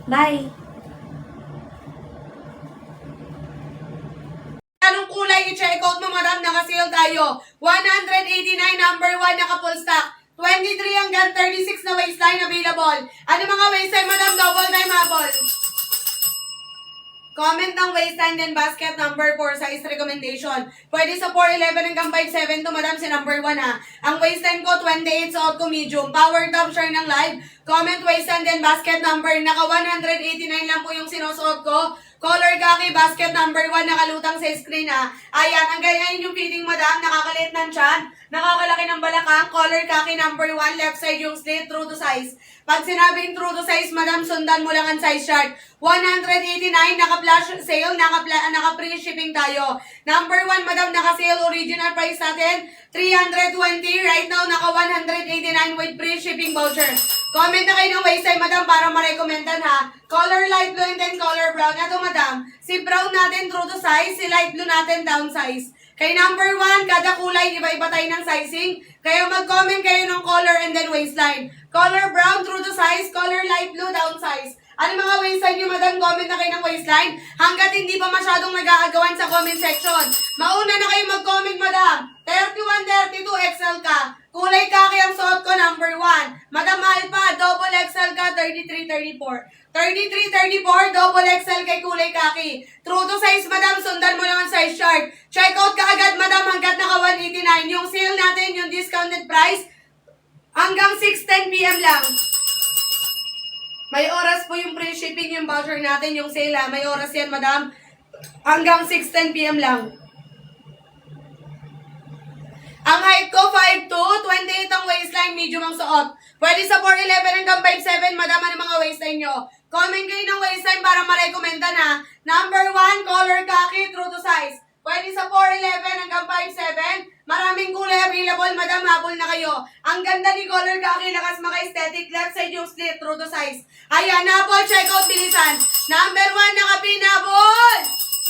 Bye! Anong kulay i-check out mo, madam? Naka-sale tayo. 189, number 1, naka-full stock. 23 hanggang 36 na waistline available. Ano mga waistline, madam? Double time habol. Comment ng waistline din basket number 4 size recommendation. Pwede sa 411 hanggang 57 to, madam, si number 1 ha. Ang waistline ko 28, suot ko medium. Power top share ng live. Comment waistline din basket number. Naka 189 lang po yung sinusuot ko. Color khaki, basket number 1, nakalutang sa screen ha. Ayan, ang ganyan yung fitting, madam. Nakakaliit ng tiyan, nakakalaki ng balakang. Color khaki number 1, left side yung slit, true to size. Pag sinabing true to size, madam, sundan mo lang ang size chart. 189, naka-flash sale, naka-free shipping tayo. Number 1, madam, naka-sale, original price natin, 320. Right now, naka 189 with free shipping voucher. Comment na kayo ng waistline, madam, para ma-recommendan ha. Color light blue and then color brown. Ito, madam, si brown natin true to size, si light blue natin down size. Kay number 1, kada kulay, iba-iba tayo ng sizing. Kaya mag-comment kayo ng color and then waistline. Color brown, true to size. Color light blue, down size. Ano mga waistline nyo, madam? Comment na kayo ng waistline. Hanggat hindi pa masyadong nag-aagawan sa comment section. Mauna na kayo mag-comment, madam. 31, 32, XL ka. Kulay khaki ang suot ko, number 1. Madam Alpha, double XL ka, 33, 34. 33, 34, double XL kay kulay khaki. True to size, madam, sundan mo lang ang size chart. Check out ka agad, madam, hanggat naka 189. Yung sale natin, yung discounted price, hanggang 6:10 PM lang. May oras po yung free shipping, yung voucher natin, yung sale ha. May oras yan, madam. Hanggang 6:10 PM lang. Ang height ko, 5'2", 28 ang waistline, medium ang suot. Pwede sa 4'11 hanggang 5'7", madam, ano mga waistline nyo? Comment kayo ng waistline para ma-recommenda na. Number 1, color khaki, true to size. Pwede sa 4'11 hanggang 5'7". Maraming kulay available, madam, habol na kayo. Ang ganda ni color khaki, lakas maka-aesthetic, left side yung slit, true to size. Ayan, habol, check out, bilisan. Number 1, nakapinabol!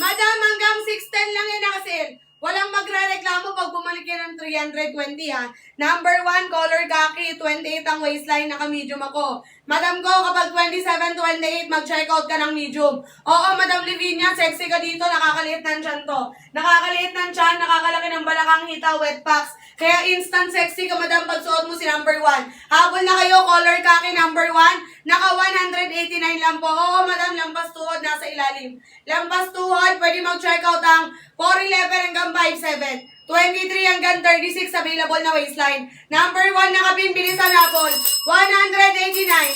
Madam, hanggang 6'10 lang yan nakasale. Walang magre-reklamo pag bumalik yan ng 320 ha. Number 1, color khaki, 28 ang waistline, naka-medium ako. Madam ko, kapag 27, 28, mag-check out ka ng medium. Oo, Madam Livinia, sexy ka dito, nakakaliit ng tiyan to. Nakakaliit ng tiyan, nakakalaki ng balakang hita, wet packs. Kaya instant sexy ka, madam, pag suot mo si number 1. Habol na kayo, color khaki, number 1. Naka 189 lang po. Oo, madam, lampas tuhod, nasa ilalim. Lampas tuhod, pwede mag-check out ang 4'11 hanggang 5'7". 23 hanggang 36 available na waistline. Number 1, nakapimbilisan habol. 189.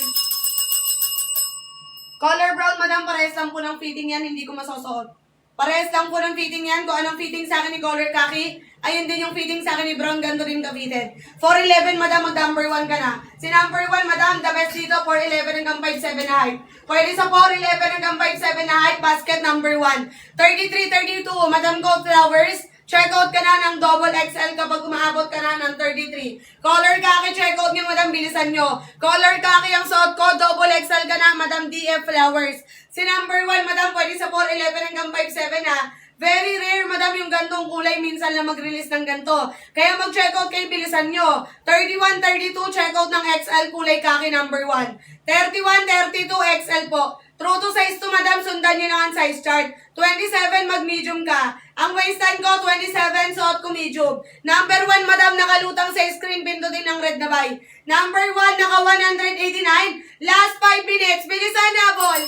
Color brown, madam, parehas lang po ng fitting yan, hindi ko masusuot. Parehas lang po ng fitting yan. Kung anong fitting sa akin ni color khaki, ayun din yung fitting sa akin ni brown, ganito rin ka-fitted. 4'11, madam, mag-number 1 ka na. Si number 1, madam, the best dito, 4'11 hanggang 5'7 na height. Pwede sa 4'11 hanggang 5'7 na height, basket number 1. 33, 32, madam, gold flowers. Check out ka na ng double XL kapag umaabot ka na ng 33. Color khaki, check out nyo, madam, bilisan nyo. Color khaki ang suot ko, double XL ka na, madam, DF flowers. Si number 1, madam, pwede sa 4'11 hanggang 5'7 ha. Very rare, madam, yung gantong kulay minsan lang mag-release ng ganto. Kaya mag-check out kayo, bilisan nyo. 31, 32, check out ng XL, kulay khaki number 1. 31, 32, XL po. True to size to, madam, sundan nyo lang ang size chart. 27, mag-medium ka. Ang waistline ko, 27, suot ko medium. Number 1, madam, nakalutang sa screen, pindutin ng red na buy. Number 1, naka 189. Last 5 minutes, bilisan na, ball.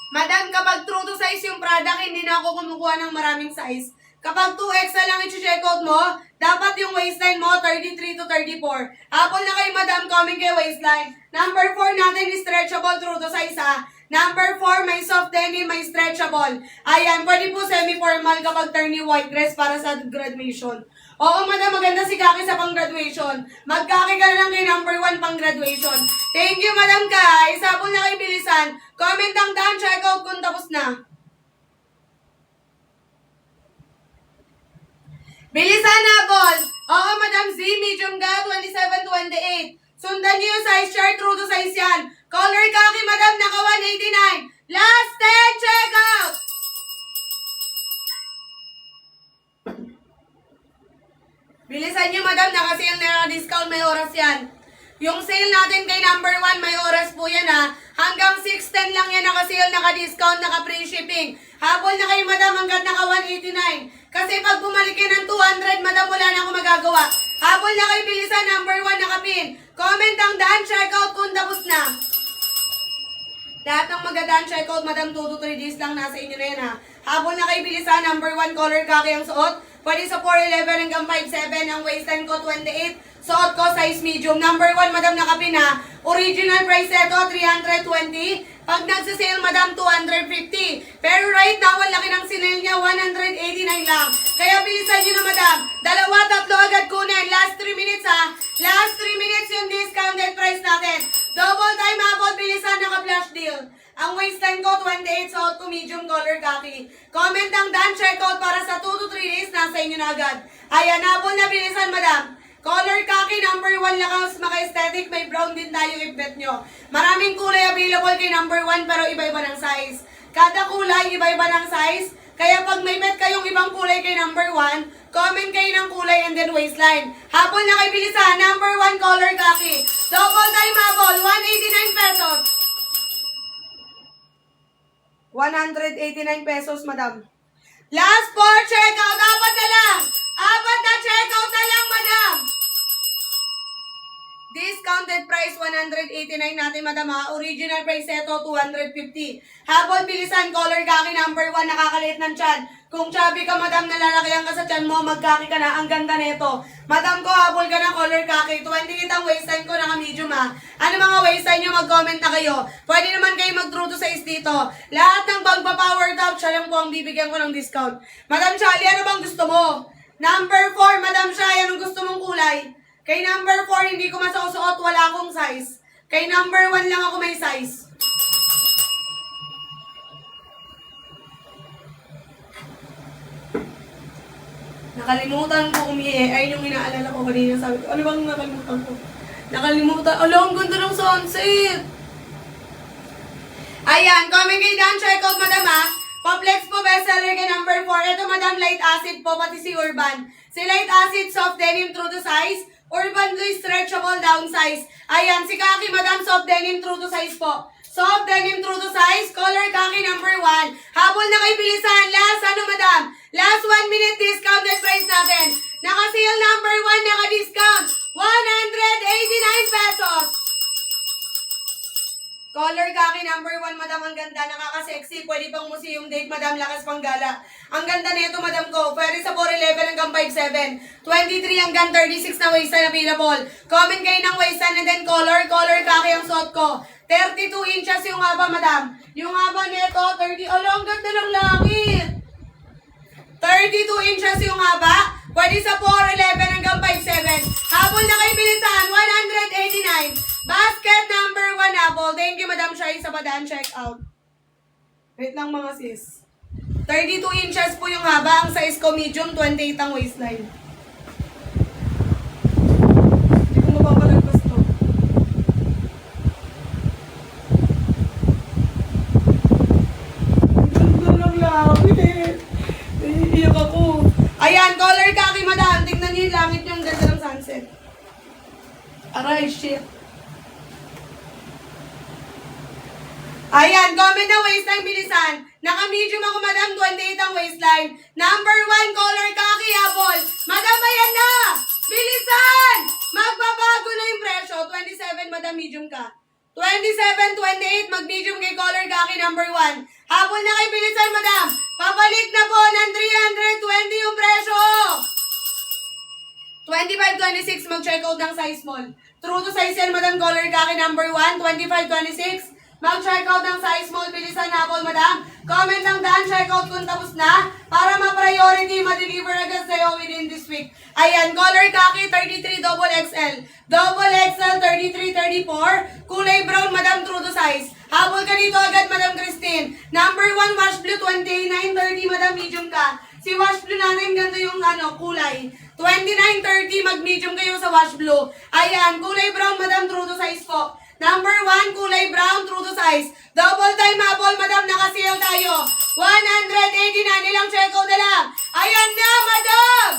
Madam, kapag true to size yung product, hindi na ako kumukuha ng maraming size. Kapag 2XL lang i-check out mo, dapat yung waistline mo, 33 to 34. Habol na kayo, madam, comment kayo waistline. Number 4 natin is stretchable, true to size ha. Number 4, may soft denim, may stretchable. Ayan, pwede po semi-formal kapag turny white dress para sa graduation. Oo, madam, maganda si Kaki sa pang-graduation. Mag-Kaki ka na lang kay number 1 pang-graduation. Thank you, madam guys. Habol na kayo, bilisan. Comment ang daan, check out kung tapos na. Bilisan na, boss! Oo, Madam Z, medium ka, 27, 28. Sundan niyo yung size chart, true to size yan. Color khaki, madam, naka 189. Last 10, check out! Bilisan niyo, madam, naka-sale na discount, may oras yan. Yung sale natin kay number 1, may oras po yan ha. Hanggang 610 lang yan, naka-sale, naka-discount, naka-free shipping. Habol na kayo, madam, hanggang naka 189. Kasi pag bumalik yan ng 200, madam, wala na ako magagawa. Habol na kayo, bilisan, number 1, naka-pin. Comment ang daan, check out kung tapos na. Lahat ng magandang check out, madam, 2 to 3 days lang nasa inyo na yan, ha. Habol na kayo, bilisan, number 1, color khaki ang suot. Pwede sa 4'11 hanggang 5'7, ang waistline ko 28. Suot ko, size medium. Number 1, madam, nakapin, ha. Original price ito, 320. Pag nagsasale, madam, 250. Pero right now, ang laki ng sinale niya, 189 lang. Kaya bilisan nyo na, madam. 2, 3 agad kunin. Last 3 minutes, ha. Last 3 minutes yung discounted price natin. Double time habol, bilisan, naka-flash deal. Ang waistline ko, 28, suot ko, medium color khaki. Comment ang done, check out para sa 2 to 3 days, nasa inyo na agad. Ayan, habol na bilisan, madam. Color khaki, number 1 lang ang maka-aesthetic. May brown din tayo i-bet nyo. Maraming kulay available kay number 1 pero iba-iba ng size. Kada kulay, iba-iba ng size. Kaya pag may bet kayong ibang kulay kay number 1, comment kayo ng kulay and then waistline. Habol na kay bilisan, number 1 color khaki. Double time habol, 189 pesos. 189 pesos, madam. Last 4 checkout, 4 na lang. 4 na checkout na lang, madam. Discounted price, 189 natin, madam, ha. Original price ito, 250. Habol, bilisan, color khaki, number 1, nakakaliit ng tiyan. Kung chubby ka, madam, nalalakayan ka sa tiyan mo, magkaki ka na, ang ganda nito. Madam ko, habol ka ng color khaki, 28 ang waistline ko, naka-medium, ha. Ano mga waistline nyo, mag-comment na kayo. Pwede naman kayo mag-true to size dito. Lahat ng pagpa-power top, siya lang po ang bibigyan ko ng discount. Madam Charlie, ano bang gusto mo? Number 4, Madam Shai, anong gusto mong kulay? Kay number 4, hindi ko masusuot, wala akong size. Kay number 1 lang ako may size. Nakalimutan ko ay yung inaalala ko kanina. Sabi ko, ano bang nakalimutan ko? Nakalimutan. Ang ganda ng sunset. Ayan, comment kayo down, check out, madam, ha. Poplex po, bestseller kay number 4. Ito, madam, light acid po, pati si Urban. Si light acid, soft denim, true to size. Urban Blue, stretchable, down size. Ayan, si Kaki, madam, soft denim, true to size po. Soft denim, true to size. Color Kaki, number 1. Habol na kay bilisan. Last, madam? Last 1 minute discounted price natin. Naka-sale number 1, naka-discount. 189 pesos. Color khaki, number 1, madam, ang ganda, nakaka-sexy. Pwede pang museum date, madam, lakas pang gala. Ang ganda nito, madam ko. Pwede sa 4'11 hanggang 5'7. 23 hanggang 36 na waistline available. Comment kayo ng waistline and then color khaki ang suot ko. 32 inches yung haba, madam. Yung haba nito, 30. Ang ganda ng langit. 32 inches yung haba. Pwede sa 4'11 hanggang 5'7. Habol na kayo bilisan, 189. Basket number 1 habol. Thank you, Madam Shai, sa padaan check out. Wait lang, mga sis. 32 inches po yung haba. Ang size ko medium, 28 ang waistline. Hindi ko mapapalagpas to. Ang ganda ng langit. Naiiyak ako. Ayan, color khaki, madam. Tingnan niyo yung langit niyo. Ang ganda ng sunset. Aray, shit. Ayan, comment na waistline, bilisan. Naka-medium ako, madam, 28 ang waistline. Number 1, color khaki, habol. Madam, ayan na! Bilisan! Magbabago na yung presyo. 27, madam, medium ka. 27, 28, mag-medium kay color khaki, number 1. Habol na kay bilisan, madam. Papalik na po ng 320 yung presyo. 25, 26, mag-check out ng size small. True to size yan, madam, color khaki, number 1. 25, 26. Mag-check out ng size small, bilisan habol, madam. Comment lang daan, check out kung tapos na para ma-priority, ma-deliver agad sa'yo within this week. Ayan, color khaki, 33 double XL. Double XL, 33, 34. Kulay brown, madam, true to size. Habol ka dito agad, madam Christine. Number 1, wash blue, 29, 30, madam, medium ka. Si wash blue natin, ganito yung kulay. 29, 30, mag-medium kayo sa wash blue. Ayan, kulay brown, madam, true to size po. Number 1, kulay brown, true to size. Double time habol, madam, naka-sale tayo. 189, ilang checkout na lang. Ayan na, madam!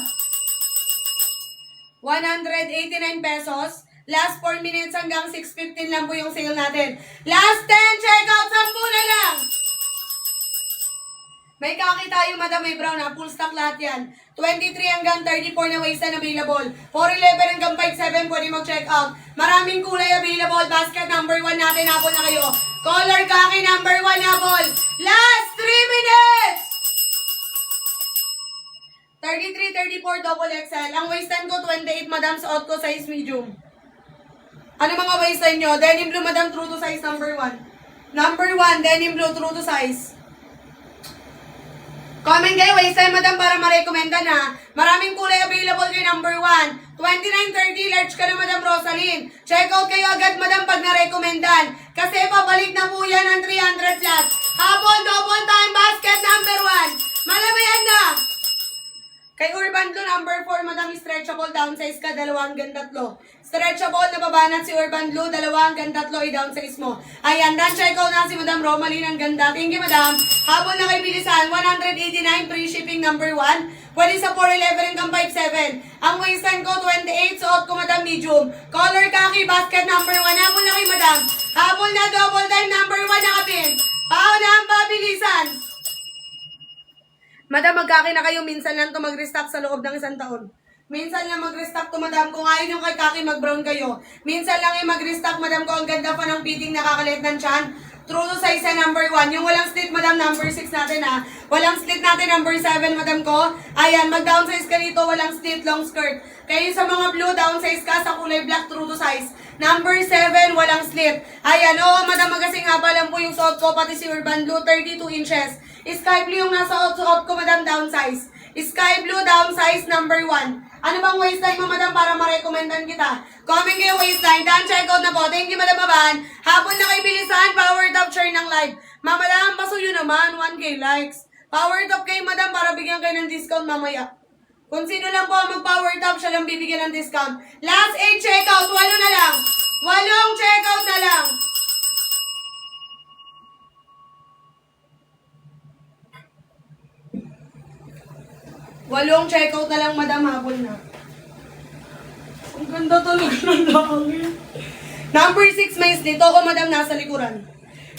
189 pesos. Last 4 minutes hanggang 6:15 lang po yung sale natin. Last 10 checkout, 10 na lang. May kaki tayo, madam, may brown na. Full stock lahat yan. 23 hanggang 34 na waistan available. 411 hanggang 57 pwede mag-check out. Maraming kulay available. Basket number 1 natin. Habol na kayo. Color kaki number 1 habol. Last 3 minutes! 33, 34, double XL. Ang waistline ko, 28, madam, suot ko, size medium. Ano mga waistline nyo? Denim blue, madam, true to size number 1. Number 1, denim blue, true to size. Comment kayo, waistline, madam, para ma-recommenda na. Maraming kulay available kay number 1. 29.30, large ka na, madam Rosaline. Check out kayo agad, madam, pag na-recommendan. Kasi pabalik na po yan ng 300 plus. Habol, double time, basket number 1. Malamayan na. Kay Urban Blue, number 4, madam, stretchable, downsize ka, 2 hanggang 3. Stretchable, nababanat si Urban Blue, 2 hanggang 3, i-downsize mo. Ayan, dan check out na si Madam Romaline, ang ganda. Thank you, madam. Habol na kay Bilisan, 189, free shipping, number 1. Pwede sa 411 hanggang 57. Ang waistline ko, 28, suot ko, madam, medium. Color khaki, basket number 1. Habol na kay madam. Habol na, double time, number 1 nakapin. Pao na ang pabilisan. Madam, magkaki na kayo. Minsan lang to mag-restock sa loob ng 1 taon. Minsan lang mag-restock to, madam. Kung ayaw yung kay kaki, mag-brown kayo. Minsan lang yung mag-restock, madam, ko. Ang ganda pa ng fitting, nakakalit ng tiyan. True to size na number 1. Yung walang slit, madam, number 6 natin, ha. Walang slit natin, number 7, madam ko. Ayan, mag-downsize ka dito. Walang slit, long skirt. Kayo sa mga blue, downsize ka sa kulay black, true to size. Number 7, walang slit. Ayan, oo, madam, magasing nga pa lang po yung suot ko, pati si Urban Blue, 32 inches. Sky blue yung nasa suot ko, madam, downsize. Sky blue, downsize, number 1. Ano bang waistline mo, madam, para ma-recommendan kita? Comment kayo waistline. Dan, check out na po. Thank you, madam Aban. Hapon na kay Bilisan, power top share ng live. Madam, pasuyo naman, 1K likes. Power top kayo, madam, para bigyan kayo ng discount mamaya. Kung sino lang po ang mag-power top, siya lang bibigyan ng discount. Last 8 checkout, 8 na lang. 8 checkout na lang. Walong checkout na lang, madam, habol na. Ang ganda talaga ng langit. Number 6 may slit. Ako, madam, nasa likuran.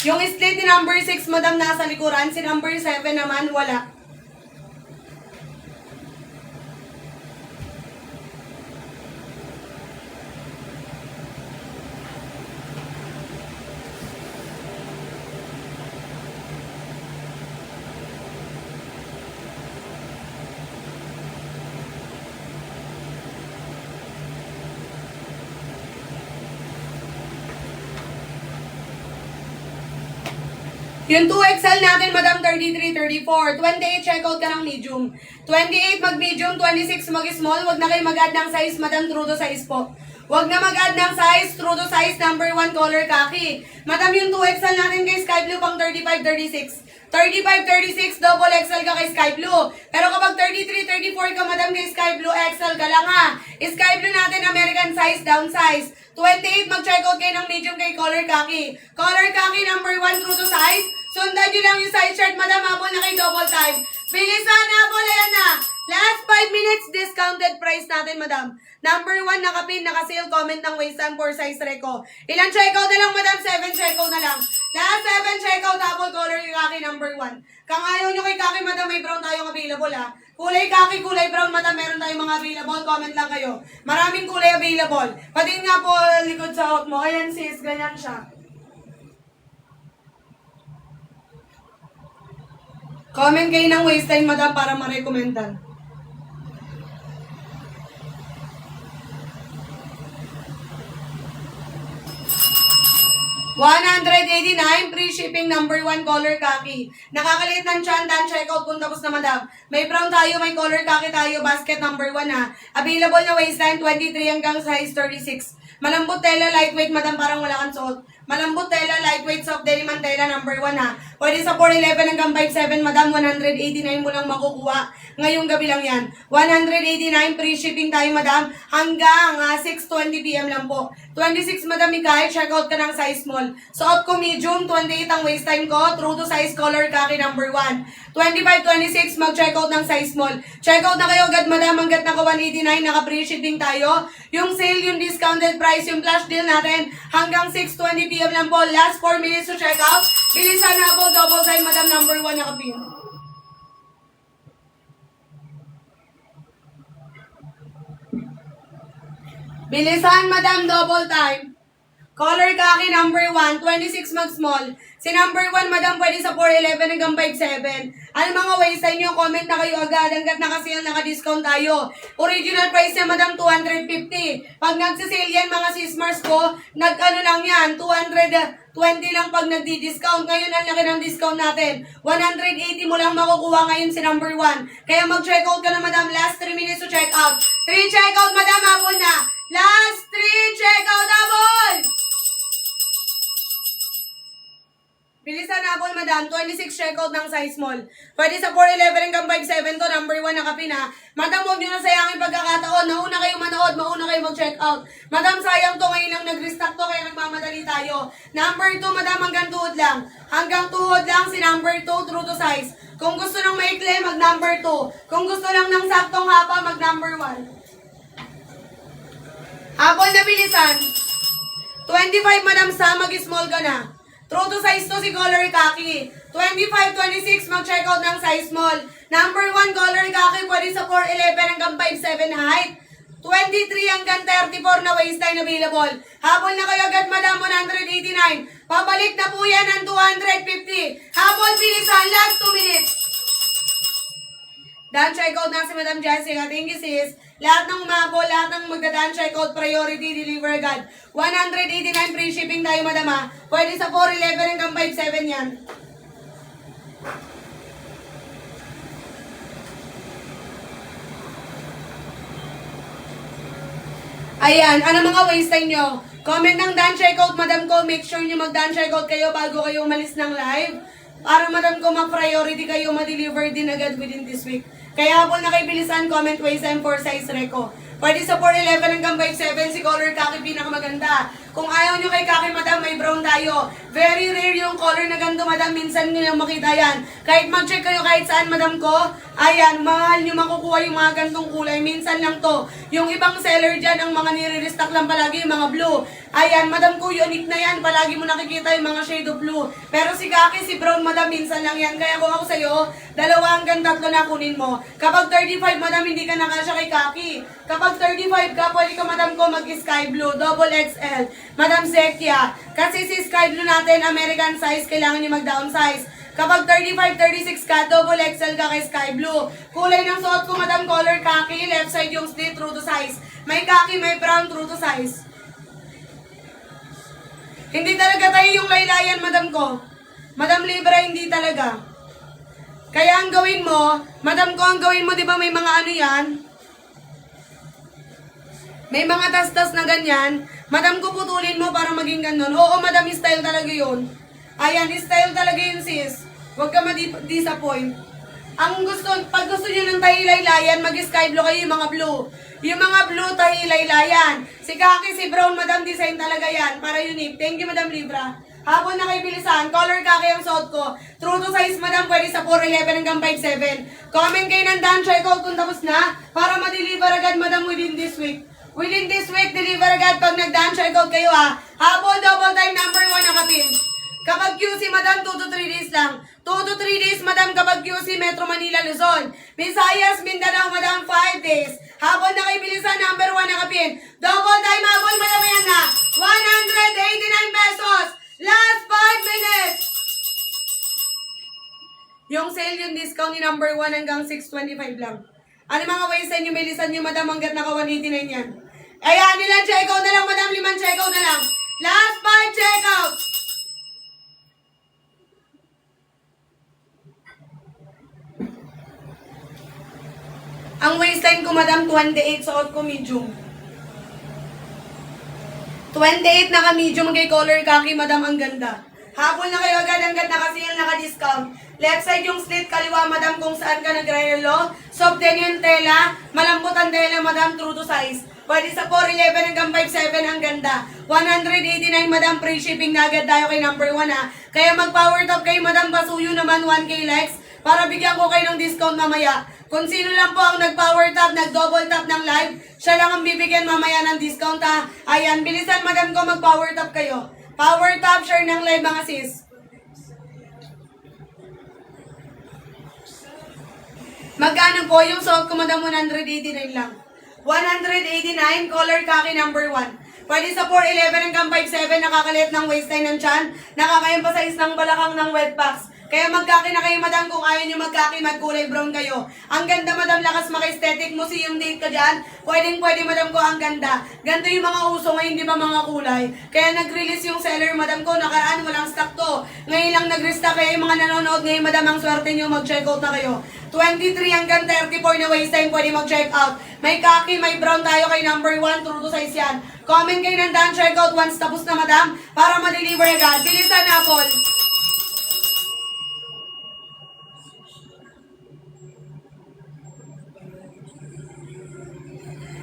Yung slit ni number 6, madam, nasa likuran. Si number 7 naman, wala. Yung 2XL natin, madam, 33, 34. 28, checkout ka ng medium. 28 mag-medium, 26 mag-small. Huwag na kayo mag-add ng size, madam, true to size po. Huwag na mag-add ng size, true to size, number 1, color khaki. Madam, yung 2XL natin kay Sky Blue, pang 35, 36. 35, 36, double XL ka kay Sky Blue. Pero kapag 33, 34 ka, madam, kay Sky Blue, XL ka lang, ha. Sky Blue natin, American size, down size. 28, mag-checkout kayo ng medium kay color khaki. Color khaki, number 1, true to size. Sundan nyo lang yung size chart, madam, habol na kay double time. Bilisan na, habol, ayan na. Last 5 minutes, discounted price natin, madam. Number 1, nakapin, nakasale, comment ng waistline for size reco. Ilang checkout na lang, madam? 7 checkout na lang. Last 7 checkout, habol, color yung kaki, number 1. Kung ayaw nyo kay kaki, madam, may brown tayong available, ha. Kulay kaki, kulay brown, madam, meron tayong mga available. Comment lang kayo. Maraming kulay available. Pati nga po, likod sa hot mo. Ayan, sis, ganyan siya. Comment kayo ng waistline, madam, para ma-recommendan. $189, free shipping, number 1, color khaki. Nakakaliit ng tiyan, dan checkout kung tapos na, madam. May brown tayo, may color khaki tayo, basket number 1, ha. Available na waistline, 23 hanggang size 36. Malambot tela, lightweight, madam, parang wala kang suot. Malambot tela, lightweight, soft denim ang tela, number 1, ha. Pwede sa 411 hanggang 57, madam, 189 mo lang makukuha. Ngayong gabi lang yan. 189, free shipping tayo, madam, hanggang 6:20 PM lang po. 26, madam, Mikay, check out ka ng size small. Suot ko medium, 28 ang waist time ko, true to size color khaki number 1. 25, 26, mag-check out ng size small. Check out na kayo agad, madam, hanggat naka 189, naka free shipping tayo. Yung sale, yung discounted price, yung flash deal natin, hanggang 6:20 PM lang po. Last 4 minutes to check out. Bilisan na po, double time, madam, number 1 nakapin. Bilisan, madam, double time. Color khaki number 1, 26 mag small. Si number 1, madam, pwede sa 411 hanggang 57. Ano mga waist sa inyo? Comment na kayo agad hanggat nakasale, naka-discount tayo. Original price niya, madam, 250. Pag nagsisale yan, mga sismars ko, nag-ano lang yan, 220 lang pag nagdi-discount. Ngayon, ang laki ng discount natin. 180 mo lang makukuha ngayon si number 1. Kaya mag-check out ka na, madam. Last 3 minutes to check out. 3 check out, madam, hapon na. Last 3 check out, hapon! Bilisan na po, madam. 26 checkout ng size small. Pwede sa 411 hanggang 57 to. Number 1 nakapin ha. Madam, huwag nyo na sayangin pagkakataon. Nauna kayo manood, mauna kayo mag-checkout. Madam, sayang to. Ngayon lang nag-restock to, kaya nagmamadali tayo. Number 2, madam, hanggang tuhod lang. Hanggang tuhod lang si number 2, true to size. Kung gusto ng maikli, mag-number 2. Kung gusto lang ng saktong haba, mag-number 1. Hapon na bilisan. 25, madam, sa mag-small ka na. True to size to si color khaki. 25, 26, mag-check out ng size small. Number 1, color khaki, pwede sa 411 hanggang 57 height. 23 hanggang 34 na waistline available. Habol na kayo agad, madam, 189. Pabalik na po yan ng 250. Habol, bilisan, last 2 minutes. Dan check out na si Madam Jessica. Thank you, sis. Lahat ng umabol, lahat ng magdadaan check out, priority, deliver agad. 189 free shipping tayo, madam ha. Pwede sa 411 hanggang 57 yan. Ayan, ano mga waistline nyo? Comment ng Dan checkout, madam ko. Make sure nyo mag-Dan checkout kayo bago kayo umalis ng live. Para madam ko, ma-priority kayo, ma-deliver din agad within this week. Kaya po nakibilisan, comment waistline for size reco. Pwede sa 411 hanggang 57, si color khaki pinakamaganda. Kung ayaw nyo kay khaki, madam, may brown tayo. Very rare yung color na ganito, madam. Minsan nyo lang makita yan. Kahit mag-check kayo kahit saan, madam ko, ayan, mahal nyo makukuha yung mga gantong kulay. Minsan lang to. Yung ibang seller dyan, ang mga nire-restock lang palagi, yung mga blue. Ayan, madam ko, unique na yan. Palagi mo nakikita yung mga shade of blue. Pero si khaki, si brown, madam, minsan lang yan. Kaya kung ako sa'yo, 2 hanggang 3 na kunin mo. Kapag 35, madam, hindi ka nakasya kay khaki. Kapag 35 ka, pwede ka, madam ko, mag-sky blue, double XL. Madam Zekia, kasi si sky blue natin, American size, kailangan niyo mag-downsize. Kapag 35, 36 ka, double XL ka kay sky blue. Kulay ng suot ko, madam, color khaki, left side yung slit, true to size. May khaki, may brown, true to size. Hindi talaga tayo yung laylayan, madam ko. Madam Libra, hindi talaga. Kaya ang gawin mo, madam ko, ang gawin mo, di ba may mga ano yan? May mga tas-tas na ganyan. Madam ko, putulin mo para maging ganun. Oo, madam, style talaga yun. Ayan, style talaga yun, sis. Huwag ka ma-disappoint. Ang gusto, pag gusto nyo ng tahi-laylayan, mag-sky blue kayo, yung mga blue. Yung mga blue, tahi-laylayan. Si khaki, si brown, madam, design talaga yan. Para unique. Thank you, Madam Libra. Hapon na kayo bilisan. Color khaki ang suot ko. True to size, madam, pwede sa 411 hanggang 57. Comment kayo ng Dan, check out kung tapos na. Para ma-deliver agad, madam, within this week. Within this week, deliver agad pag nag-Dan, check out kayo ha. Hapon, double time, number 1 nakapin. Kapag QC, madam, 2 to 3 days lang. 2 to 3 days, madam, kapag QC, Metro Manila, Luzon. Visayas, Mindanao, madam, 5 days. Hapon na kayo bilisan, number 1 nakapin. Double time, hapon, madam, yan na. 189 pesos. Last 5 minutes. Yung sale, yung discount ni number 1 hanggang 625 lang. Ano mga ways sa inyo, bilisan nyo, madam, hanggat naka 189 yan. Ayan, nilang checkout na lang, madam, 5 checkout na lang. Last 5 checkout. Ang waistline ko, madam, 28, suot ko medium. 28 naka-medium kay color khaki, madam, ang ganda. Hapon na kayo agad, hanggat naka-sale, naka-discount. Left side yung slit, kaliwa, madam, kung saan ka nagre-relo. Soft din yung tela, malambot ang tela, madam, true to size. Pwede sa 411 hanggang 57, ang ganda. 189, madam, free shipping na agad tayo kay number 1 ha. Kaya mag-power top kayo, madam, pasuyo naman 1K likes para bigyan ko kayo ng discount mamaya. Kung sino lang po ang nag-power tap, nag-double tap ng live, siya lang ang bibigyan mamaya ng discount ha. Ayan, bilisan madam ko, mag-power tap kayo. Power tap, share ng live mga sis. Magkano po yung suot ko madam? 189 lang. 189, color khaki number 1. Pwede sa 411 hanggang 57, nakakalit ng waistline ng tiyan, nakaka-emphasize ng balakang ng wet packs. Kaya magkaki na kayo, madam, kung ayaw nyo magkaki, magkulay brown kayo. Ang ganda, madam, lakas maka-aesthetic, museum date ka dyan. Pwede, madam ko, ang ganda. Ganito yung mga uso ngayon, di ba mga kulay? Kaya nag-release yung seller, madam ko, nakaraan, walang stock to. Ngayon lang nag-restock, kaya yung mga nanonood ngayon, madam, ang swerte nyo, mag-check out na kayo. 23 hanggang 34 na waistline, pwede mag-check out. May khaki, may brown tayo kay number 1, true to size yan. Comment kayo ng done, check out once tapos na, madam, para ma-deliver agad. Bilisan na, Paul.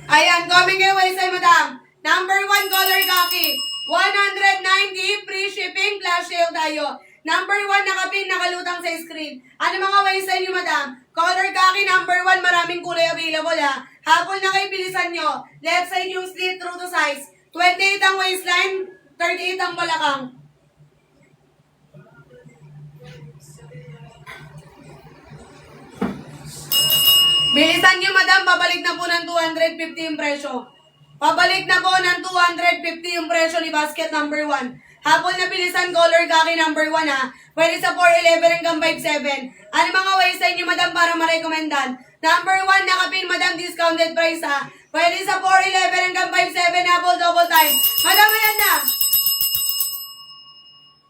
Ayan, comment kayo waistline, madam. Number 1, color khaki. 190, free shipping, flash sale tayo. Number 1, nakapin, nakalutang sa screen. Ano mga waistline nyo, madam? Color khaki, number 1, maraming kulay available ha. Hapon na kayo, bilisan nyo. Left side yung slit, true to size. 28 ang waistline, 38 ang balakang. Bilisan nyo, madam, pabalik na po ng 250 yung presyo. Pabalik na po ng 250 yung presyo ni basket number 1. Hapon na bilisan, color khaki number 1 ha. Pwede sa 411 hanggang 57. Ano mga waistline nyo, madam, para ma-recomendan? Number 1, nakapin, madam, discounted price ha. Pwede sa 411 hanggang 57, apple double time. Madam, ayan na.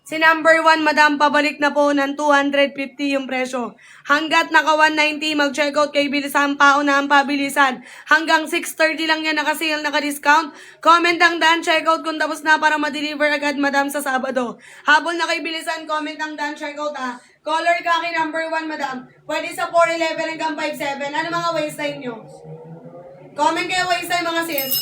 Si number 1, madam, pabalik na po ng 250 yung presyo. Hanggat naka 190, mag-checkout kay bilisan pa na ang pabilisan. Hanggang 6:30 lang yan naka-sale, naka-discount. Comment ang done, checkout kung tapos na para ma-deliver agad, madam, sa Sabado. Habol na kay bilisan, comment ang done, checkout ha. Color khaki number 1, madam. Pwede sa 411 hanggang 57. Ano mga waistline nyo? Comment kayo waistline, mga sis.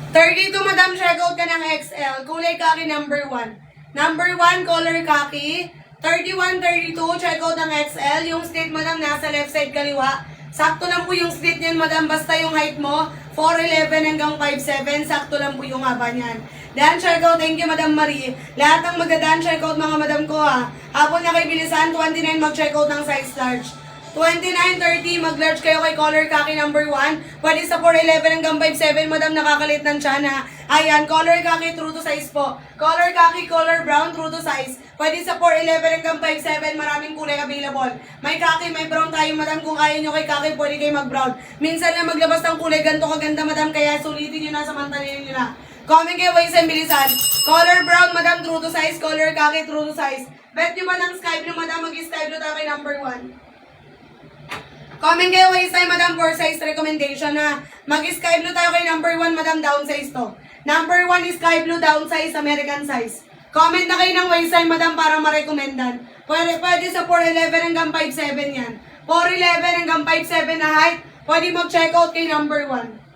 $32, madam, checkout ka ng XL. Kulay khaki number 1. Number 1, color khaki. 31, 32, checkout ng XL. Yung slit, madam, nasa left side kaliwa. Sakto lang po yung slit niyan, madam. Basta yung height mo, 4'11 hanggang 5'7. Sakto lang po yung haba niyan. Dan, checkout. Thank you, Madam Marie. Lahat ng magda-dan, checkout, mga madam ko ha. Hapon na kay bilisan, 29, mag-checkout ng size large. 29.30, mag-large kayo kay color khaki number 1. Pwede sa 4'11 hanggang 5'7, madam, nakakalit ng tiyan ha. Ayan, color khaki, true to size po. Color khaki, color brown, true to size. Pwede sa 4'11 hanggang 5'7, maraming kulay available. May khaki, may brown tayo, madam. Kung ayaw nyo kay khaki, pwede kayo mag-brown. Minsan na maglabas ng kulay, ganito kaganda, madam, kaya sulitin nyo na, samantalin nyo na. Comment kayo, waistline, bilisan. Color brown, madam, true to size. Color khaki, true to size. Bet nyo ba ng sky blue, madam, mag-sky blue tayo kay number 1. Comment kayo waistline, madam, for size recommendation na mag-sky blue tayo kay number 1, madam, down size to. Number 1 is sky blue, down size, American size. Comment na kayo ng waistline, madam, para ma-recommendan. Pwede sa 4'11 hanggang 5'7 yan. 4'11 hanggang 5'7 na height, pwede mag-check out kay number 1.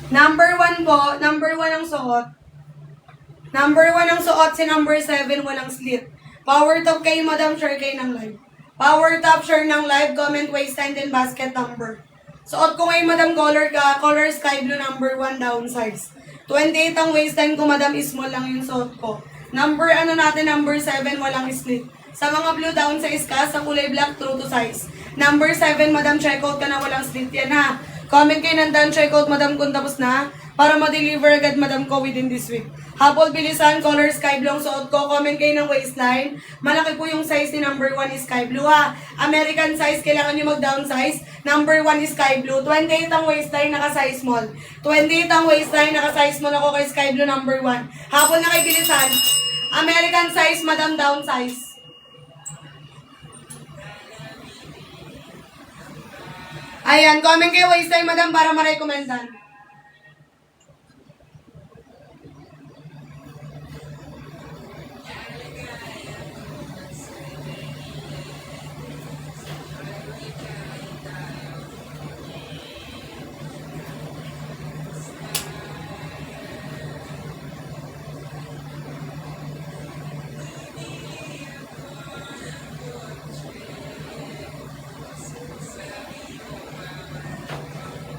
Number 1 po, number 1 ang suot. Number 1 ang suot, si number 7 walang slit. Power top kayo, madam, share kayo ng live. Power top, share ng live, comment, waistline, then basket number. Suot ko ngayon, madam, color sky blue number 1 down size. 28 ang waistline ko, madam, small lang yung suot ko. Number 7, walang slit. Sa mga blue down size ka, sa kulay black, true to size. Number 7, madam, check out ka na, walang slit yan ha. Comment kayo ng down, check out, madam, kung tapos na. Para ma-deliver agad, madam ko, within this week. Habol, bilisan, color sky blue ang suot ko. Comment kayo ng waistline. Malaki po yung size ni number 1 is sky blue ha. American size, kailangan nyo mag-down size. Number 1 is sky blue. 28 ang waistline, naka-size small. 28 ang waistline, naka-size small ako kay sky blue number 1. Habol na kay bilisan. American size, madam, down size. Ayan, comment kayo waistline, madam, para ma-recommendan.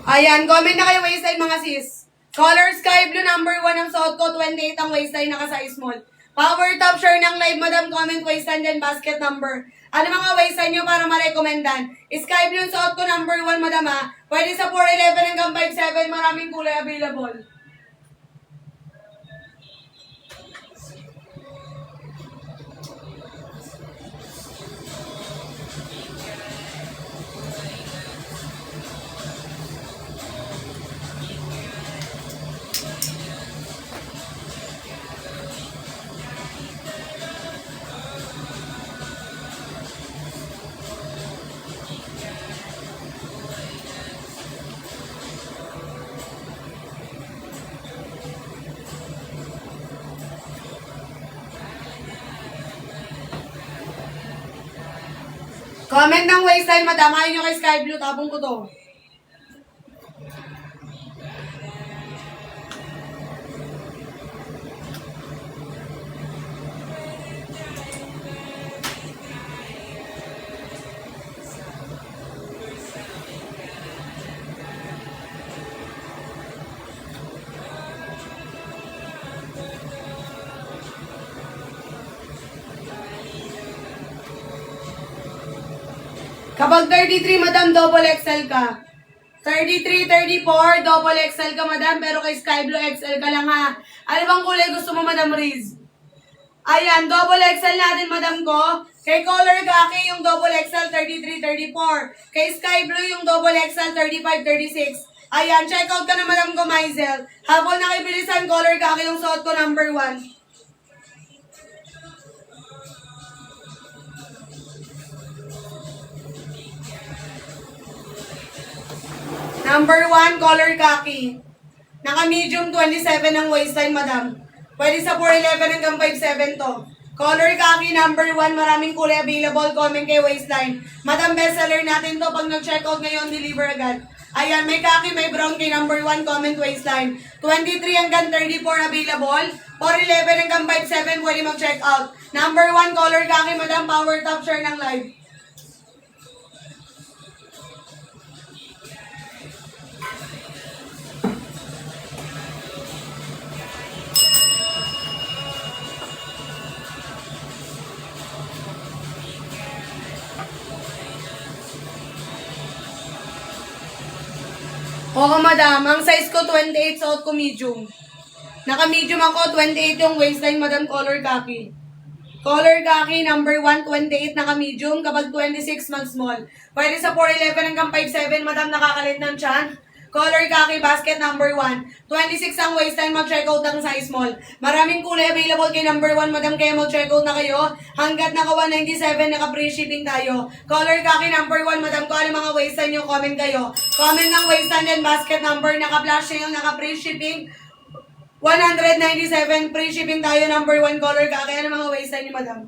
Ayan, comment na kayo waistline mga sis. Color sky blue number 1 ang suot ko, 28 ang waistline, naka-size small. Power top share ng live, madam, comment waistline din, basket number. Ano mga waistline nyo para ma-recommendan? Sky blue ang suot ko number 1, madam ha. Pwede sa 411 hanggang 57, maraming kulay available. Comment ng waistline, madam. Ayaw nyo kay sky blue, tabong ko to. Kapag 33, madam, double XL ka. 33, 34, double XL ka, madam, pero kay Sky Blue XL ka lang ha. Ano bang kulay gusto mo, madam Riz? Ayan, double XL natin, madam ko. Kay Color Gaki, yung double XL, 33, 34. Kay Sky Blue, yung double XL, 35, 36. Ayan, check out ka na, madam ko, Maisel. Habol na kay bilisan, Color Gaki, yung suot ko, number 1. Number 1, color khaki. Naka-medium 27 ang waistline, madam. Pwede sa 411 hanggang 57 to. Color khaki, number 1, maraming kulay available. Comment kay waistline. Madam, bestseller natin to. Pag nag-checkout ngayon, deliver agad. Ayan, may khaki, may brown kay number 1, comment waistline. 23 hanggang 34 available. 411 hanggang 57, pwede mag-checkout. Number 1, color khaki, madam, power top share ng live. Oo, madam. Ang size ko 28, suot ko medium. Naka-medium ako, 28 yung waistline, madam, color khaki. Color khaki, number 1, 28, naka-medium. Kapag 26, mag-small. Pwede sa 411 hanggang 57, madam, nakakalit ng tiyan. Color khaki, basket number 1. 26 ang waistline, mag-checkout ang size small. Maraming kulay available kay number 1, madam, kaya mag-checkout na kayo. Hanggat naka 197, naka-free shipping tayo. Color khaki number 1, madam, kung ano mga waistline nyo, comment kayo. Comment ng waistline and basket number, naka-flash yung naka-free shipping. 197, free shipping tayo, number 1, color khaki. Ano mga waistline nyo, madam?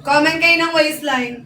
Comment kayo ng waistline.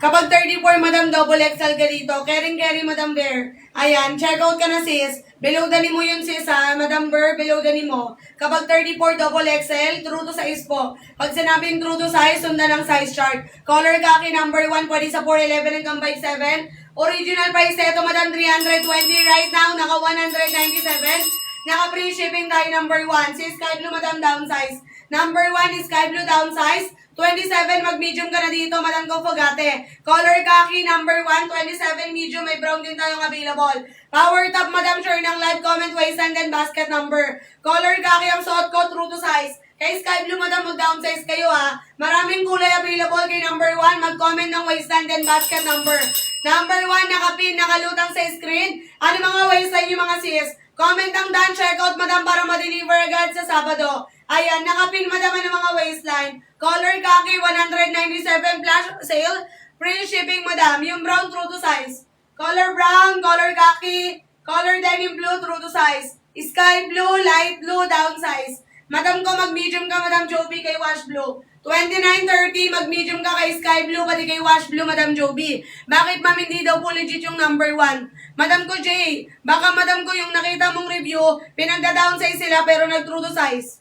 Kapag 34, madam, double XL ka dito. Caring, madam, bear. Ayan, check out ka na, sis. Below the mo yun sis ha, Madam Ber, below the mo. Kapag 34 double XL, true to size po. Pag sinabing true to size, sundan ng size chart. Color khaki number 1, pwede sa 411 hanggang 57. Original price ito, Madam, 320. Right now, naka 197. Naka free shipping tayo number 1. Si Sky Blue, Madam, downsize. Number 1 is Sky Blue, downsize. 27, mag-medium ka na dito, Madam Kofogate. Color khaki, number 1, 27, medium, may brown din tayong available. Power top, Madam, share ng live, comment, waistband, and basket number. Color khaki ang suot ko, true to size. Kay Sky Blue, Madam, mag-downsize kayo ha. Maraming kulay available kay number 1, mag-comment ng waistband and basket number. Number 1, nakapin, nakalutang sa screen. Ano mga waistline yung mga sis? Comment ang done, check out, Madam, para ma-deliver agad sa Sabado. Ayan, nakapin, Madam, ang mga waistline. Color khaki, 197 flash sale. Free shipping, Madam. Yung brown, true to size. Color brown, color khaki, color denim blue, true to size. Sky blue, light blue, down size. Madam ko, mag-medium ka, Madam Joby, kay wash blue. 29.30, mag-medium ka kay Sky Blue, pati kay Wash Blue, Madam Joby. Bakit, ma'am, hindi daw po legit yung number 1? Madam ko, Jay, baka Madam ko yung nakita mong review, pinagda-downsize sila pero nag-true to size.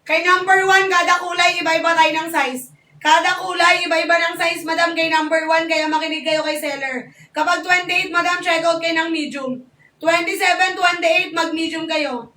Kay number 1, kada kulay, iba-iba tayo ng size. Kada kulay, iba-iba ng size, Madam, kay number 1, kaya makinig kayo kay seller. Kapag 28, Madam, check out kayo ng medium. 27, 28, mag-medium kayo.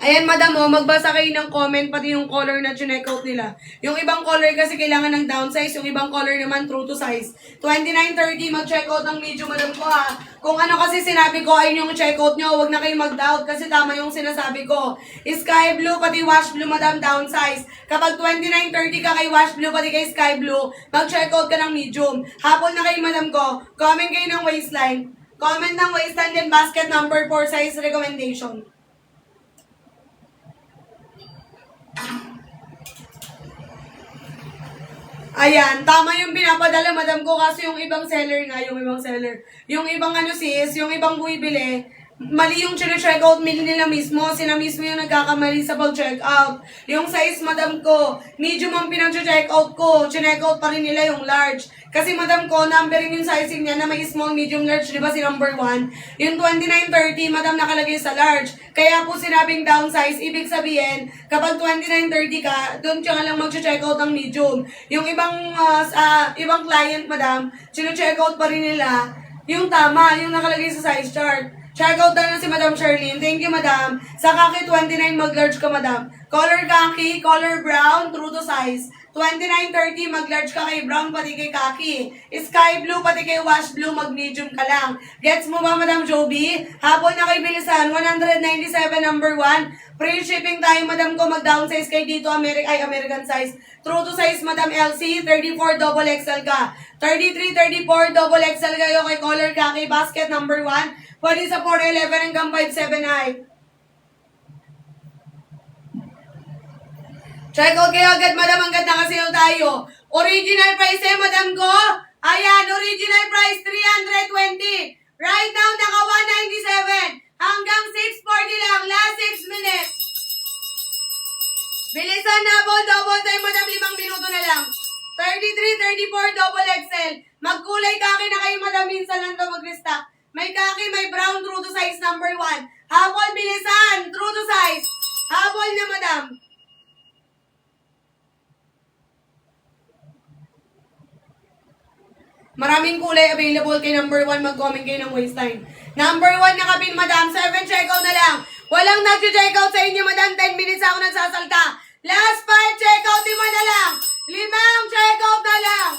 Ayan, Madam, magbasa kayo ng comment, pati yung color na chinek out nila. Yung ibang color kasi kailangan ng downsize, yung ibang color naman true to size. 29.30, mag-check out ng medium, Madam ko ha. Kung ano kasi sinabi ko, ayun yung check out nyo, huwag na kayo mag-doubt kasi tama yung sinasabi ko. Sky Blue, pati Wash Blue, Madam, downsize. Kapag 29.30 ka kay Wash Blue, pati kay Sky Blue, mag-check out ka ng medium. Hapon na kayo, Madam ko, comment kayo ng waistline. Comment ng waistline din basket number 4 size recommendation. Ayan, tama yung pinapadala, Madam ko, kasi yung ibang seller nga, yung ibang ano sis, yung ibang bumibili, mali yung check out nila mismo, sila mismo yung nagkakamali sa pag-check out. Yung size, Madam ko, medium ang pinag-check out ko, check out pa rin nila yung large. Kasi, Madam ko, numbering yung sizing niya na may small, medium, large, di ba si number 1? Yung 29.30, Madam, nakalagay sa large. Kaya po sinabing downsize, ibig sabihin, kapag 29.30 ka, doon siya nga lang mag-check out ng medium. Yung ibang client, Madam, check out pa rin nila yung tama, yung nakalagay sa size chart. Check out na si Madam Charlene. Thank you, Madam. Sa khaki 29, mag-large ka, Madam. Color khaki, color brown, true to size. 29.30, mag-large ka kay brown, pati kay khaki. Sky blue, pati kay wash blue, mag-medium ka lang. Gets mo ba, Madam Joby? Hapon na kay bilisan, 197 number 1. Free shipping tayo, Madam ko, mag-downsize kay dito, American size. True to size, Madam LC, 34 double XL ka. 33, 34 double XL kayo kay color khaki, basket number 1. Pwede sa 411 hanggang 57 high. Check out kayo agad, Madam, hanggat nakasale tayo. Original price Madam ko. Ayan, original price 320. Right now, naka 197. Hanggang 640 lang. Last 6 minutes. Bilisan na po, double time, Madam, 5 minuto na lang. 33, 34, double XL. Magkulay kaki na kayo, Madam, minsan lang ito mag-restock. May kaki, may brown, true to size number 1. Habol, bilisan, true to size. Habol na, Madam. Maraming kulay available kay number 1. Mag-comment kayo ng waistline. Number 1 nakapin, Madam. 7 checkout na lang. Walang nag-checkout sa inyo, Madam. 10 minutes ako nagsasalta. Last 5 checkout, 5 na lang. 5 checkout na lang.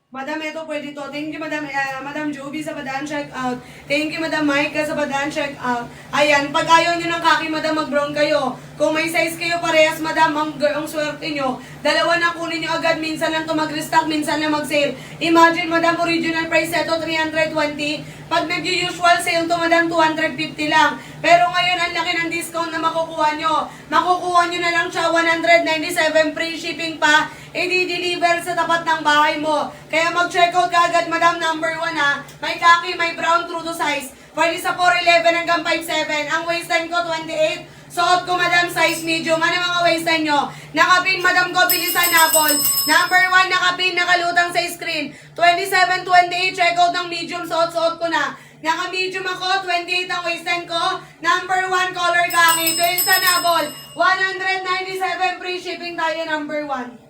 Madam, ito pwede to. Thank you, Madam Madam Joby sa padaan check out. Thank you, Madam Mike sa padaan check out. Ayan, pag ayaw nyo ng kaki, Madam, mag-brown kayo. Kung may size kayo parehas, Madam, ang swerte nyo. Dalawa na kunin nyo agad. Minsan lang to mag-restock, minsan lang mag-sale. Imagine, Madam, original price ito, 320. Pag nag-usual sale to, Madam, 250 lang. Pero ngayon, ang laki ng discount na makukuha nyo. Makukuha nyo na lang siya, 197, free shipping pa. I-deliver sa tapat ng bahay mo. Kaya mag-check out ka agad, Madam, number 1 ha. May kaki, may brown, true to size. Pwede sa 411 hanggang 57. Ang waistline ko, 28. Suot ko, madam, size medium. Ano mga waistline nyo? Nakapin, madam ko, bilisan apple. Number 1, nakapin, nakalutang sa screen. 27-28, check out ng medium. Suot ko na. Naka-medium ako, 28 ang waistline ko. Number 1, color khaki. Bilisan apple. 197, free shipping tayo, number 1.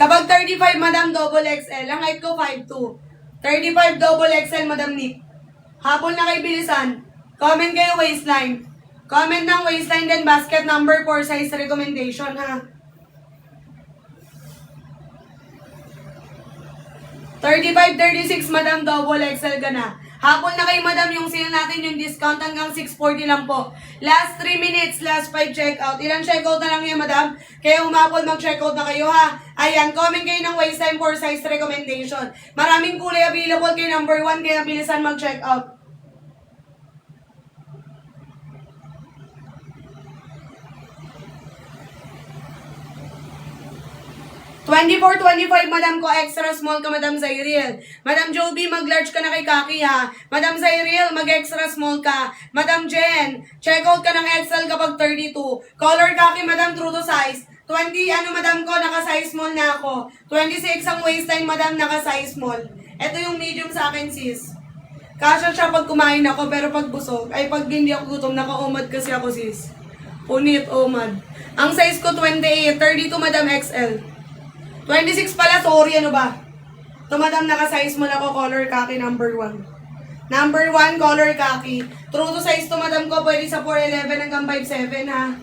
Kapag 35, madam, double XL. Ang height ko, 5'2". 35, double XL, madam Nick. Habol na kay bilisan. Comment kayo waistline. Comment ng waistline din, basket number 4, size recommendation, ha. 35, 36, madam, double XL ka na. Hapon na kay madam yung sale natin, yung discount hanggang 640 lang po. Last 3 minutes, last 5 checkout. Ilang checkout na lang yan, madam? Kaya umapol, mag-checkout na kayo, ha? Ayan, comment kayo ng waistline for size recommendation. Maraming kulay available kay number 1, kaya bilisan mag-checkout. 24-25, madam ko, extra small ka, madam Zairiel. Madam Joby, mag-large ka na kay Kaki, ha. Madam Zairiel, mag-extra small ka. Madam Jen, check out ka ng XL kapag 32. Color Kaki, madam, true to size. 20, madam ko, naka-size small na ako. 26 ang waistline, madam, naka-size small. Ito yung medium sa akin, sis. Kasya siya pag kumain ako, pero pag busog, ay pag hindi ako gutom, naka-umad kasi ako, sis. Punit, umad. Ang size ko, 28, 32, madam, XL. 26 pala, sorry, ano ba? Ito, madam, naka-size mo na ako, color khaki, number 1. Number 1, color khaki. True to size to, madam ko, pwede sa 4'11 hanggang 5'7", ha?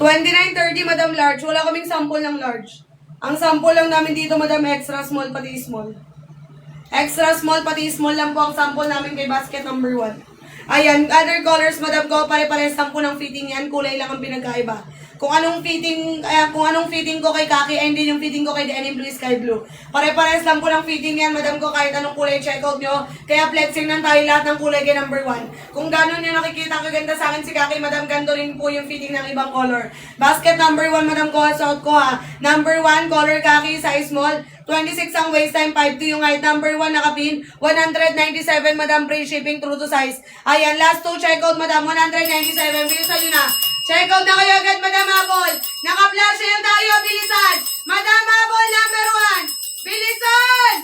$29.30, madam, large. Wala kaming sample ng large. Ang sample lang namin dito, madam, extra small, pati small. Extra small, pati small lang po ang sample namin kay basket number 1. Ayan, other colors, madam ko, pare-pares lang po ng fitting yan. Kulay lang ang pinagkaiba. Kung anong fitting ko kay Kaki, ay hindi yung fitting ko kay Denim Blue, Sky Blue. Pare-pares lang po ng fitting yan, madam ko, kahit anong kulay check out nyo. Kaya flexing lang tayo lahat ng kulay kay number 1. Kung gano'n nyo nakikita kaganda sa akin si Kaki, madam, ganito rin po yung fitting ng ibang color. Basket number 1, madam ko, suot ko, ha. Number 1, color Kaki, size small. 26 ang waistline, 5'2 yung height. Number 1, nakapin. 197, madam, free shipping, true to size. Ayan, last 2 checkout, madam, 197. Bilisan nyo na. Checkout na kayo agad, madam Apple. Naka-flash sale tayo, bilisan. Madam Apple, number 1. Bilisan!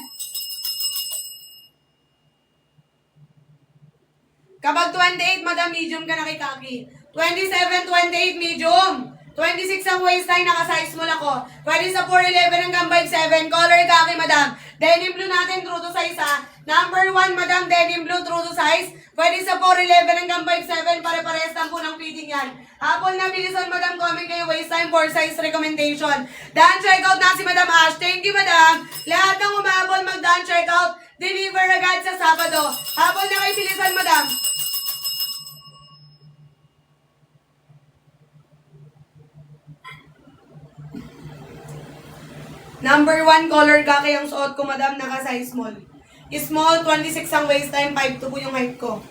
Kapag 28, madam, medium ka na kay Kaki. 27, 28, medium. 26 ang waistline, naka-size mo lang ako. Pwede sa 4'11 hanggang 5'7. Color Kaki, madam. Denim blue natin, true to size, ha. Number 1, madam, denim blue, true to size. Pwede sa 4'11 hanggang 5'7. Pare-parehas lang po ng fitting yan. Apple na bilisan, madam, comment kayo waistline for size recommendation. Daan checkout na si Madam Ash. Thank you, madam. Lahat ng umabol, mag-daan checkout. Deliver agad sa Sabado. Apple na kayo bilisan, madam. Number 1, color Kaki ang suot ko, madam, naka-size small. Small, 26 ang waistline, 5'2 po yung height ko.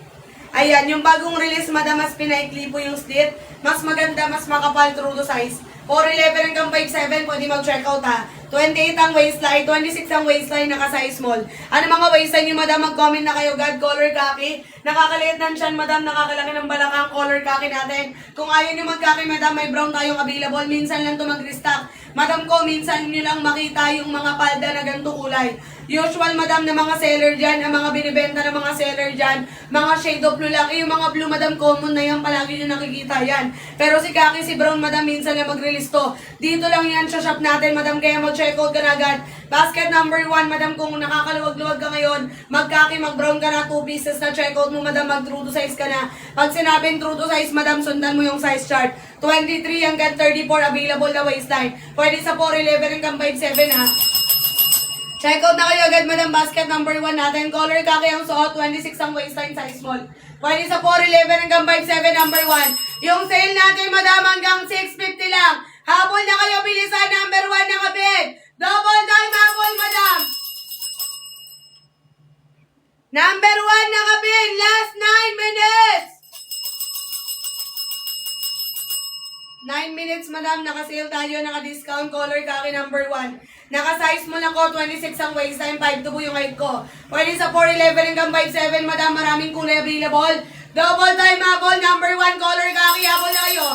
Ayan, yung bagong release, madam, mas pinaikli po yung slit. Mas maganda, mas makapal, true to size. 4'11 hanggang 5'7, pwede mag-checkout, ha. 28 ang waistline, 26 ang waistline, naka-size small. Ano mga waistline yung madam, mag-comment na kayo, God, color Kaki. Nakakaliit ng tiyan, madam, nakakalaki ng balakang, color Kaki natin. Kung ayaw nyo mag-Kaki, madam, may brown tayong available. Minsan lang to mag-restock. Madam ko, minsan nyo lang makita yung mga palda na ganito kulay. Usual, madam, na mga seller dyan, ang mga binibenta ng mga seller dyan, mga shade of blue lang. Yung mga blue, madam, common na yan, palagi nyo nakikita yan. Pero si Kaki, si brown, madam, minsan lang mag-release to. Dito lang yan sa shop natin, madam, kaya mag-checkout ka na agad. Basket number 1, madam, kung nakakaluwag-luwag ka ngayon, mag-Kaki, mag-brown ka na, 2 pieces na checkout mo, madam, mag-true to size ka na. Pag sinabing true to size, madam, sundan mo yung size chart. 23 hanggang 34 available na waistline. Pwede sa 4'11 hanggang 5'7, ha. Check out na kayo agad, madam, basket number 1 natin. Color Kaki ang suot, 26 ang waistline, size small. Pwede sa 4'11 hanggang 5'7, number 1. Yung sale natin, madam, hanggang 650 lang. Habol na kayo, bilisan. Number 1 nakabid. Double time habol, madam. Number 1 nakabid. Last 9 minutes. 9 minutes, madam. Naka-sale tayo. Naka-discount. Color kaki number 1. Naka-size mo lang ko. 26 ang waist time. 5'2" po yung height ko. Pwede sa 4'11 hanggang 5'7", madam. Maraming kulay available. Double time habol. Number 1. Color kaki. Habol na kayo.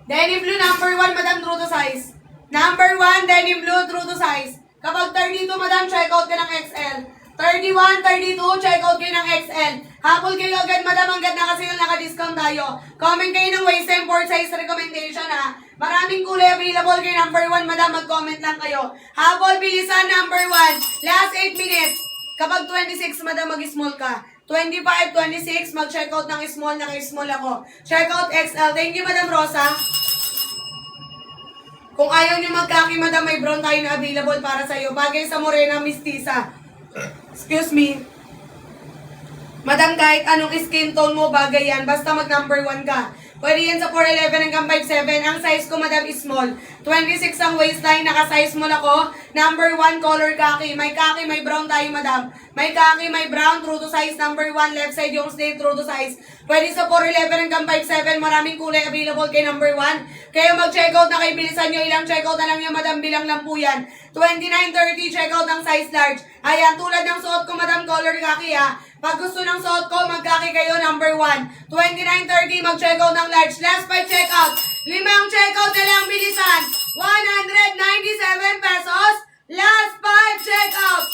Denim blue number 1, madam, true to size. Number 1, denim blue, true to size. Kapag 32, madam, check out ka ng XL. 31, 32, check out kayo ng XL. Habol kayo agad, madam, hanggat naka-sale, naka-discount tayo. Comment kayo ng waist time, 4 size recommendation, ha. Maraming kulay available kay number 1, madam, mag-comment lang kayo. Habol, bilisan, number 1. Last 8 minutes. Kapag 26, madam, mag-small ka. 25, 26, mag-check out ng small, naka-small ako. Check out XL. Thank you, Madam Rosa. Kung ayaw nyo magkaki, madam, may brown tayo na available para sa'yo. Bagay sa morena, mistisa. Excuse me. Madam, kahit anong skin tone mo, bagay yan. Basta mag number 1 ka. Pwede yan sa 4'11 hanggang 5'7". Ang size ko, madam, is small. 26 ang waistline, naka-size small ako. Number 1, color kaki. May kaki, may brown tayo, madam. May kaki, may brown, true to size. Number 1, left side yung slate, true to size. Pwede sa 4'11 hanggang 5'7". Maraming kulay available kay number 1. Kayo mag-checkout na kayo, bilisan nyo. Ilang checkout na lang yan, madam. Bilang lang po yan. 29.30, checkout ng size large. Ayan, tulad ng suot ko, madam, color kaki, ha. Pag gusto ng suot ko, magkaki kayo, number 1. 29.30, mag-checkout ng large. Last 5 checkout. 5 checkout na lang, bilisan. 197 pesos. Last 5 checkout.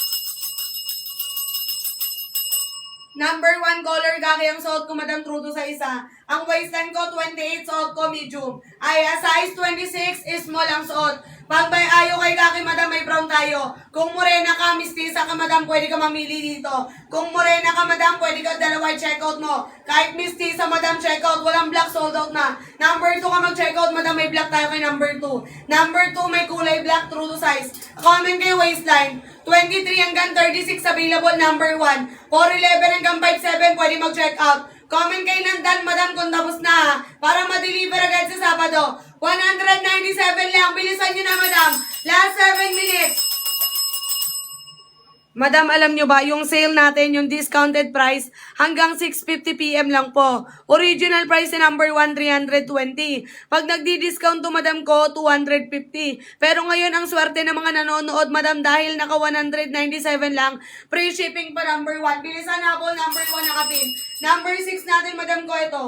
Number 1, color kaki ang suot ko, madam, true to sa isa. Ang waistline ko, 28, suot ko, medium. Ay, size 26 is small ang suot. Pag may ayaw kay kaki, madam, may brown tayo. Kung morena ka, mistisa ka, madam, pwede ka mamili dito. Kung morena ka, madam, pwede ka dalawa checkout mo. Kahit mistisa, madam, checkout. Walang black, sold out na. Number 2 ka mag-checkout, madam, may black tayo kay number 2. Number 2, may kulay black, true to size. Comment kayo waistline. 23 hanggang 36 available, number 1. 4'11 hanggang 5'7, pwede mag-checkout. Comment kayo ng dan, madam, kung tapos na, para ma-deliver agad sa Sabado. 197 lang. Bilisan nyo na, madam. Last 7 minutes. Madam, alam nyo ba, yung sale natin, yung discounted price, hanggang 6:50 PM lang po. Original price na number 1, 320. Pag nagdi-discount to, madam ko, 250. Pero ngayon, ang swerte ng mga nanonood, madam, dahil naka 197 lang, free shipping pa number 1. Bilisan na po, number 1 nakapin. Number 6 natin, madam ko, ito.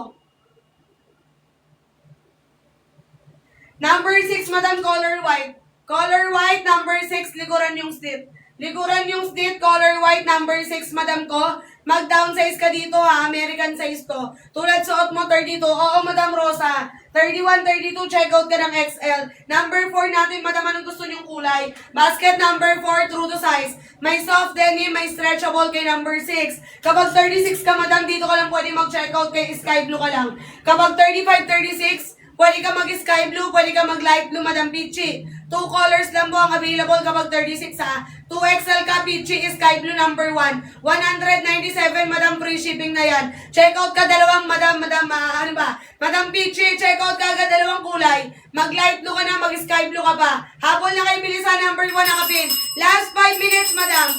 Number 6, madam, color white. Color white, number 6, likuran yung slit. Likuran yung slit, color white, number 6, madam ko. Mag-downsize ka dito, ha. American size to. Tulad suot mo, 32. Oo, madam Rosa. 31, 32, check out ka ng XL. Number 4 natin, madam, anong gusto nyong kulay? Basket number 4, true to size. May soft denim, may stretchable kay number 6. Kapag 36 ka, madam, dito ka lang pwede mag-check out kay sky blue ka lang. Kapag 35, 36, pwede ka mag-sky blue, pwede ka mag-light blue, madam Peachy. 2 colors lang po ang available kapag 36, ha. 2XL ka, Peachy, sky blue number 1. 197, madam, free shipping na yan. Check out ka dalawang, madam, ano ba? Madam Peachy, check out ka agad dalawang kulay. Mag-light blue ka na, mag-sky blue ka pa. Habol na kayo, bilisan, number 1 nakapin. Last 5 minutes, madam.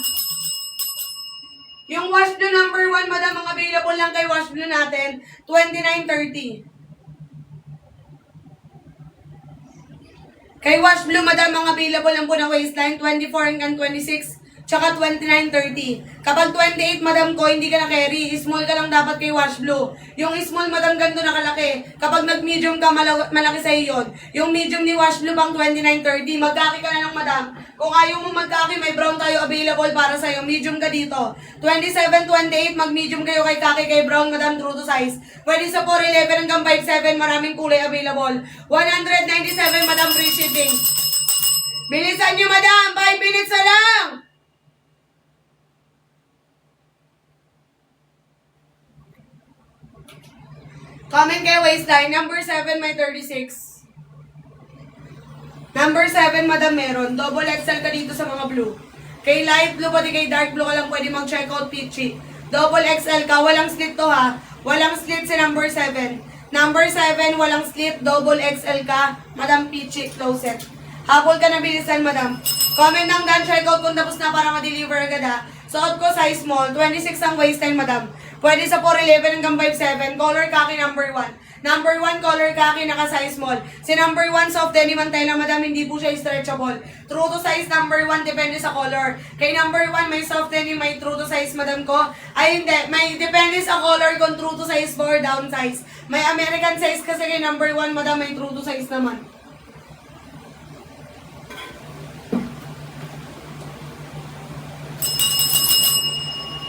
Yung wash blue number 1, madam, ang available lang kay wash blue natin, 29.30. Kay wash blue, madam, ang available lang po ng waistline, 24 hanggang 26, tsaka 29.30. Kapag 28, madam ko, hindi ka na carry. Small ka lang dapat kay wash blue. Yung small, madam, ganito nakalaki. Kapag nag-medium ka, malaki sa'yo yun. Yung medium ni wash blue pang 29.30. Magkaki ka na lang, madam. Kung ayaw mo magkaki, may brown tayo available para sa'yo. Medium ka dito. 27, 28, mag-medium kayo kay kaki, kay brown, madam, true to size. Pwede sa 4'11 hanggang 5'7, maraming kulay available. 197, madam, free shipping. Bilisan nyo, madam. 5 minutes na lang. Comment kayo waistline. Number 7, may 36. Number 7, madam, meron. Double XL ka dito sa mga blue. Kay light blue, pati kay dark blue ka lang pwede mag-check out, Peachy. Double XL ka. Walang slit to, ha. Walang slit si number 7. Number 7, walang slit, double XL ka. Madam Peachy, closet. Habol ka na bilisan, madam. Comment ng done, checkout kung tapos na para ma-deliver agad ha. Suot ko size small, 26 ang waistline, madam. Pwede sa 411 hanggang 57, color khaki number 1. Number 1, color khaki, naka-size small. Si number 1, soft denim ang tela, madam, hindi po siya stretchable. True to size number 1, depende sa color. Kay number 1, may soft denim, may true to size, madam ko. Ay, hindi. May depende sa color kung true to size or down size. May American size kasi kay number 1, madam, may true to size naman.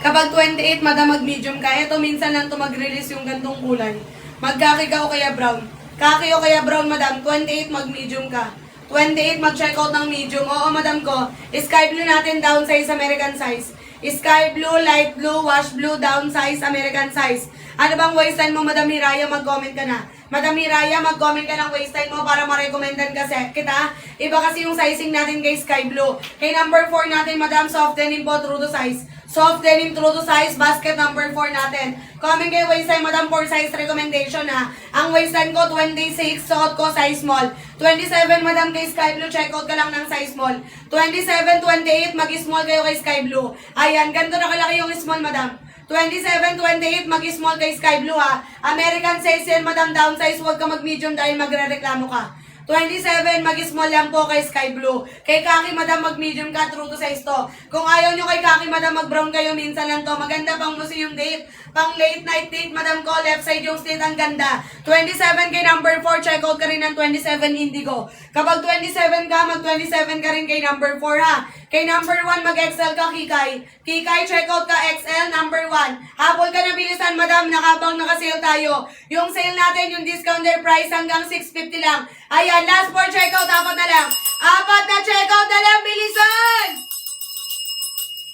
Kapag 28, madam, mag-medium ka. Ito, minsan lang ito mag-release yung gantong kulay. Mag-kaki ka o kaya brown. Kaki o kaya brown, madam. 28, mag-medium ka. 28, mag-checkout ng medium. Oo, madam ko. Sky blue natin, down size, American size. Sky blue, light blue, wash blue, down size, American size. Ano bang waistline mo, Madam Hiraya? Mag-comment ka na. Madam Hiraya, mag-comment ka ng waistline mo para ma-recommendan kasi kita. Iba kasi yung sizing natin kay Sky Blue. Kay number 4 natin, Madam, soft denim po, true to size. Soft denim, true to size, basket number 4 natin. Comment kayo waistline, Madam, for size recommendation ha. Ang waistline ko, 26, suot ko, size small. 27, Madam, kay Sky Blue, check out ka lang ng size small. 27, 28, mag-small kayo kay Sky Blue. Ayan, ganito na kalaki yung small, Madam. 27, 28, mag-small kay Sky Blue ha. American size yan, Madam, down size, huwag ka mag-medium dahil magre-reklamo ka. 27, mag-small lang po kay Sky Blue. Kay Kaki, Madam, mag-medium ka, true to size to. Kung ayaw nyo kay Kaki, Madam, mag-brown kayo, minsan lang to. Maganda pang museum date, pang late night date, Madam ko, left side yung state, ang ganda. 27 kay number 4, check out ka rin ng 27 indigo. Kapag 27 ka, mag-27 ka rin kay number 4 ha. Kay number 1, mag-XL ka, Kikay. Kikay, check out ka, XL, number 1. Habol ka na bilisan, Madam, nakabang naka-sale tayo. Yung sale natin, yung discounted price hanggang 650 lang. Ayan, last for checkout, 4 na lang. 4 na checkout na lang, bilisan!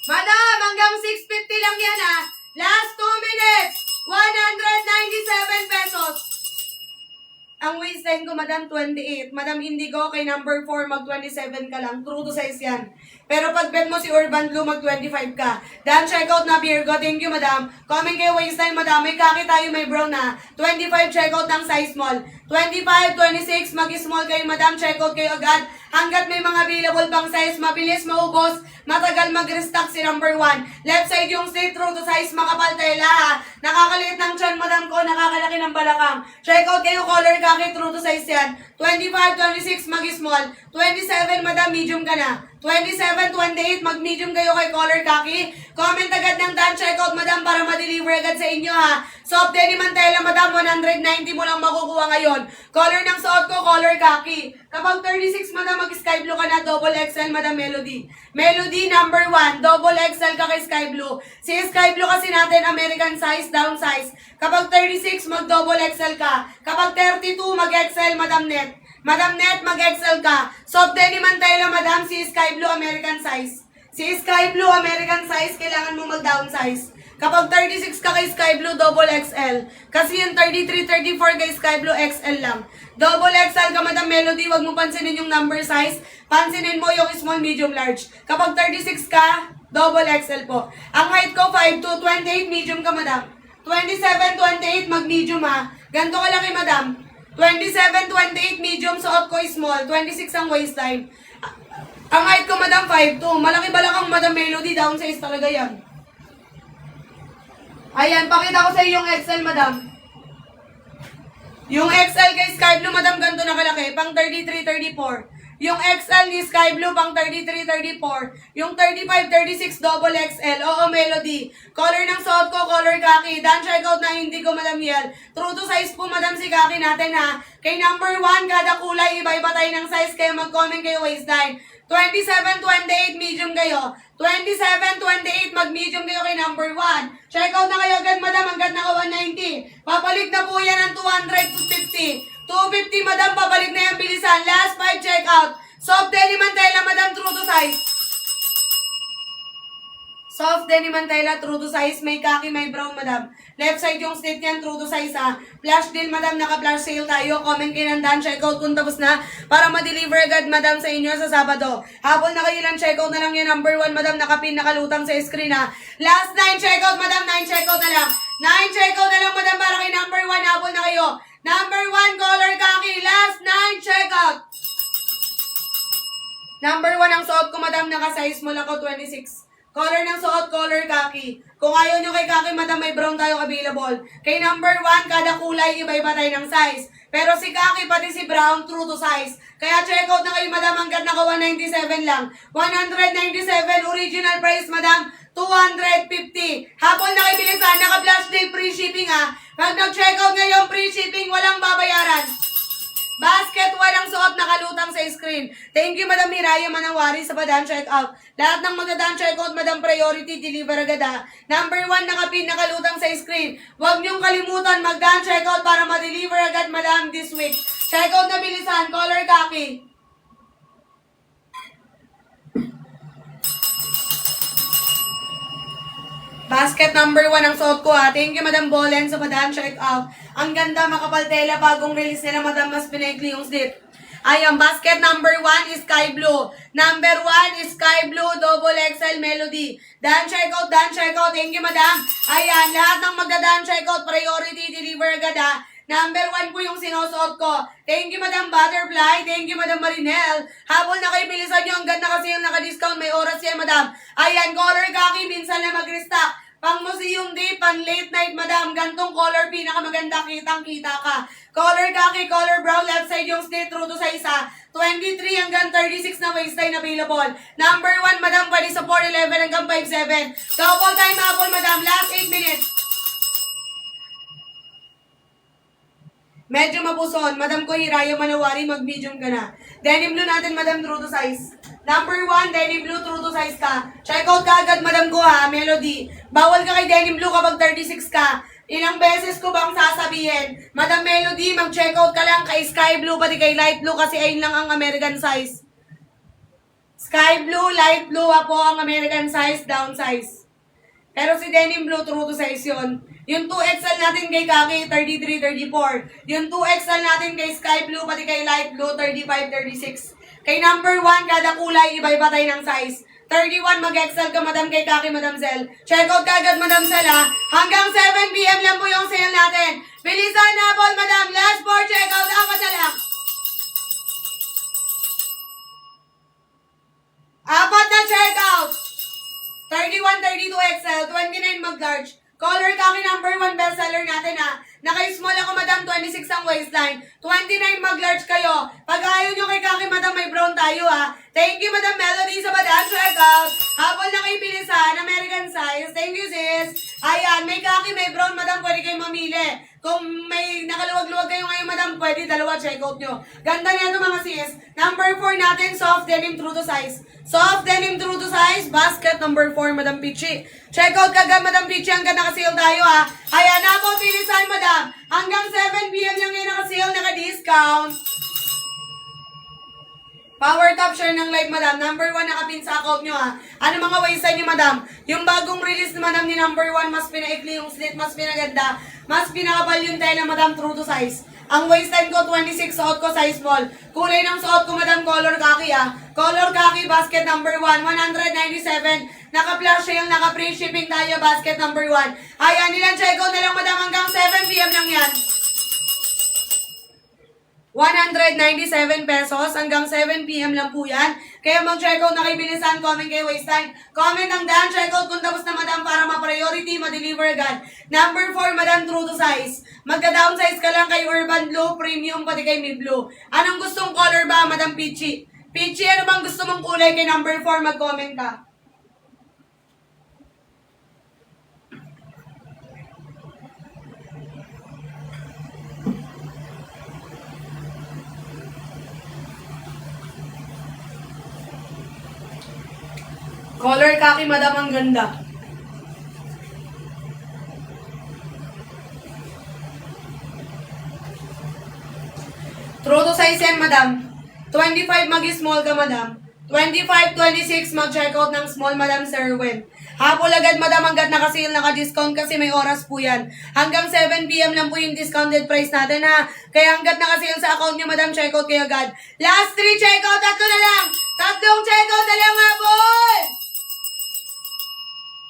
Madam, hanggang 650 lang yan ha. Last 2 minutes, 197 pesos. Ang waistline ko, Madam, 28. Madam Indigo, kay number 4, mag-27 ka lang. True to size yan. Pero pag bet mo si Urban Blue, mag-25 ka. Dan, checkout na Virgo. Thank you, Madam. Comment kayo waistline, Madam. May kaki tayo, may brown na. 25, checkout ng size small. 25, 26, mag-small kayo, Madam. Checkout kayo agad. Hanggat may mga available pang size, mabilis, maubos, matagal mag-restock si number 1. Left side yung straight, true to size, makapal tela ha. Nakakaliit ng tiyan, Madam ko, nakakalaki ng balakang. Checkout kayo, color kaki, true to size yan. 25, 26, mag-small. 27, Madam, medium ka na. 27, 28, mag-medium kayo kay color kaki. Comment agad ng Dan, checkout, Madam, para ma-deliver agad sa inyo ha. Soft denim ang tela, Madam, 190 mo lang makukuha ngayon. Color ng suot ko, color kaki. Kapag 36, Madam, mag-sky blue ka na, double XL, Madam Melody. Melody, number 1, double XL ka kay Sky Blue. Si Sky Blue kasi natin, American size, down size. Kapag 36, mag-double XL ka. Kapag 32, mag-XL, Madam Net. Madam Net, mag-XL ka. Soft denim ang tela, Madam, si Sky Blue, American size. Si Sky Blue, American size, kailangan mo mag-down size. Kapag 36 ka kay Sky Blue, double XL. Kasi yung 33, 34 kay Sky Blue, XL lang. Double XL ka, Madam Melody, wag mo pansinin yung number size. Pansinin mo yung small, medium, large. Kapag 36 ka, double XL po. Ang height ko, 5'2", 28, medium ka, Madam. 27, 28, mag-medium ha. Ganto ka lang kay Madam. 27, 28, medium, suot ko small. 26 ang waistline. Ang height ko, Madam, 5'2". Malaki balakang, Madam Melody, down size talaga yan. Ayan, pakita ko sa iyo yung XL, Madam. Yung XL kay Sky Blue, Madam, ganito na kalaki. Pang 33, 34. Yung XL ni Sky Blue, pang 33, 34. Yung 35, 36, double XL. Oo, Melody. Color ng suot ko, color kaki. Dan, checkout na hindi ko, Madam Yel. True to size po, Madam, si kaki natin, ha. Kay number 1, kada kulay, iba-iba tayo ng size. Kaya mag-comment kayo waistline. 27, 28, medium kayo. 27, 28, mag-medium kayo kay number 1. Check out na kayo agad, Madam, hanggat naka 190. Papalik na po yan ng 200 to 50. 250, Madam, papalik na yan, bilisan. Last 5, check out. Soft denim ang tela, Madam, true to size. Soft denim ang tela, true to size. May kaki, may brown, Madam. Left side yung state niyan, true to size ha. Flash deal, Madam, naka-flash sale tayo. Comment kayo ng Dan, checkout kung tapos na para ma-deliver agad, Madam, sa inyo sa Sabado. Habol na kayo lang, checkout na lang yung number 1, Madam, nakapin, nakalutang sa screen ha. Last 9 checkout, Madam, 9 checkout na lang. 9 checkout na lang, Madam, para kay number 1, habol na kayo. Number 1, color khaki. Last 9, check out. Number 1 ang suot ko, madam, naka-size mo lang ko 26. Color ng suot, color khaki. Kung ayaw nyo kay khaki, madam, may brown tayo available. Kay number 1, kada kulay, iba-iba tayo ng size. Pero si khaki, pati si brown, true to size. Kaya check out na kayo, madam, hanggat naka 197 lang. 197, original price, madam, 250. Hapon na kayo bilisan, naka-flash day, free shipping ha. Pag nag-check out ngayon, free shipping, walang babayaran. Basket, walang suot, nakalutang sa screen. Thank you, Madam Miraya Manawari sa padaan checkout. Lahat ng magdadaan checkout, Madam, priority, deliver agad ha. Number 1, nakapin, nakalutang sa screen. Huwag niyong kalimutan, magdaan checkout para ma-deliver agad, Madam, this week. Checkout na bilisan, color khaki. Basket number 1 ang suot ko ha. Thank you, Madam Bolen, sa padaan checkout. Ang ganda, makapal tela, bagong release nila, Madam, mas pinaikli yung slit. Ayan, basket number 1 is sky blue. Number 1 is sky blue, double XL melody. Dan checkout, thank you, Madam. Ayan, lahat ng magdadaan checkout, priority, deliver agad ha. Number 1 po yung sinusuot ko. Thank you, Madam Butterfly. Thank you, Madam Marinel. Habol na kayo, bilisan nyo. Ang ganda kasi yung naka-discount. May oras yan, Madam. Ayan, color khaki. Minsan na mag-restock. Pang museum day, pang late night, Madam. Gantong color, pinakamaganda. Kitang-kita ka. Color khaki, color brown. Left side yung slit, true to sa isa. 23 hanggang 36 na waistline available. Number 1, Madam, pwede sa 411 hanggang 57. Double time apple, Madam. Last 8 minutes. Medyo mapuson. Madam ko, Hiraya Manawari, mag-medium ka na. Denim blue natin, Madam, true to size. Number 1, denim blue, true to size ka. Check out ka agad, Madam ko ha, Melody. Bawal ka kay denim blue kapag 36 ka. Ilang beses ko bang sasabihin? Madam Melody, mag-check out ka lang kay sky blue, pati kay light blue, kasi ayun lang ang American size. Sky blue, light blue po ang American size, down size. Pero si denim blue, true to size yun. Yung 2XL natin kay khaki, 33, 34. Yung 2XL natin kay sky blue, pati kay light blue, 35, 36. Kay number 1, kada kulay, iba-iba tayo ng size. 31, mag-XL ka, Madam, kay khaki, Madam Zell. Check out ka agad, Madam Zell, ha. Hanggang 7 PM lang po yung sale natin. Bilisan na po, Madam. Last 4 check out, ako na lang. 4 na check out. 31, 32 XL, 29 mag-large. Color khaki number 1 bestseller natin ha. Naka-small ako, Madam, 26 ang waistline. 29 mag-large kayo. Pag ayaw nyo kay khaki, Madam, may brown tayo ha. Thank you, Madam Melody, sa badaan checkout. Habol na kayo bilisan, American size. Thank you, sis. Ayan, may khaki, may brown, Madam, pwede kayo mamili. Kung may nakaluwag-luwag kayo ngayon, Madam, pwede dalawa checkout nyo. Ganda niya ito, mga sis. Number 4 natin, soft denim true to size. Soft denim true to size, basket number 4, Madam Pichi. Check out kagad, Madam Pichi, hanggang naka-sale tayo ha. Ayan na po, bilisan, Madam. Hanggang 7 PM lang yung naka-sale, naka-discount. Power top share ng live, Madam. Number 1 nakapin sa account nyo ha. Ano mga waistline nyo, Madam? Yung bagong release, Madam, ni number 1, mas pinaikli yung slit, mas pinaganda, mas pinakapal yung tela, Madam, true to size. Ang waistline ko, 26, suot ko size small. Kulay ng suot ko, Madam, color khaki ha. Color khaki, basket number 1, 197. Naka-flash sale, naka-free shipping tayo, basket number 1. Ayan, nilang check out na lang, Madam, hanggang 7 PM lang yan. 197 pesos hanggang 7 PM lang po yan. Kaya mag-checkout na kayo, bilisan, comment kayo waistline. Comment ang daan, checkout kung tapos na, Madam, para ma-priority, ma-deliver agad. Number 4, Madam, true to size. Magka-downsize ka lang kay Urban Blue, Premium, pati kay Mi Blue. Anong gustong color ba, Madam Pichi? Pichi, ano bang gusto mong kulay kay number 4? Mag-comment ka. Color khaki, Madam, ang ganda. True to size yan, Madam. 25 mag-small ka, Madam. 25, 26 mag-checkout ng small, Madam Serwin. Hapol agad, Madam, hanggat naka-sale, naka-discount kasi may oras po yan. Hanggang 7 PM lang po yung discounted price natin ha. Kaya hanggat naka-sale sa account niyo, Madam, checkout kayo agad. Last 3 checkout, 3 na lang. 3 checkout na lang, hapol!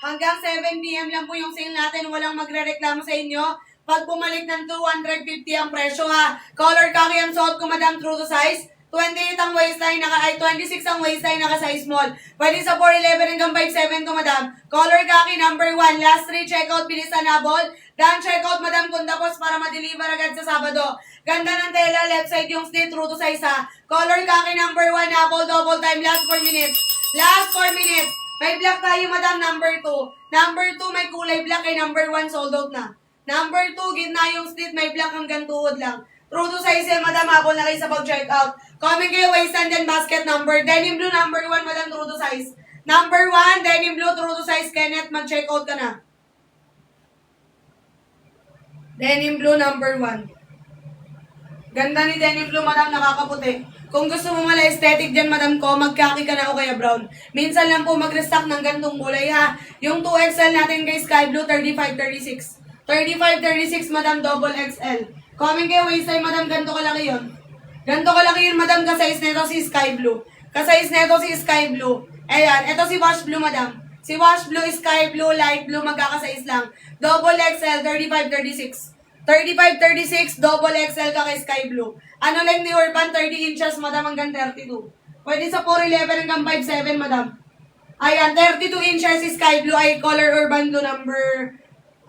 Hanggang 7 PM lang po yung sale natin. Walang magre-reklamo sa inyo. Pag bumalik ng 250 ang presyo ha. Color khaki ang suot ko, madam, true to size. 28 ang waistline, 26 ang waistline, naka-size small. Pwede sa 4'11 hanggang 5'7 to, madam. Color khaki, number 1. Last 3, checkout, bilisan habol. Dan checkout, madam, kung tapos para ma-deliver agad sa Sabado. Ganda ng tela, left side yung slit, true to size ha. Color khaki, number 1, habol, double time, last 4 minutes. Last 4 minutes. May black tayo, madam, number 2. Number 2, may kulay black, kay number 1, sold out na. Number 2, gitna yung slit, may black hanggang tuhod lang. True to size yan, madam, habol na kayo sa pag-checkout. Comment kayo, waistline then basket number. Denim blue, number 1, madam, true to size. Number 1, denim blue, true to size. Kenneth, mag-checkout ka na. Denim blue, number 1. Ganda ni denim blue, madam, nakakaputi. Kung gusto mo mala aesthetic dyan, madam ko, magkaki ka na o kaya brown. Minsan lang po mag-restock ng gantong kulay ha. Yung 2XL natin kay Sky Blue, 35-36. 35-36, madam, double XL. Comment kayo, waistline, madam, ganito kalaki yun. Ganito kalaki yun, madam, ka-size nito si Sky Blue. Ka-size nito si Sky Blue. Ayan, ito si Wash Blue, madam. Si Wash Blue, Sky Blue, Light Blue, magkaka-size lang. Double XL, 35-36. 35-36, double XL ka kay Sky Blue. Ano lang ni Urban, 30 inches, madam, hanggang 32. Pwede sa 4'11 hanggang 5'7, madam. Ayan, 32 inches si Sky Blue ay color Urban Blue number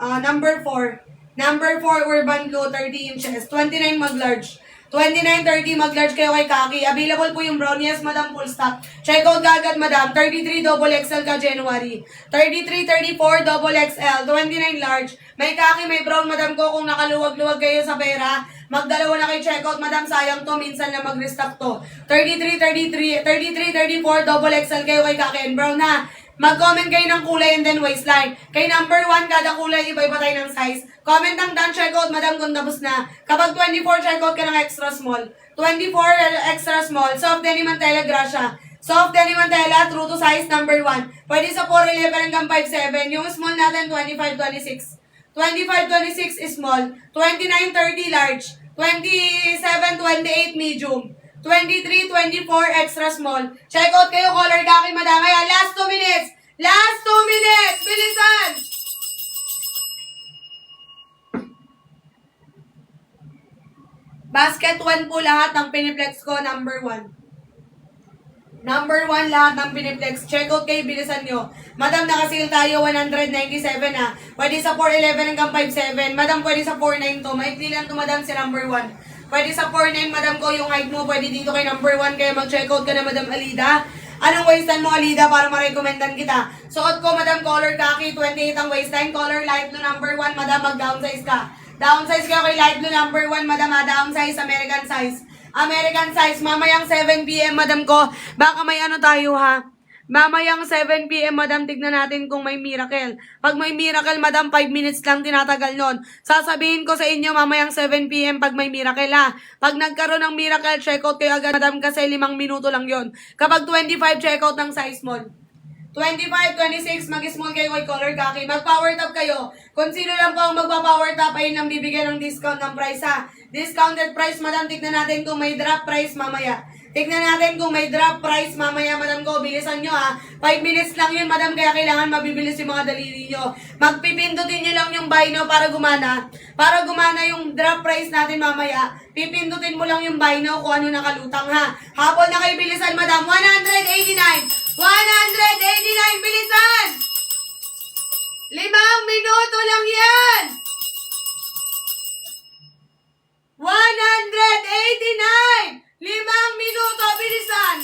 4. Number 4, Urban Blue, 30 inches. 29 mag-large. 29-30 mag-large kayo kay Kaki. Available po yung brown. Yes, madam, full stock. Check out agad, madam. 33 double XL ka January. 33-34 double XL. 29 large. May Kaki, may brown, madam ko. Kung nakaluwag-luwag kayo sa pera, magdalawa na kayo check out, madam. Sayang to. Minsan na mag-restock to. 33-34 double XL kayo kay Kaki and brown na. Mag-comment kayo ng kulay and then waistline. Kay number 1, kada kulay, iba-iba tayo ng size. Comment ang done checkout, madam, kung tapos na. Kapag 24, checkout ka ng extra small. 24, extra small. Soft denim ang tela, grasya. Soft denim ang tela, true to size, number 1. Pwede sa 4'11 hanggang 5'7. Yung small natin, 25-26. 25-26 is small. 29-30 large. 27-28 medium. 23-24 extra small. Check out kayo, color khaki, madam. Ayan, last 2 minutes. Last 2 minutes. Bilisan. Basket 1 po lahat ng piniplex ko, number 1. Number 1 lahat ng piniplex. Check out kayo, bilisan nyo. Madam, nakasil tayo, 197 ha. Pwede sa 4'11 hanggang 5'7. Madam, pwede sa 4'9 to. Maikli lang to, madam, si number 1. Pwede sa 4'9, madam ko, yung height mo, pwede dito kay number 1, kaya mag-checkout ka na, madam Alida. Anong waistline mo, Alida, para ma-recommendan kita? Suot ko, madam, color khaki, 28 ang waistline, color light blue, number 1, madam, mag-downsize ka. Downsize ka kay light blue, number 1, madam, downsize, American size. American size, mamayang 7 p.m, madam ko, baka may ano tayo, ha? Mamayang 7 p.m, madam, tignan natin kung may miracle. Pag may miracle, madam, 5 minutes lang tinatagal nun. Sasabihin ko sa inyo, mamayang 7 p.m, pag may miracle, ha. Pag nagkaroon ng miracle, check out kayo agad, madam, kasi 5 minuto lang yon. Kapag 25, check out ng size small. 25, 26, mag-small kayo kay color khaki. Mag-power top kayo. Kung sino lang po ang magpa-power top, ayun ang bibigyan ng discount ng price, ha. Discounted price, madam, tignan natin kung may drop price mamaya. Tignan natin kung may drop price mamaya, madam ko. Bilisan nyo, ha. 5 minutes lang yun, madam, kaya kailangan mabibilis yung mga daliri nyo. Magpipindutin nyo lang yung buy now para gumana. Para gumana yung drop price natin mamaya, pipindutin mo lang yung buy now kung ano nakalutang, ha. Hapon na kayo, bilisan, madam. 189! 189! Bilisan! 5 minuto lang yan! 189! 5 minuto, bilisan!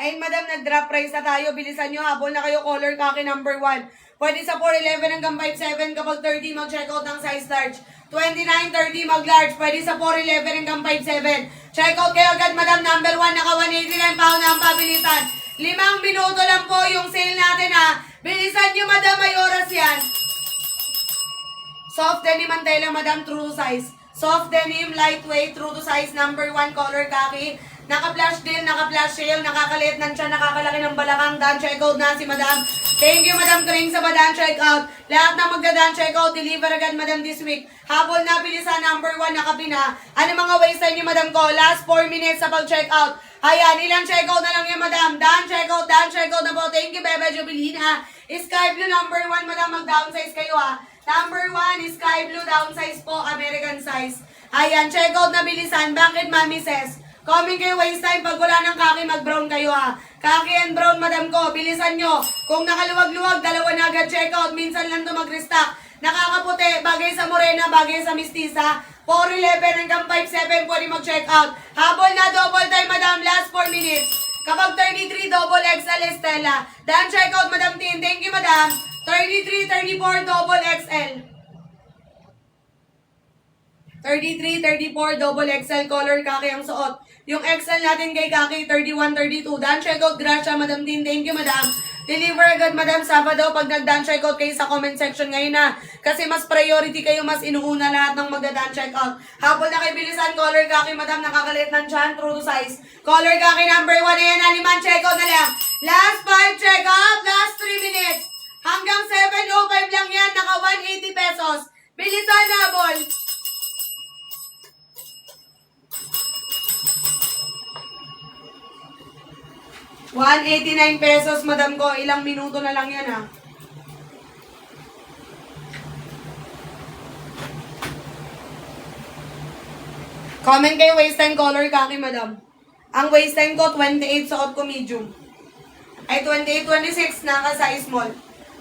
Ayun, madam, nag-drop price na tayo. Bilisan nyo, habol na kayo, color khaki number 1. Pwede sa 4'11 hanggang 5'7 kapag 30 mag-checkout ng size large. 29-30 mag-large. Pwede sa 4'11 hanggang 5'7. Checkout kayo agad, madam, number 1. Naka 189 pound na ang pabilisan. 5 minuto lang po yung sale natin, ha. Bilisan nyo, madam, may oras yan. Soft denim ang tela, madam, true to size. Soft denim, lightweight, true to size, number 1, color khaki. Naka-flash deal, naka-flash sale, nakakaliit ng tiyan, nakakalaki ng balakang. Dan checkout na si madam. Thank you, Madam Kring, sa ba-dan checkout. Lahat na magda-dan checkout, deliver agad, madam, this week. Habol na, bilisan, number 1, nakapina. Ano mga waistline ni madam ko? Last 4 minutes sa pag-checkout. Ayan, ilang checkout na lang yan, madam. Dan checkout na po. Thank you, Bebe Jubilina. Sky Blue, number 1, madam, mag-downsize kayo, ha. Number 1 is sky blue, downsize po, American size. Ayan, check out na bilisan. Bakit, Mami Says? Comment kayo waste time. Pag wala ng kaki, mag-brown kayo ha. Kaki and brown, madam ko. Bilisan nyo. Kung nakaluwag-luwag, dalawa na agad check out. Minsan lang to mag-restock. Nakakaputi, bagay sa morena, bagay sa mistisa. 411 hanggang 57, pwede mag-check out. Habol na, double time, madam. Last 4 minutes. Kapag 33, double XL, Estela. Dan check out, Madam Tin. Thank you, madam. 33, 34, double XL. 33, 34, double XL, color kaki ang suot. Yung XL natin kay kaki, 31, 32. Dan check out, Gracia, Madam Tin. Thank you, madam. Deliver agad, madam, Sabado pag nag-dan check out kayo sa comment section ngayon na. Kasi mas priority kayo, mas inuuna lahat ng magda-dan check out. Hapon na kay bilisan, color kaki, madam, nakakalit ng chan, true to size. Color kaki number 1, ayan, aliman, check out na lang. Last 5 check out, last 3 minutes. Hanggang 7:05 lang yan, naka 180 pesos. Bilisan na, bol. ₱189 madam ko. Ilang minuto na lang yan ha. Comment kayo waistline color kaki madam. Ang waistline ko 28, suot ko medium. Ay 28, 26 naka-size small.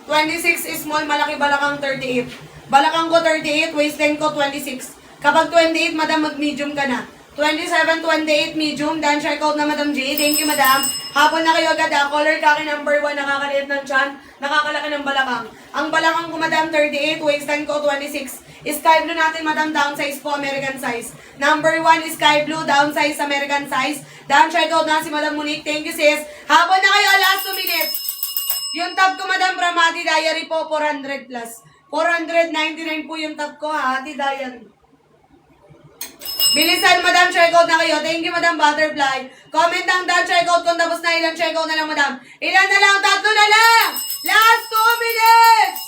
26 is small, malaki balakang 38. Balakang ko 38, waistline ko 26. Kapag 28 madam mag-medium ka na. 27, 28, medium. Dan check out na Madam J. Thank you, madam. Hapon na kayo agad ha. Color kaki number 1, nakakaliit ng tiyan, nakakalaki ng balakang. Ang balakang ko, madam, 38, waistline ko 26. Sky blue natin, madam, downsize po, American size. Number 1 is sky blue, downsize, American size. Dan check out na si Madam Monique. Thank you, sis. Hapon na kayo, last 2 minutes. Yung tab ko, madam, Ramati Diary po, 400 plus. 499 po yung tab ko, ha, Ati Diary. Bilisan, madam, check out na kayo. Thank you, madam, Butterfly. Comment ang dan check out kung tapos na ilang check out na lang, madam. Ilan na lang? 3 na lang! Last 2 minutes!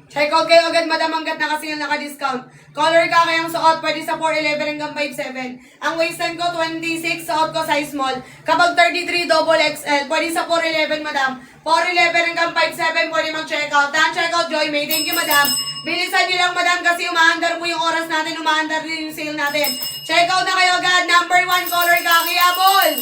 Check out kayo agad, madam, hanggat na kasi yung naka-discount. Color ka kayang suot, pwede sa 411 hanggang 57. Ang waistline ko, 26, suot ko size small. Kapag 33, double XL, pwede sa 411, madam. 411 hanggang 57, pwede mag-check out. Dan check out, Joy May. Thank you, madam. Bilisan nyo lang, madam, kasi umaandar po yung oras natin, umaandar din yung sale natin. Check out na kayo agad. Number 1, color kaki, habol.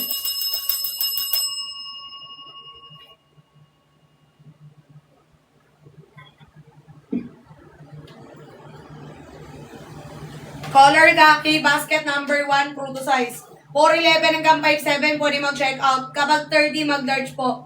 Color kaki, basket number 1, true to size. 411 hanggang 57, pwede mag-check out. Kapag 30, mag-large po.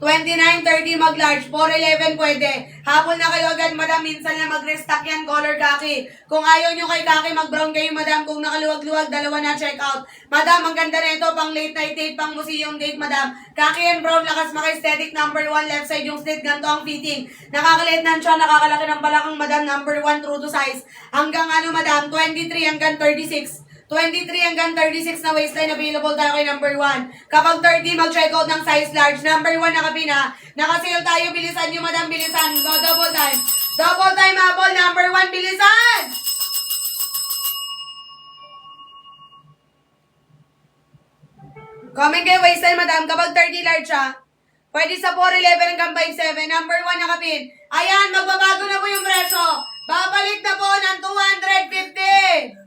29, 30, mag-large. 411, pwede. Hapon na kayo agad, madam. Minsan na mag-restock yan, color kaki. Kung ayaw nyo kay kaki, mag-brown kayo, madam. Kung nakaluwag-luwag, dalawa na check out. Madam, ang ganda nito, pang late night date, pang museum date, madam. Kaki and brown, lakas maka-aesthetic. Number 1, left side yung slit, ganito ang fitting. Nakakalit ng tiyan, nakakalaki ng balakang, madam. Number 1, true to size. Hanggang ano, madam, 23 hanggang 36. 23 hanggang 36 na waistline, available tayo kay number 1. Kapag 30, mag-check out ng size large. Number 1 nakapina. Nakasale tayo, bilisan nyo, madam, bilisan. Go, double time. Double time, habol. Number 1, bilisan! Comment kayo waistline, madam. Kapag 30 large siya, pwede sa 411 hanggang 57. Number 1 nakapin. Ayan, magbabago na po yung presyo. Babalik na po ng 250.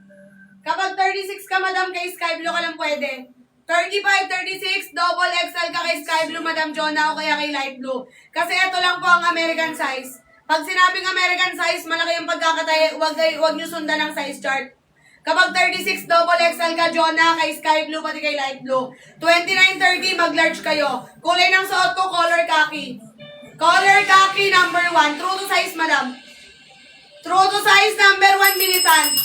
Kapag 36 ka, madam, kay Sky Blue ka lang pwede. 35, 36, double XL ka kay Sky Blue, Madam Jonah, o kaya kay Light Blue. Kasi ito lang po ang American size. Pag sinabing American size, malaki yung pagkakatayo, wag nyo sundan ng size chart. Kapag 36, double XL ka, Jonah, kay Sky Blue, pati kay Light Blue. 29, 30, mag-large kayo. Kulay ng suot ko, color khaki. Color khaki, number 1. True to size, madam. True to size, number 1, militant.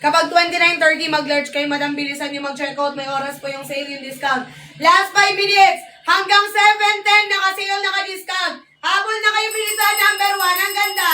Kapag 29:30, mag-large kayo, madam, bilisan nyo mag-check out. May oras po yung sale, yung discount. Last 5 minutes. Hanggang 7:10, naka-sale, naka-discount. Habol na kayo, bilisan, number 1. Ang ganda.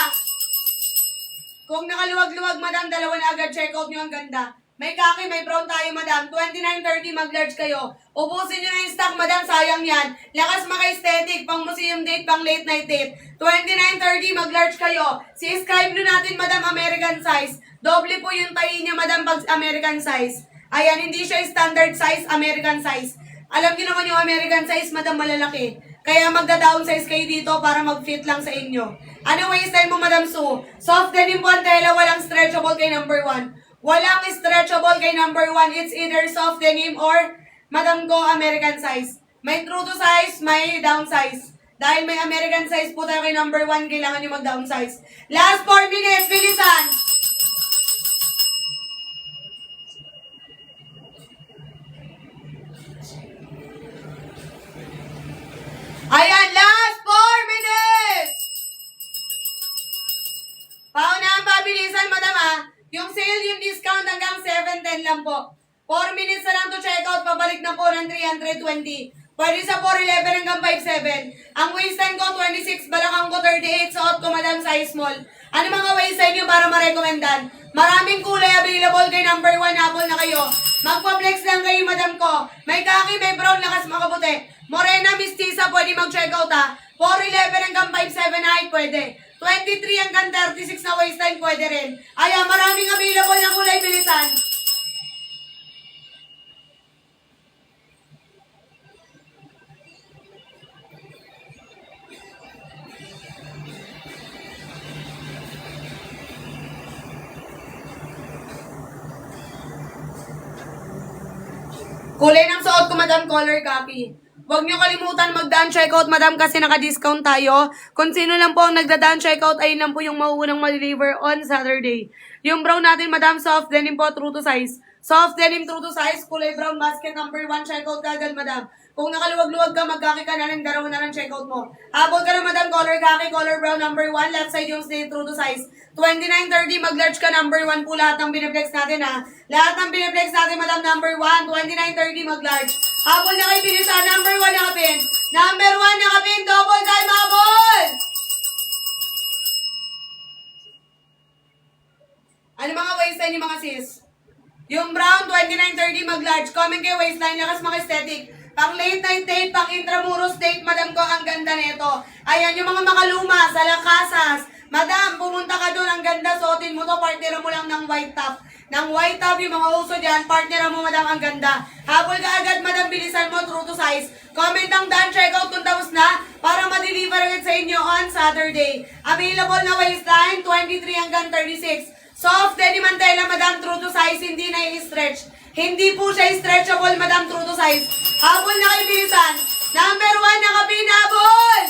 Kung nakaluwag-luwag, madam, dalawa na agad. Check out nyo, ang ganda. May kaki, may brown tayo, madam. 29.30, mag-large kayo. Ubusin nyo na yung stock, madam. Sayang yan. Lakas maka-aesthetic, pang museum date, pang late night date. 29.30, mag-large kayo. Si Sky Blue natin, madam, American size. Doble po yung tahi niya, madam, pag American size. Ayan, hindi siya standard size, American size. Alam niyo naman yung American size, madam, malalaki. Kaya magda-downsize kayo dito para mag-fit lang sa inyo. Ano waistline mo, Madam Sue? Soft denim po ang tela, walang stretchable kay number 1. Walang stretchable kay number 1. It's either soft denim or Madam Go American size. May true to size, may downsize. Dahil may American size po tayo kay number 1, kailangan nyo mag-downsize. Last 4 minutes, bilisan! Ayan, last 4 minutes! Paunahan pabilisan, madam ha. Yung sale, yung discount hanggang 7:10 lang po. 4 minutes na lang to check out, pabalik na po ng 320. Pwede sa 411 hanggang 57. Ang waistline ko, 26, balakang ko 38, suot ko, madam, size small. Ano mga waistline nyo para ma-recomendan? Maraming kulay available kay number 1, habol na kayo. Magpa-flex lang kayo, madam ko. May kaki, may brown, lakas makaputi. Morena, mistisa, pwede mag-check out ha. 411 hanggang 57 height, pwede. 23 hanggang 36 na waistline, pwede rin. Ayan, maraming available na kulay, bilisan. Kulay ng suot ko, madam, color copy. Huwag niyo kalimutan mag-down checkout, madam, kasi naka-discount tayo. Kung sino lang po ang nagda-down checkout, ayun lang po yung mauunang ma-deliver on Saturday. Yung brown natin, madam, soft denim po, true to size. Soft denim, true to size, kulay brown, basket number 1, checkout kagad, madam. Kung nakaluwag-luwag ka, magkaki ka na ng darawa na ng checkout mo. Habol ka na, madam, color kaki, color brown, number 1, left side yung stay, true to size. 29.30, mag-large ka, number 1 po lahat ng biniflex natin, ha. Lahat ng biniflex natin, madam, number 1, 29.30, mag-large. Habol na kayo, bilisan, number 1 nakapin. Number 1 nakapin, double time, habol! Ano mga waistline yung mga sis? Yung brown, 29.30, mag-large. Comment kayo waistline, lakas mga aesthetic. Pang late night date, pang intramuros date, madam ko, ang ganda nito. Ayan, yung mga makaluma, sa lakasas. Madam, pumunta ka doon, ang ganda, suotin mo to, partner mo lang ng white top. Ng white top, yung mga uso dyan, partner mo, madam, ang ganda. Habol ka agad, madam, bilisan mo, true to size. Comment ang done, check out kung tapos na, para ma-deliver agad sa inyo on Saturday. Available na waistline, 23 hanggang 36. Soft denim ang tela, madam, true to size, hindi na i-stretch. Hindi po siya stretchable, madam, true to size. Habol na kayo, bilisan. Number 1, nakapinabol!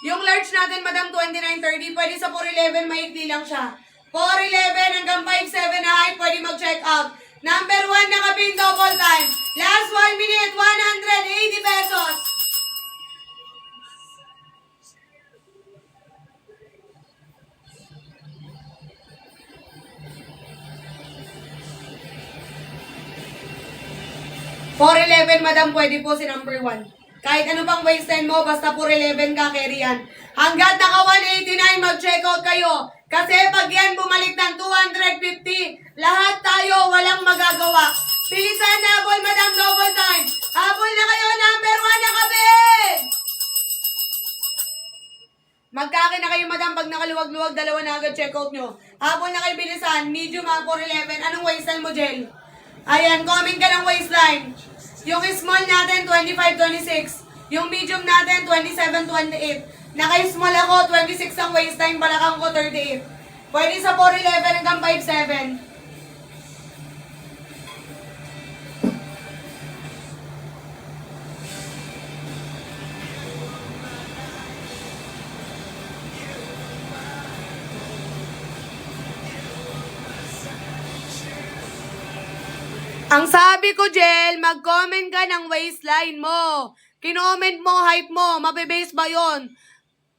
Yung large natin, madam, 29.30. Pwede sa 411, maikli lang siya. 411 hanggang 57 na height, pwede mag-check out. Number 1, nakapin, double time. Last 1 minute, 180 pesos. .411, madam, pwede po si number 1. Kahit ano pang waistline mo, basta 411 ka, carry yan. Hanggat naka 189, mag-check out kayo. Kasi pag yan bumalik ng 250, lahat tayo walang magagawa. Bilisan na, habol, madam, double time. Habol na kayo, number 1 nakabit! Magkaki na kayo, madam, pag nakaluwag-luwag, dalawa na agad check out nyo. Habol na kayo, bilisan. Medium, 411. Anong waistline mo, Jel? Ayan, comment ka ng waistline. Yung small natin, 25-26. Yung medium natin, 27-28. Naka-small ako, 26 ang waistline, balakang ko, 38. Pwede sa 411 hanggang 57. Ang sabi ko, Jel, mag-comment ka ng waistline mo. Kinoment mo, hype mo, mabibase ba yun?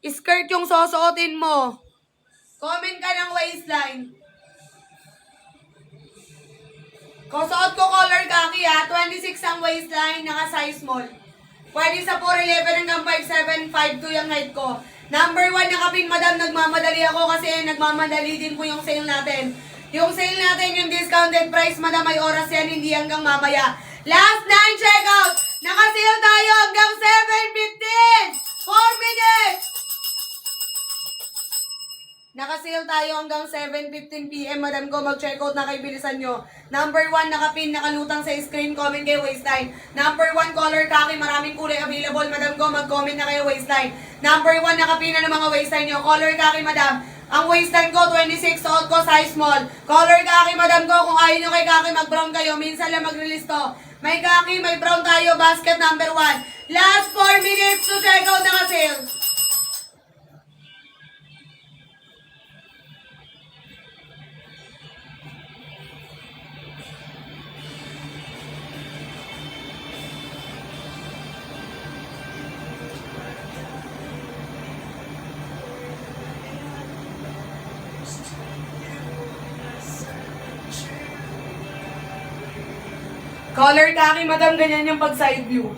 Skirt yung susuotin mo. Comment ka ng waistline. Kung suot ko color khaki ha, 26 ang waistline, naka-size small. Pwede sa 411 hanggang 57, 52 yung height ko. Number 1 nakapin, madam, nagmamadali ako kasi nagmamadali din po yung sale natin. Yung sale natin, yung discounted price, madam, may oras yan, hindi hanggang mamaya. Last 9 checkout! Naka-sale tayo hanggang 7:15! 4 minutes! Naka-sale tayo hanggang 7:15 PM, madam ko. Mag-checkout na kayo, bilisan nyo. Number 1, nakapin, nakalutang sa screen, comment kayo, waistline. Number 1, color khaki, maraming kulay available, madam ko. Mag-comment na kayo, waistline. Number 1, nakapin na ng mga waistline nyo. Color khaki, madam. Ang waistline ko, 26, suot ko, size small. Color khaki, madam ko. Kung ayaw nyo kay khaki, mag-brown kayo. Minsan lang mag-release to. May khaki, may brown tayo. Basket number 1. Last 4 minutes to checkout, naka-sale. Color khaki, madam, ganyan yung pag side view.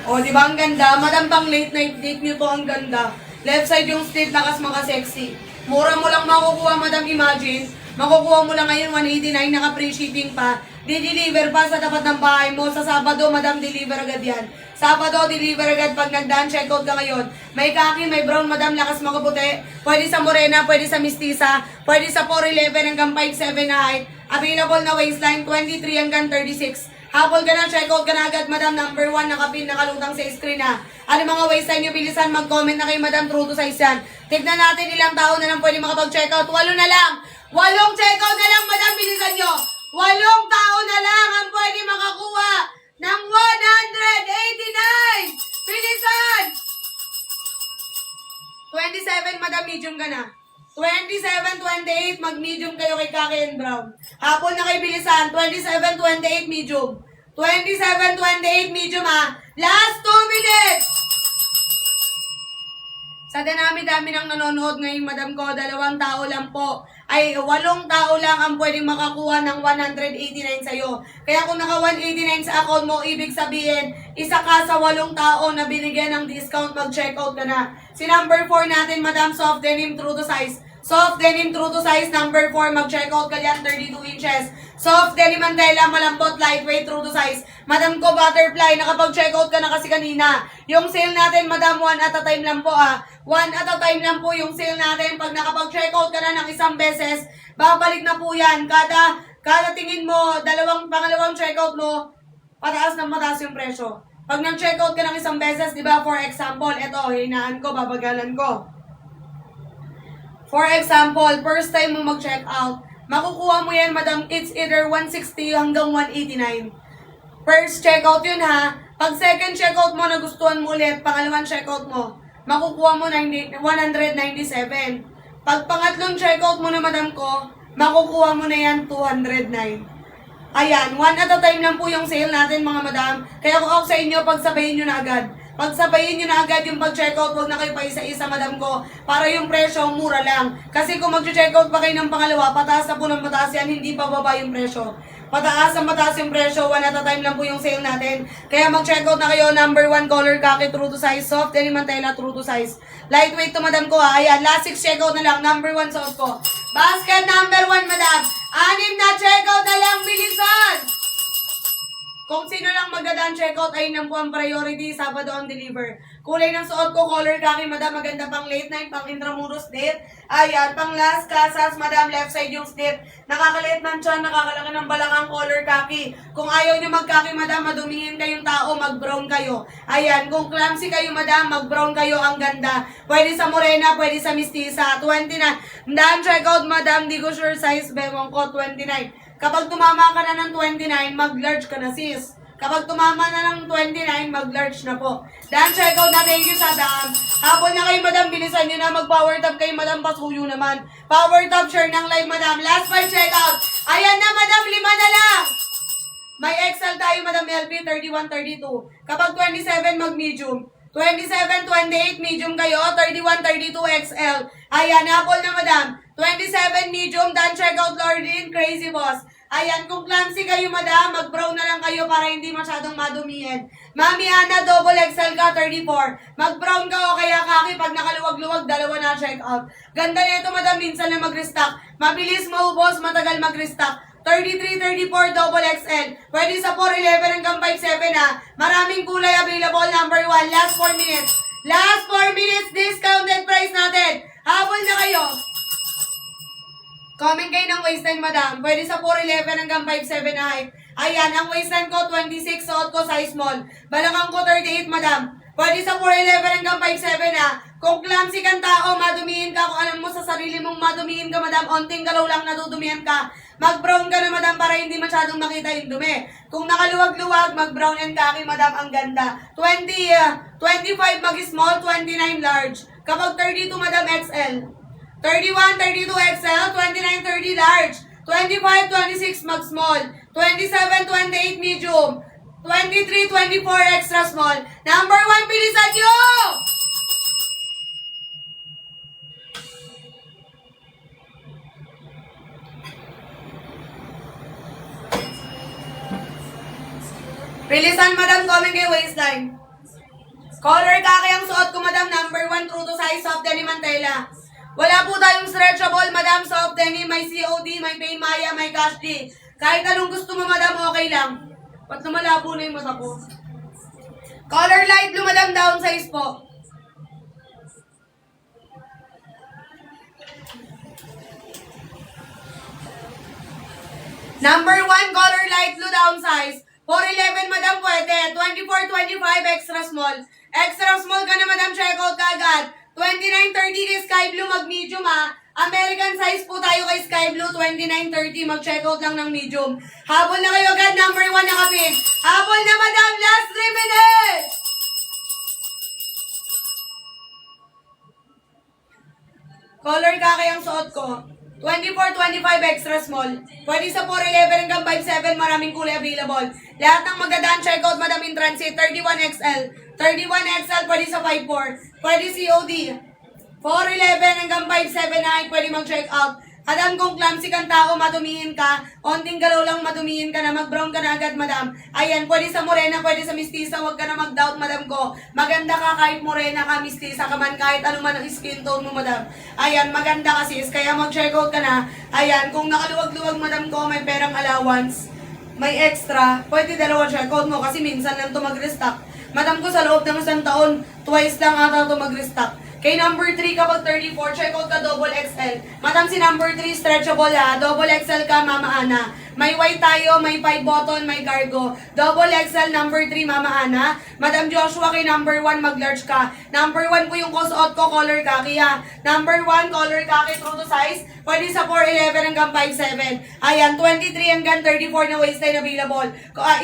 O, di ba ang ganda? Madam, pang late night date nyo to, ang ganda. Left side yung slit, lakas maka-sexy. Mura mo lang makukuha, madam, imagine. Makukuha mo lang ngayon, 189, naka-free shipping pa. Di-deliver pa sa tapat ng bahay mo. Sa Sabado, madam, deliver agad yan. Sabado, deliver agad pag nagdaan, checkout ka ngayon. May khaki, may brown, madam, lakas makaputi. Pwede sa morena, pwede sa mistisa, pwede sa 4'11 hanggang 5'7 na height. Available na waistline, 23 hanggang 36. Habol ka na, checkout ka na agad, madam. Number 1, nakapin, nakalutang sa screen na. Ano mga waistline nyo, bilisan, mag-comment na kayo, madam, true to size yan. Tignan natin ilang tao na lang pwede makapag-checkout. 8 na lang. 8 checkout na lang, madam, bilisan nyo. 8 tao na lang ang pwede makakuha ng 189! Bilisan! 27, madam, medium ka na. 27, 28, mag-medium kayo kay khaki and brown. Hapon na kayo bilisan. 27, 28, medium. 27, 28, medium ha. Last 2 minutes! Sa dami-dami ng nanonood ngayon, madam ko, 2 tao lang po. Ay, 8 tao lang ang pwedeng makakuha ng 189 sa'yo. Kaya kung naka 189 sa account mo, ibig sabihin, isa ka sa 8 tao na binigyan ng discount, mag-checkout ka na. Si number 4 natin, madam, soft denim, true to size. Soft denim, true to size, number 4, mag-checkout ka dyan, 32 inches. Soft denim mantela, malambot, lightweight, true to size. Madam ko, butterfly, nakapag-checkout ka na kasi kanina. Yung sale natin, madam, 1 at a time lang po ah. 1 at a time lang po yung sale natin. Pag nakapag-checkout ka na ng isang beses, babalik na po yan. Kada tingin mo, pangalawang checkout mo, pataas ng mataas yung presyo. Pag nag-checkout ka ng isang beses, di ba, for example, eto, hinaan ko, babagalan ko. For example, first time mo mag-check out, makukuha mo yan, madam, it's either 160 hanggang 189. First checkout yun ha. Pag second checkout mo, nagustuhan mo ulit, pangalawang checkout mo, makukuha mo 197. Pag pangatlong checkout mo na, madam ko, makukuha mo na yan 209. Ayan, 1 at a time lang po yung sale natin, mga madam. Kaya kung ako sa inyo, pagsabayin nyo na agad. Pagsabayin nyo na agad yung pag-checkout, huwag na kayo pa isa-isa, madam ko, para yung presyo, mura lang. Kasi kung mag-checkout pa kayo ng pangalawa, pataas na po ng pataas yan, hindi pa baba yung presyo. Pataas ang mataas yung presyo, 1 at a time lang po yung sale natin. Kaya mag-checkout na kayo, number 1, color khaki, true to size, soft, denim mantela, true to size. Lightweight to, madam ko ha. Ayan, last 6 checkout na lang, number 1 suot ko. Basket number 1, madam. 6 na checkout na lang, bilisan! Kung sino lang magdadaan checkout, ayun lang po ang priority, Sabado on deliver. Kulay ng suot ko, color khaki, madam, maganda pang late night, pang intramuros date. Ayan, pang last casas, madam, left side yung slit. Nakakaliit ng tiyan, nakakalaki ng balakang, color khaki. Kung ayaw nyo magkaki, madam, madumingin kayong tao, mag-brown kayo. Ayan, kung clumsy kayo, madam, mag-brown kayo, ang ganda. Pwede sa morena, pwede sa mistisa, 29. Daan checkout, madam, di ko sure size, bewang ko, 29. Kapag tumama ka na ng 29, mag-large ka na, sis. Kapag tumama na ng 29, mag-large na po. Daan, checkout na. Thank you sa daan. Hapon na kayo, madam. Bilisan nyo na. Mag-power top kayo, madam. Pasuyo naman. Power top, share ng live, madam. Last 5 checkout. Ayan na, madam. 5 na lang. May XL tayo, madam LP, 31, 32. Kapag 27, mag-medium. 27, 28, medium kayo. 31, 32, XL. Ayan, Apple na, madam. 27, medium. Done, checkout, Lordin. Crazy Boss. Ayan, kung clumsy kayo, madam, mag-brown na lang kayo para hindi masyadong madumihin. Mami Ana, double XL ka, 34. Mag-brown ka o kaya kaki, pag nakaluwag-luwag, dalawa na check out. Ganda nito, madam, minsan na mag-restock. Mabilis maubos, matagal mag-restock. 33, 34, double XL. Pwede sa 411 hanggang 57 ha. Maraming kulay available, number 1. Last 4 minutes. Last 4 minutes, discounted price natin. Habol na kayo. Comment kayo ng waistline, madam. Pwede sa 411 hanggang 57 na height. Ayan, ang waistline ko 26, suot ko size small. Balakang ko 38, madam. Pwede sa 411 hanggang 57 na. Kung clumsy kang tao, madumihin ka. Kung alam mo sa sarili mong madumihin ka, madam, onting galaw lang nadudumihan ka. Mag-brown ka na, madam, para hindi masyadong makita yung dumi. Kung nakaluwag-luwag, mag-brown and khaki, madam, ang ganda. 25 mag-small, 29 large. Kapag 32, madam, XL. 31, 32 XL, 29, 30 large, 25, 26 mag small, 27, 28 medium, 23, 24 extra small. Number 1, bilisan nyo! Bilisan, madam, comment kayo waistline. Color kaki ang suot ko, madam, number 1, true to size, soft denim mantela. Wala po tayong stretchable, madam, soft denim, may COD, may Pain Maya, may Cash D. Kahit anong gusto mo, madam, okay lang. Ba't lumalabo na yung mata ko? Color light blue, madam, down size po. Number 1, color light blue, down size. 411, madam, pwede. 24, 25, extra small. Extra small ka na, madam, check out ka agad. 29.30 kay Sky Blue, mag-medium ha. American size po tayo kay Sky Blue, 29.30, mag-check out lang ng medium. Habol na kayo agad, number 1 nakapin. Habol na, madam, last 3 minutes! Color kaki ang suot ko. 24, 25 extra small. Pwede sa 411 hanggang 57, maraming kulay available. Lahat ng magdadaan, check out, madam, in transit, 31 XL. 31 XL, pwede sa 5'4". Pwede COD. 411 hanggang 57 na pwede mag-check out. Madam, kung clumsy kang tao, madumihin ka. Onting galaw lang, madumihin ka na. Mag-brown ka na agad, madam. Ayan, pwede sa morena, pwede sa mistisa. Huwag ka na mag-doubt, madam ko. Maganda ka kahit morena ka, mistisa ka man, kahit ano man ang skin tone mo, madam. Ayan, maganda kasi. Kaya mag-check out ka na. Ayan, kung nakaluwag-luwag, madam ko, may perang allowance, may extra, pwede dalawa check out mo kasi minsan lang ito mag-restock. Madam ko, sa loob ng isang taon, twice lang ata ito mag-restock. Kay number 3 kapag 34, check out ka double XL. Madam, si number 3 stretchable ha. Double XL ka, Mama Ana. May white tayo, may 5 button, may cargo. Double XL, number 3, Mama Ana. Madam Joshua, kay number 1 mag-large ka. Number 1 po yung suot ko, color khaki ha. Number 1, color khaki, true to size. Pwede sa 411 hanggang 57. Ayan, 23 hanggang 34 na waistline available.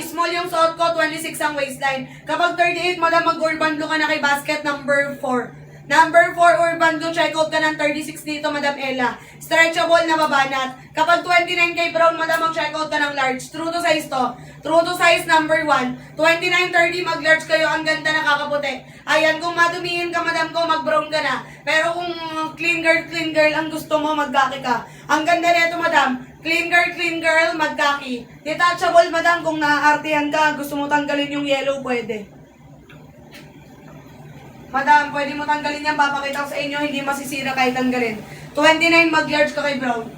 Small yung suot ko, 26 ang waistline. Kapag 38, madam, mag-urban blue ka na kay basket number 4. Number 4, Urban Blue, check out ka ng 36 dito, Madam Ella. Stretchable na babanat. Kapag 29 kay Brown, Madam, mag-check out ka ng large. True to size to. True to size number 1. 29.30, mag-large kayo. Ang ganda na kakaputi. Ayan, kung madumihin ka, Madam ko, mag-brown ka na. Pero kung clean girl, ang gusto mo, mag-kaki ka. Ang ganda nito, Madam. Clean girl, mag-kaki. Detachable, Madam, kung naaartihan ka, gusto mo tanggalin yung yellow, pwede. Madam, pwede mo tanggalin yan. Papakita ko sa inyo, hindi masisira kahit tanggalin. 29, mag-large ka kay Brown.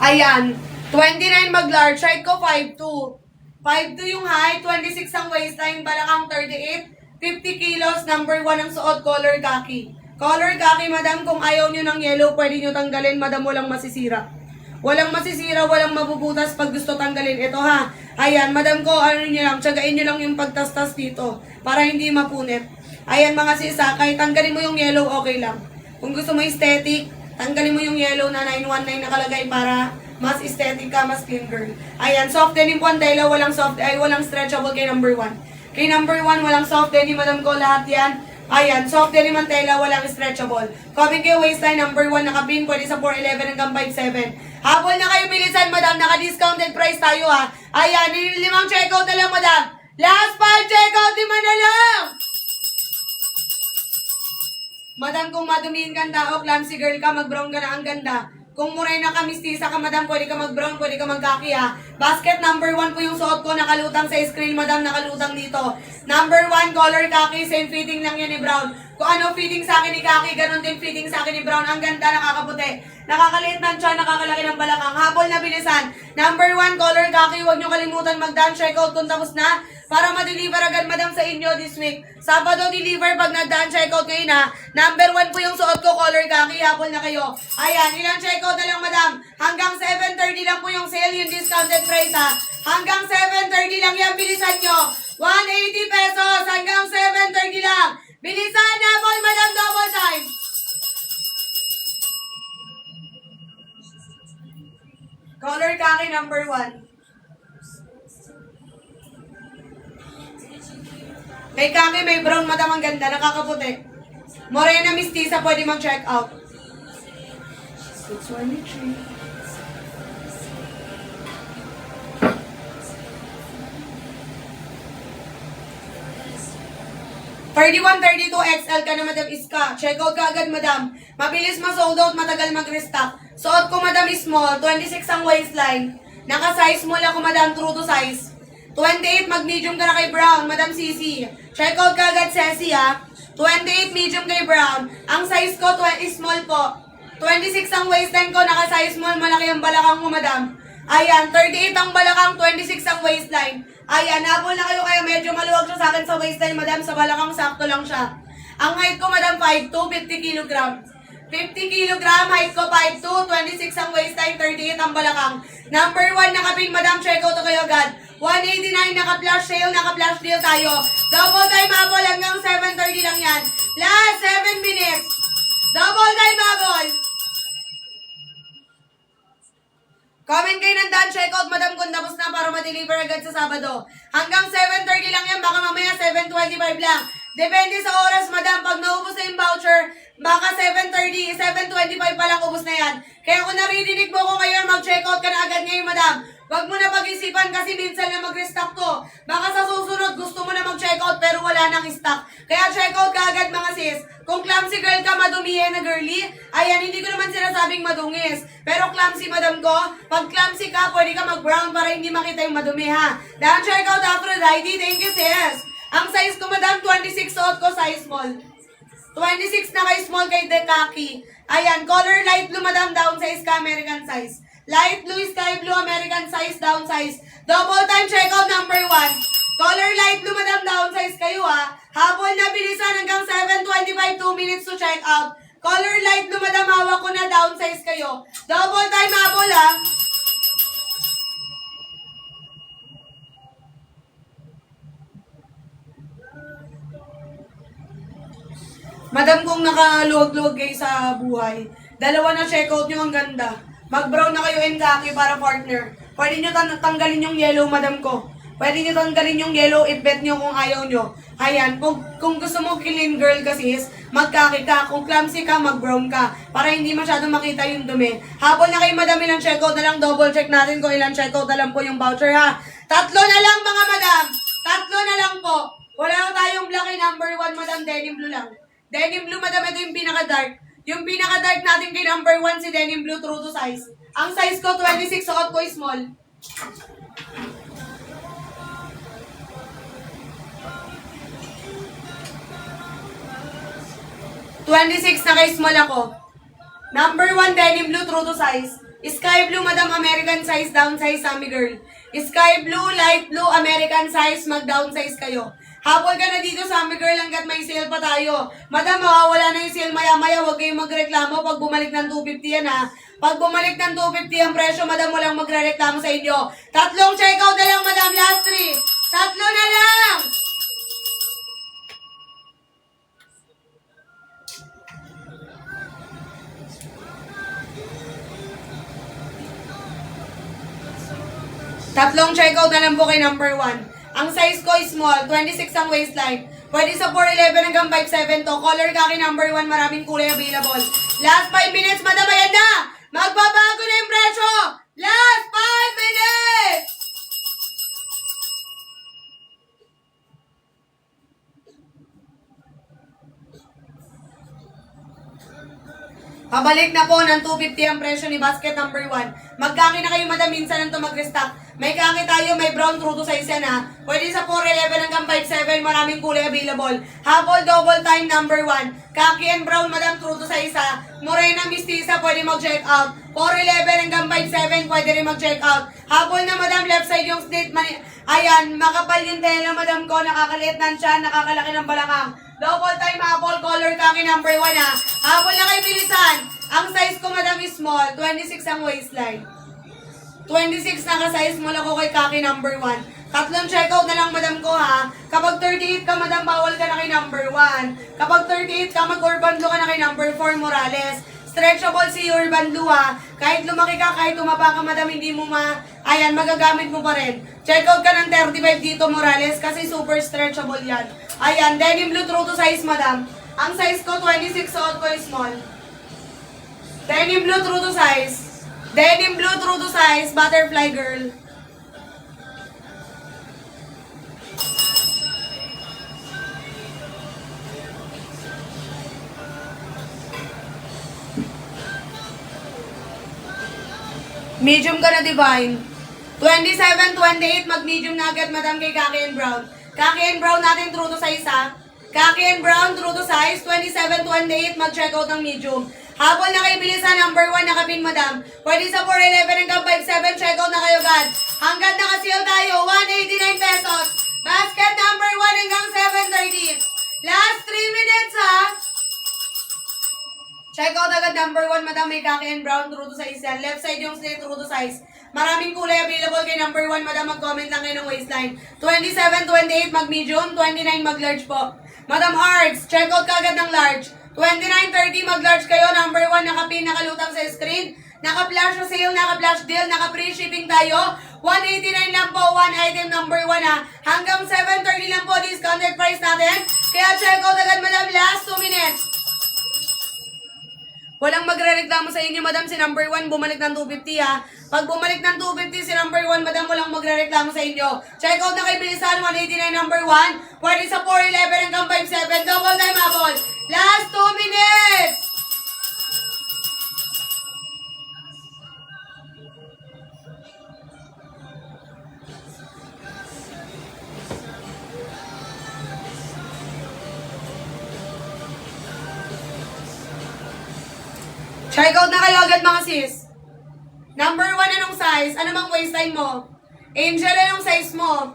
Ayan, 29 mag-large. Height ko 5'2". 5'2 yung height, 26 ang waistline, balakang 38, 50 kilos, number 1 ang suot, color khaki. Color khaki, madam, kung ayaw nyo ng yellow, pwede nyo tanggalin, madam, walang masisira. Walang masisira, walang mabubutas pag gusto tanggalin. Ito ha, ayan, madam ko, ano nyo lang, tsagain nyo lang yung pagtastas dito, para hindi mapunit. Ayan mga sisa, kahit tanggalin mo yung yellow, okay lang. Kung gusto mo aesthetic, tanggalin mo yung yellow na 919 nakalagay para mas aesthetic ka, mas clean girl. Ayan, soft denim po ang walang stretchable kay number 1. Kay number 1, walang soft denim, madam ko, lahat yan. Ayan, soft denim ang tela, walang stretchable. Comment kayo waistline number 1 nakapin, pwede sa 411 hanggang 57. Habol na kayo, bilisan madam, naka-discounted price tayo ha. Ayan, 5 checkout na lang madam. Last 5 checkout, 5 na lang! Madam, kung madumihin kang tao, clumsy girl ka, mag-brown ka na, ang ganda. Kung morena ka, mistisa ka, madam, pwede ka mag-brown, pwede ka mag-kaki ha. Basket number 1 po yung suot ko, nakalutang sa screen, madam, nakalutang dito. Number 1, color kaki, same fitting lang yan ni Brown. Kung ano fitting sa akin ni kaki, ganun din fitting sa akin ni Brown. Ang ganda, nakakaputi. Nakakaliit ng tiyan, nakakalaki ng balakang. Habol na bilisan. Number 1, color kaki, huwag nyo kalimutan mag-done checkout kung tapos na. Para ma-deliver agad, madam, sa inyo this week. Sabado deliver pag na-done checkout kayo na. Number 1 po yung suot ko, color kaki, habol na kayo. Ayan, ilang checkout na lang, madam. Hanggang 7:30 lang po yung sale, yung discounted price ha. Hanggang 7:30 lang yan, bilisan nyo. 180 pesos hanggang 7:30 lang. Bilisan na po, madam, double time. Color kaki number 1. May kaki, may brown, madam, ang ganda, nakakaputi. Morena, mistisa, pwede mag-check out. 623. 31-32 XL ka na, madam, Iska. Check out ka agad, madam. Mabilis ma-sold out, matagal mag-restock. Suot ko, madam, small. 26 ang waistline. Naka-size mo lang ko, madam, true to size. 28, mag-medium ka na kay Brown, madam Sisi. Check out ka agad, Ceci, ha. 28, medium kay Brown. Ang size ko, small po. 26 ang waistline ko, naka-size small, malaki ang balakang mo, madam. Ayan, 38 ang balakang, 26 ang waistline. Ayan, habol na kayo, kaya medyo maluwag siya sa akin sa waistline, madam. Sa balakang, sakto lang siya. Ang height ko, madam, 5'2", 50 kilogram. 50 kilogram, height ko 5'2", 26 ang waistline, 38 ang balakang. Number 1, nakapin, madam, check out kayo agad. 189, naka-flash sale, naka-flash deal tayo. Double time habol, hanggang 7:30 lang yan. Last 7 minutes. Double time habol. Comment kayo ng done checkout, madam, kung tapos na para ma-deliver agad sa Sabado. Hanggang 7:30 lang yan, baka mamaya 7:25 lang. Depende sa oras, madam. Pag naubos na yung voucher, baka 7:30, 7:25 pa lang ubos na yan. Kaya kung naririnig mo ko ngayon, mag-checkout ka na agad ngayon, madam. Wag mo na pag-isipan kasi minsan na mag-restock to. Baka sa susunod, gusto mo na mag-checkout pero wala nang stock. Kaya checkout ka agad, mga sis. Kung clumsy girl ka, madumihin na girly, ayan, hindi ko naman sinasabing madungis. Pero clumsy, madam ko, pag clumsy ka, pwede ka mag-brown para hindi makita yung madumi, ha. Dahil checkout Aphrodite, thank you, sis. Ang size ko, madam, 26 suot ko, size small. 26 na kay small kay Dekaki. Ayan, color light blue, madam, down size ka, American size. Light blue, sky blue, American size, down size. Double time checkout number 1. Color light blue, madam, down size kayo, ha. Habol na bilisan hanggang 7:25, 2 minutes to check out. Color light blue, madam, hawak ko na, down size kayo. Double time habol, ha. Madam, kung nakaluwag-luwag kayo sa buhay, dalawa na checkout nyo, ang ganda. Mag-brown na kayo in khaki para partner. Pwede nyo tanggalin yung yellow, madam ko. Pwede nyo tanggalin yung yellow, i-bet nyo kung ayaw nyo. Ayan, kung gusto mo clean girl kasi, mag-khaki ka. Kung clumsy ka, mag-brown ka. Para hindi masyadong makita yung dumi. Habol na kayo, madam, ilang checkout na lang. Double check natin kung ilang checkout na lang po yung voucher, ha. 3 na lang, mga madam. 3 na lang po. Wala na tayong black eh, number 1, madam, denim blue lang. Denim blue, madam, ito yung pinaka-dark. Yung pinaka-dark natin kay number 1, si denim blue, true to size. Ang size ko, 26, suot ko small. $26 na kay small ako. Number 1, denim blue, true to size. Sky blue, madam, American size, down size, Sammy girl. Sky blue, light blue, American size, mag-down size kayo. Habol ka na dito, Sammy girl, hanggat may sale pa tayo. Madam, mawawala na yung sale maya-maya, huwag kayong magreklamo pag bumalik ng 250 yan, ha. Pag bumalik ng 250 ang presyo, madam, walang magre-reklamo sa inyo. 3 checkout na lang, madam, last 3. 3 na lang! Tatlong checkout na lang po kay number 1. Ang size ko is small, 26 ang waistline. Pwede sa 411 hanggang 57 to. Color kaki number 1, maraming kulay available. Last 5 minutes, madam, ayan na! Magbabago na yung presyo! Last 5 minutes! Pabalik na po ng 250 ang presyo ni basket number 1. Magkaki na kayo, madam, minsan nang mag-restock. May kaki tayo, may brown true to size yan ha. Pwede sa 411 hanggang 57, maraming kulay available. Habol double time number 1. Kaki and brown, madam, true to size ha. Morena mistisa, pwede mag-check out. 411 hanggang 57, pwede rin mag-check out. Habol na, madam, left side yung state. Ayan, makapal yung tela, madam ko. Nakakaliit ng tiyan, nakakalaki ng balakang. Double time apple color kaki number 1 ha. Habol na kayo, bilisan. Ang size ko, madam, is small. 26 ang waistline. 26 na ka-size mo lang ko kay kaki number 1. Tatlong checkout na lang, madam ko ha. Kapag 38 ka, madam, bawal ka na kay number 1. Kapag 38 ka, mag-urban blue ka na kay number 4, Morales. Stretchable si urban blue ha. Kahit lumaki ka, kahit tumaba ka, madam, hindi mo ayan, magagamit mo pa rin. Checkout ka ng 35 dito, Morales, kasi super stretchable yan. Ayan, denim blue true to size, madam. Ang size ko, 26, suot ko is small. Denim blue true to size. Denim blue true to size, butterfly girl. Medium ka na, Divine. 27, 28, mag-medium na agad, madam, kay Kaki and Brown. Kaki and Brown natin true to size ha. Kaki and Brown true to size, 27, 28, mag-check out ng medium. Habol na kayo, bilisan, number 1 nakapin, madam. Pwede sa 411 hanggang 57, check out na kayo, God. Hanggang nakasil tayo, 189 pesos. Basket number 1 hanggang 730. Last 3 minutes, ha. Check out agad number 1, madam, may Kaki and Brown, true to size yan. Left side yung straight, true to size. Maraming kulay available kay number 1, madam, mag-comment lang kayo ng waistline. 27, 28, mag-medium, 29, mag-large po. Madam Arts, check out kagad ng large. 29, 30, mag-large kayo, number 1, nakapin, nakalutang sa screen. Naka-flash sale, naka-flash deal, naka-free shipping tayo. 189 lang po, one item number 1 ha. Hanggang 730 lang po, discounted price natin. Kaya check out agad, madam, last 2 minutes. Walang magre-reklamo sa inyo, madam, si number 1 bumalik ng 250 ha. Pag bumalik ng 250 si number 1, madam, walang magre-reklamo sa inyo. Check out na kay bilisan, 189 number 1. Pwede sa 411 hanggang 57. Double time habol. Last 2 minutes! Check out na kayo agad, mga sis. Number 1, anong size? Ano bang waistline mo? Angel, anong size mo?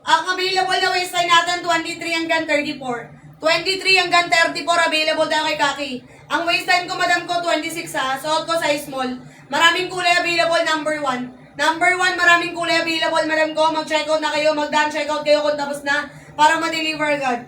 Ang available na waistline natin, 23 hanggang 34. 23 hanggang 34 available tayo kay Kaki. Ang waistline ko, madam ko, 26 ha. Suot ko size small. Maraming kulay available, number 1. Number 1, maraming kulay available, madam ko. Mag-check out na kayo, mag-done check out kayo kung tapos na para ma-deliver agad.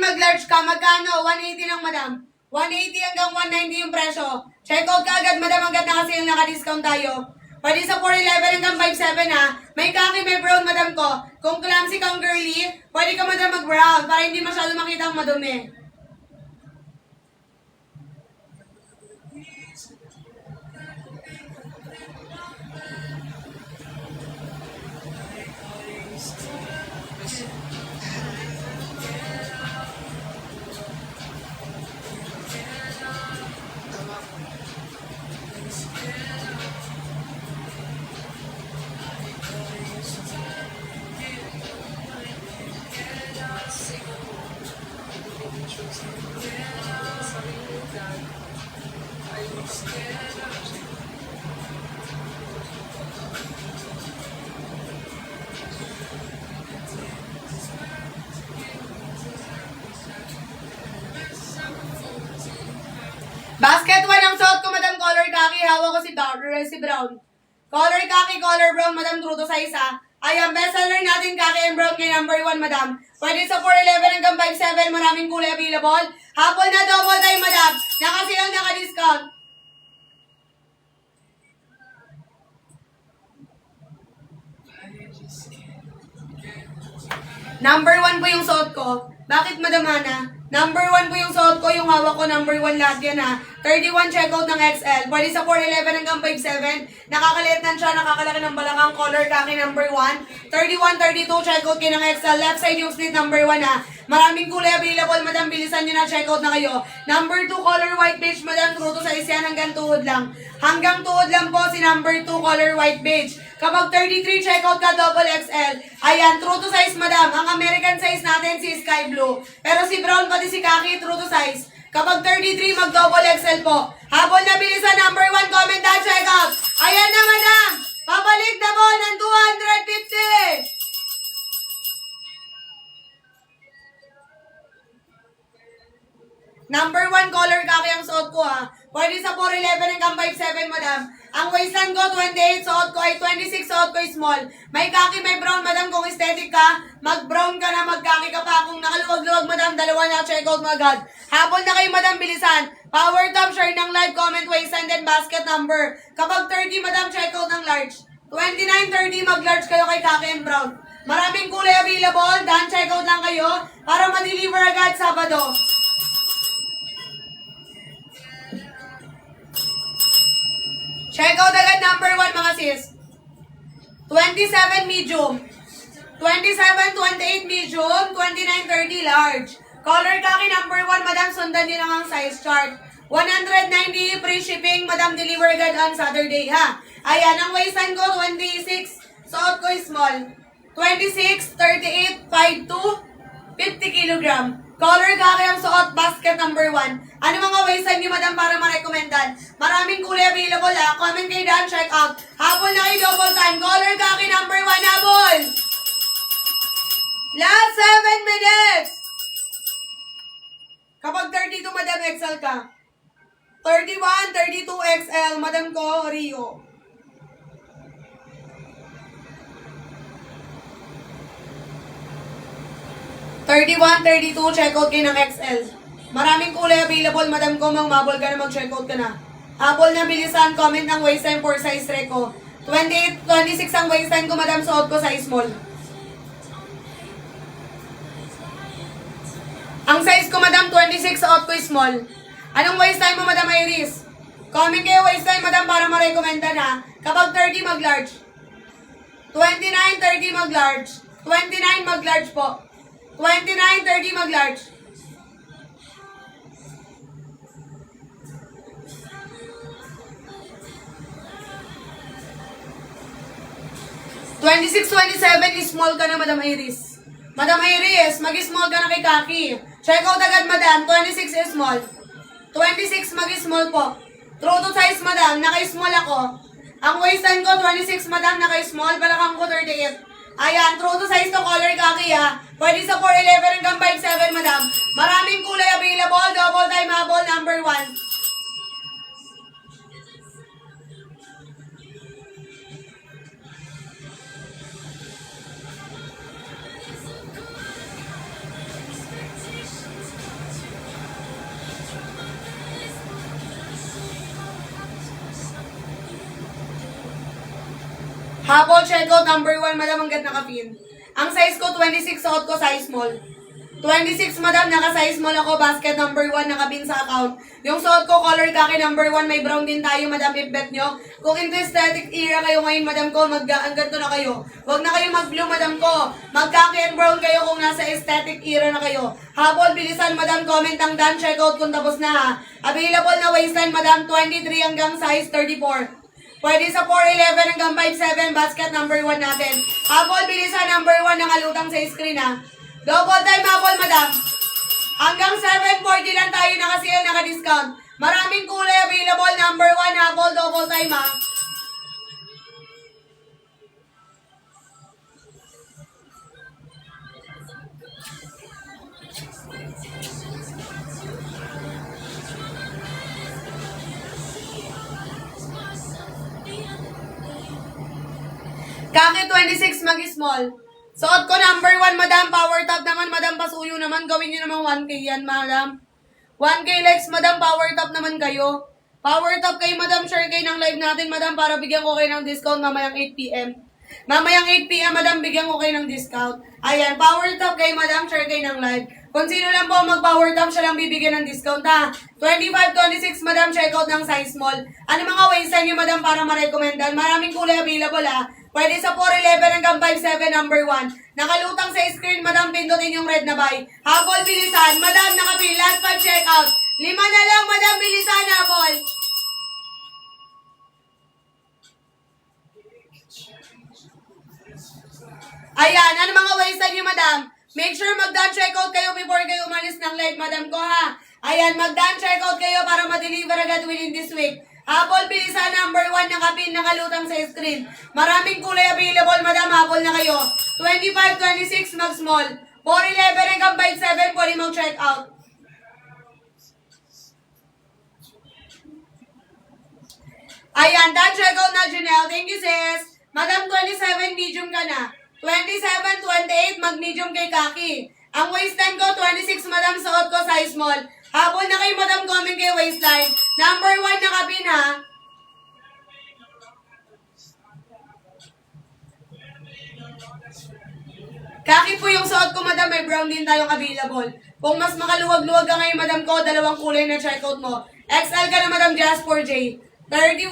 Mag-large ka, magkano? 180 lang, madam. 180 hanggang 190 yung presyo. Check out ka agad, madam, agad naka-sale, naka-discount tayo. Pwede sa 411 hanggang 57 ha. May Kaki, may brown, madam ko. Kung clumsy kang girly, pwede ka, madam, mag-brown para hindi masyado makita ang madumi. Basket 1 ang suot ko, madam, color khaki. Hawak ko si brown. Color khaki, color brown, madam, true to size ha. Ayan, bestseller natin, khaki and brown kay number 1, madam. Pwede sa 411 hanggang 57, maraming kulay available. Hapon na double time, madam. Nakasilang naka-discount. Number 1 po yung suot ko. Bakit, Madam Hana? Number 1 po yung suot ko, yung hawak ko, number 1 lahat yan ha. 31 checkout ng XL. Pwede sa 411 hanggang 57. Nakakaliit na siya, nakakalaki ng balakang, color khaki number 1. 31, 32 checkout kayo ng XL. Left side yung slit number 1 ha. Maraming kulay available, madam. Bilisan nyo na, checkout na kayo. Number 2, color white beige, madam. True to size yan, hanggang tuhod lang. Hanggang tuhod lang po si number 2, color white beige. Kapag 33, checkout ka, double XL. Ayan, true to size, madam. Ang American size natin si sky blue. Pero si brown pati si khaki, true to size. Kapag 33, mag-double XL po. Habol na bilisan, number 1, comment down, checkout. Ayan na, madam. Pabalik na po ng 250. Number 1 color khaki ang suot ko ha. Pwede sa 411 hanggang 57, madam. Ang waistline ko 28, suot ko ay 26, suot ko ay small. May khaki, may brown, madam. Kung aesthetic ka, mag-brown ka na, mag-khaki ka pa. Kung nakaluwag-luwag, madam, dalawa na, check out mo agad. Habol na kayo, madam, bilisan. Power top, share ng live, comment, waistline, then basket number. Kapag 30, madam, check out ng large. 29, 30, mag-large kayo kay khaki and brown. Maraming kulay available, dan check out lang kayo para ma-deliver agad Sabado. Check out agad number 1, mga sis. 27 medium. 27, 28 medium. 29, 30 large. Color khaki number 1, madam. Sundan nyo lang ang size chart. 190 free shipping, madam. Deliver agad on Saturday, ha? Ayan, ang waistline ko, 26. Suot ko small. 26, 38, 52, 50 kilogram. Color khaki ang suot, basket number 1. Ano mga waistline niyo, madam, para ma-recommendad? Maraming kulay available ha. Comment kayo dyan, check out. Habol na kayo, double time. Color khaki number 1, habol! Last 7 minutes! Kapag 32, madam, XL ka. 31, 32 XL, madam ko, Rio. (31, 32, check out kayo ng XL. Maraming kulay available, madam ko, mabol ka na, mag-check out ka na. Habol na, bilisan, comment ng waistline for size reco. 28, 26 ang waistline ko, madam, suot ko size small. Ang size ko, madam, 26, suot ko small. Anong waistline mo, madam Iris? Comment kayo waistline, madam, para ma-recommenda na. Kapag 30, mag-large. 29, 30, mag-large. 29, mag-large po. 29, 30, mag-large. (26, 27) is small ka na, madam Iris. Madam Iris, mag-small ka na kay khaki. Check out agad, madam. 26 is small. 26 mag-small po. True to size, madam. Naka-small ako. Ang waistline ko, 26, madam. Naka-small. Balakang ko, 38. Ayan, true to size to, color khaki ha. Pwede sa 411 hanggang 57, madam. Maraming kulay available. Double time habol, number 1. Habol, check out number 1, madam, hanggat naka-pin. Ang size ko, 26, suot ko size small. 26, madam, naka-size small ako, basket number 1, naka-pin sa account. Yung suot ko, color khaki number 1, may brown din tayo, madam, i-bet nyo. Kung into aesthetic era kayo ngayon, madam ko, ganito na kayo. Huwag na kayo mag-blue, madam ko. Mag-khaki and brown kayo kung nasa aesthetic era na kayo. Habol, bilisan, madam, comment ang done, check out kung tapos na ha. Available na waistline, madam, 23 hanggang size 34. Pwede sa 411 hanggang 57, basket number 1 natin. Habol, bilisan, number 1 nakalutang sa screen ha. Double time habol, madam. Hanggang 7:40 lang tayo naka-sale, naka-discount. Maraming kulay available, number 1 habol, double time ha. 26 mag-small. Suot ko number 1, madam. Power top naman, madam. Pasuyo naman. Gawin nyo naman 1K yan, madam. 1K likes, madam. Power top naman kayo. Power top kayo, madam. Share kayo ng live natin, madam, para bigyan ko kayo ng discount mamayang 8 PM. Mamayang 8 PM, madam, bigyan ko kayo ng discount. Ayan, power top kayo, madam. Share kayo ng live. Kung sino lang po mag-power top, siya lang bibigyan ng discount, ha? 25, 26, madam, check out ng size small. Ano mga waistline nyo, madam, para ma-recommendan? Maraming kulay available, ha? Pwede sa 411 hanggang 57, number 1. Nakalutang sa screen, madam, pindutin yung red na buy. Habol, bilisan. Madam, nakapil. Last 5 check out. 5 na lang, madam, bilisan, habol. Ayan, ano mga waistline nyo, madam? Make sure mag-done checkout kayo before kayo umalis ng live, madam ko, ha? Ayan, mag-done checkout kayo para ma-deliver agad within this week. Habol, bilisan, number 1, nakapin, nakalutang sa screen. Maraming kulay available, madam, habol na kayo. 25, 26, mag-small. 411 hanggang 57, pwede mag-check out. Ayan, done checkout na, Janelle. Thank you, sis. Madam, 27, medium ka na. 27, 28, mag-medium kay Kaki. Ang waistline ko, 26, madam, suot ko, size small. Habol na kayo, madam, comment kayo waistline. Number 1, nakapin, ha? Kaki po yung suot ko, madam, may brown din tayong available. Kung mas makaluwag-luwag ka ngayon, madam ko, dalawang kulay na checkout mo. XL ka na, madam, just for J. 31,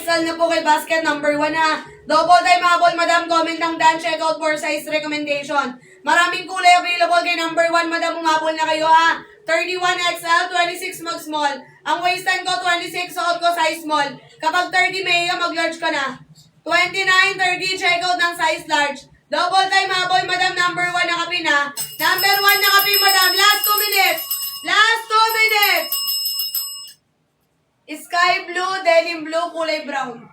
XL na po kay basket, number 1, ha? Double time habol, madam, comment ang done checkout for size recommendation. Maraming kulay available kay number 1, madam, umabol na kayo, ha? 31 XL, 26 mag-small. Ang waistline ko, 26, suot ko, size small. Kapag 30 May, mag-large ka na. 29, 30, checkout ng size large. Double time habol, madam, number 1, nakapin, ha? Number 1, nakapin, madam. Last 2 minutes. Last 2 minutes. Sky blue, denim blue, kulay brown.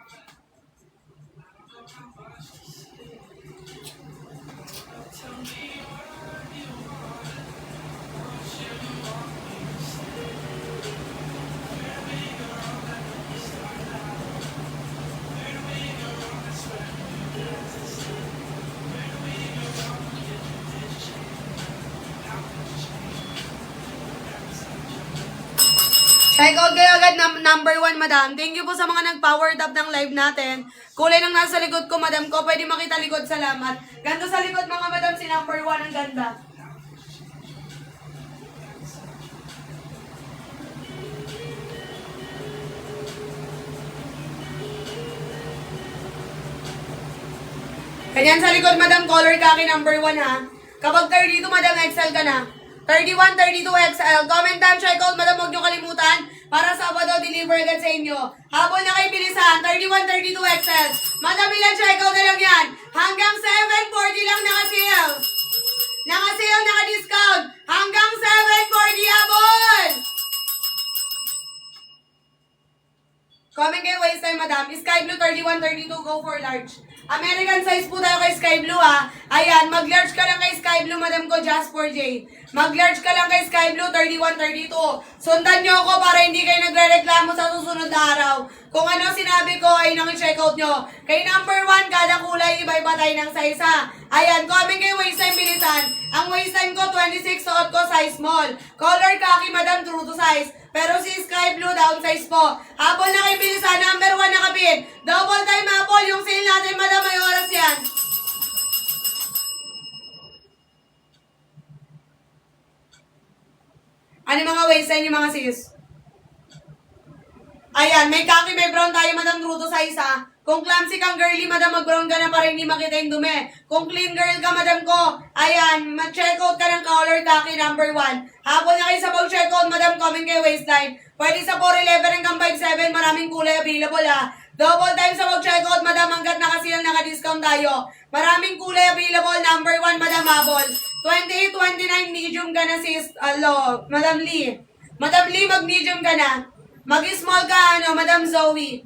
Check out kayo agad number 1, madam. Thank you po sa mga nag-powered up ng live natin. Kulay ng nasa likod ko, madam ko. Pwede makita likod, salamat. Ganda sa likod, mga madam, si number 1, ang ganda. Ganyan sa likod, madam, color kaki, number 1, ha. Kapag 32, madam, XL ka na. 31, 32 XL. Comment down, check out, madam, huwag nyo kalimutan. Para Sabado, deliver agad sa inyo. Habol na kayo bilisan. 31, 32 XL. Madam, ilan check out na lang yan. Hanggang 740 lang naka-sale. Naka-sale, naka-discount. Hanggang 740, habol! Comment kayo waistline, madam. Sky blue, 31, 32, go for large. American size po tayo kay Sky Blue, ha. Ayan, mag-large ka lang kay Sky Blue, madam ko, just for J. Mag-large ka lang kay Sky Blue, 31, 32. Sundan nyo ako para hindi kayo nagre-reklamo sa susunod na araw. Kung ano sinabi ko ay nang-check out nyo. Kay number 1, kada kulay, iba-iba tayo ng size, ha. Ayan, comment kayo waistline, bilisan. Ang waistline ko, 26, suot ko, size small. Color kaki, madam, true to size. Pero si Sky Blue, downsize po. Habol na kayo bilisan, number 1 nakapin. Double time habol, yung sale natin, madam, may oras yan. Ano mga waistline yung mga sis? Ayan, may kaki, may brown tayo, madam, true to size, ha. Kung clumsy kang girly, madam, mag-brown ka na para hindi makita yung dumi. Kung clean girl ka, madam ko, ayan, mag-check out ka ng color kaki, number 1. Habol na kayo sa pag-check out, madam, comment kayo waistline. Pwede sa 411 hanggang 57, maraming kulay available, ha. Double time sa mag-check out, madam, hanggat nakasilang naka-discount tayo. Maraming kulay available, number 1, madam, habol. 28, 29, medium ka na, sis, madam Lee. Madam Lee, mag-medium ka na. Mag-small ka, madam Zoe.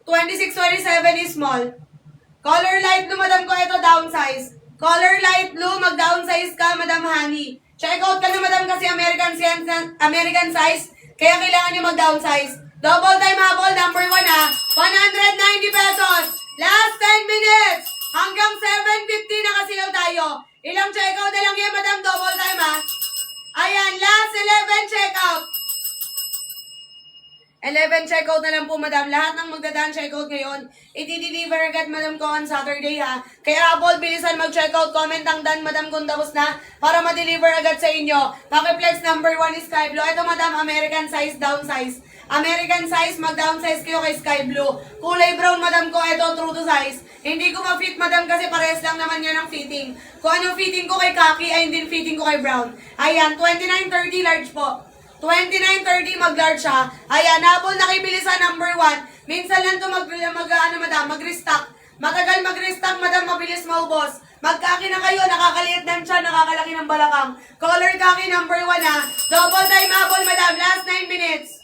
26, 27 is small. Color light blue, madam ko, ito downsize. Color light blue, mag-downsize ka, madam Honey. Check out ka na, madam, kasi American size. Kaya kailangan nyo mag-downsize. Double time habol, number 1, ha. 190 pesos. Last 10 minutes. Hanggang 7:50 nakasilaw tayo. Ilang checkout na lang yan, madam. Double time, ha? Ayan, last 11 checkout. 11 checkout na lang po, madam. Lahat ng magdadaan checkout ngayon, i-deliver agad, madam, ko on Saturday, ha? Kaya, Apple, bilisan mag-checkout. Comment ang done, madam, kung tapos na para ma-deliver agad sa inyo. Pakiplex number 1 is Sky Blue. Ito, madam, American size, down size. American size, mag-downsize kayo kay Sky Blue. Kulay brown, madam, ko. Ito, true to size. Hindi ko ma-fit, madam, kasi parehas lang naman yan ang fitting. Kung ano fitting ko kay Kaki, ay hindi fitting ko kay Brown. Ayan, 29-30 large po. 29-30 mag-large siya. Ayan, habol nakibili sa number 1. Minsan lang ito mag-restock. Matagal mag-restock, madam, mabilis maubos. Magkaki na kayo, nakakaliit ng tiyan, nakakalaki ng balakang. Color kaki number 1, ha. Double time habol, madam. Last 9 minutes.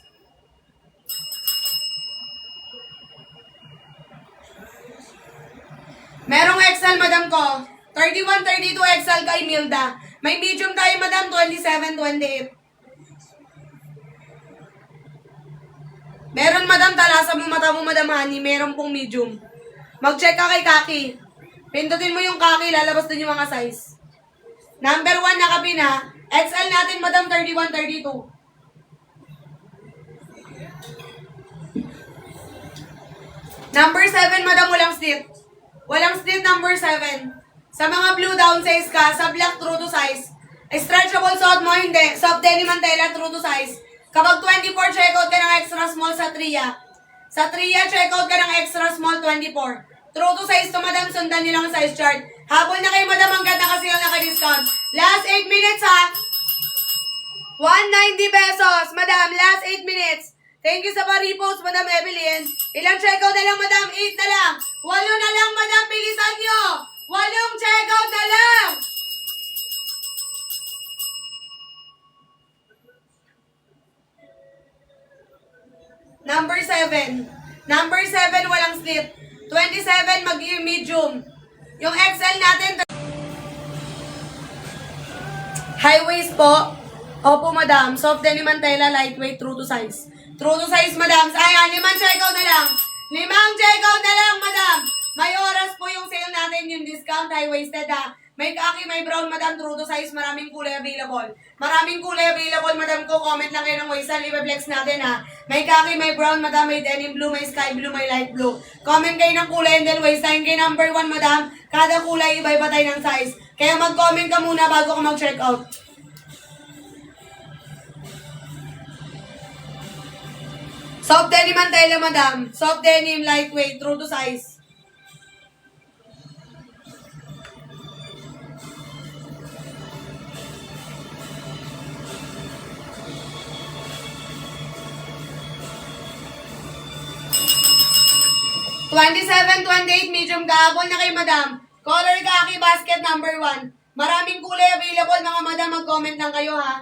Merong XL, madam ko. 31-32 XL kay Milda. May medium tayo, madam, 27-28. Meron, madam, talasa mo mata mo, madam Honey. Meron pong medium. Mag-check ka kay Kaki. Pindutin mo yung Kaki, lalabas din yung mga size. Number 1 nakapin, ha. XL natin, madam, 31-32. Number 7, madam, walang slit. Walang slit, number 7. Sa mga blue, down size ka. Sa black, true to size. Stretchable suot mo, hindi. Soft denim ang tela, true to size. Kapag 24, checkout ka ng extra small sa Tria. Sa Tria, checkout ka ng extra small 24. True to size to, madam. Sundan nyo lang ang size chart. Habol na kayo, madam. Ang ganda kasi yung naka-discount. Last 8 minutes, ha? 190 pesos. Madam, last 8 minutes. Thank you sa pa-repost, madam Evelyn. Ilang checkout na lang, madam? 8 na lang. 8 na lang, madam. Bilisan nyo. 8 checkout na lang. Number 7. Number 7, walang slit. 27, mag-medium. Yung XL natin, high waist po. Opo, madam. Soft denim ang tela, lightweight, true to size. True to size, madam. Ayan, 5 checkout na lang. 5 checkout na lang, madam. May oras po yung sale natin, yung discount, high-waisted, ha. May kaki, may brown, madam, true to size. Maraming kulay available. Maraming kulay available, madam ko. Comment lang kayo ng waistline, i-flex natin, ha. May kaki, may brown, madam, may denim blue, may sky blue, may light blue. Comment kayo ng kulay and then waistline. Kay number 1, madam, kada kulay, iba-iba tayo ng size. Kaya mag-comment ka muna bago ka mag-check out. Soft denim ang tela, madam. Soft denim, lightweight, true to size. $27.28 medium kahapon na kay madam. Color khaki basket number 1. Maraming kulay available, mga madam. Mag-comment lang kayo, ha.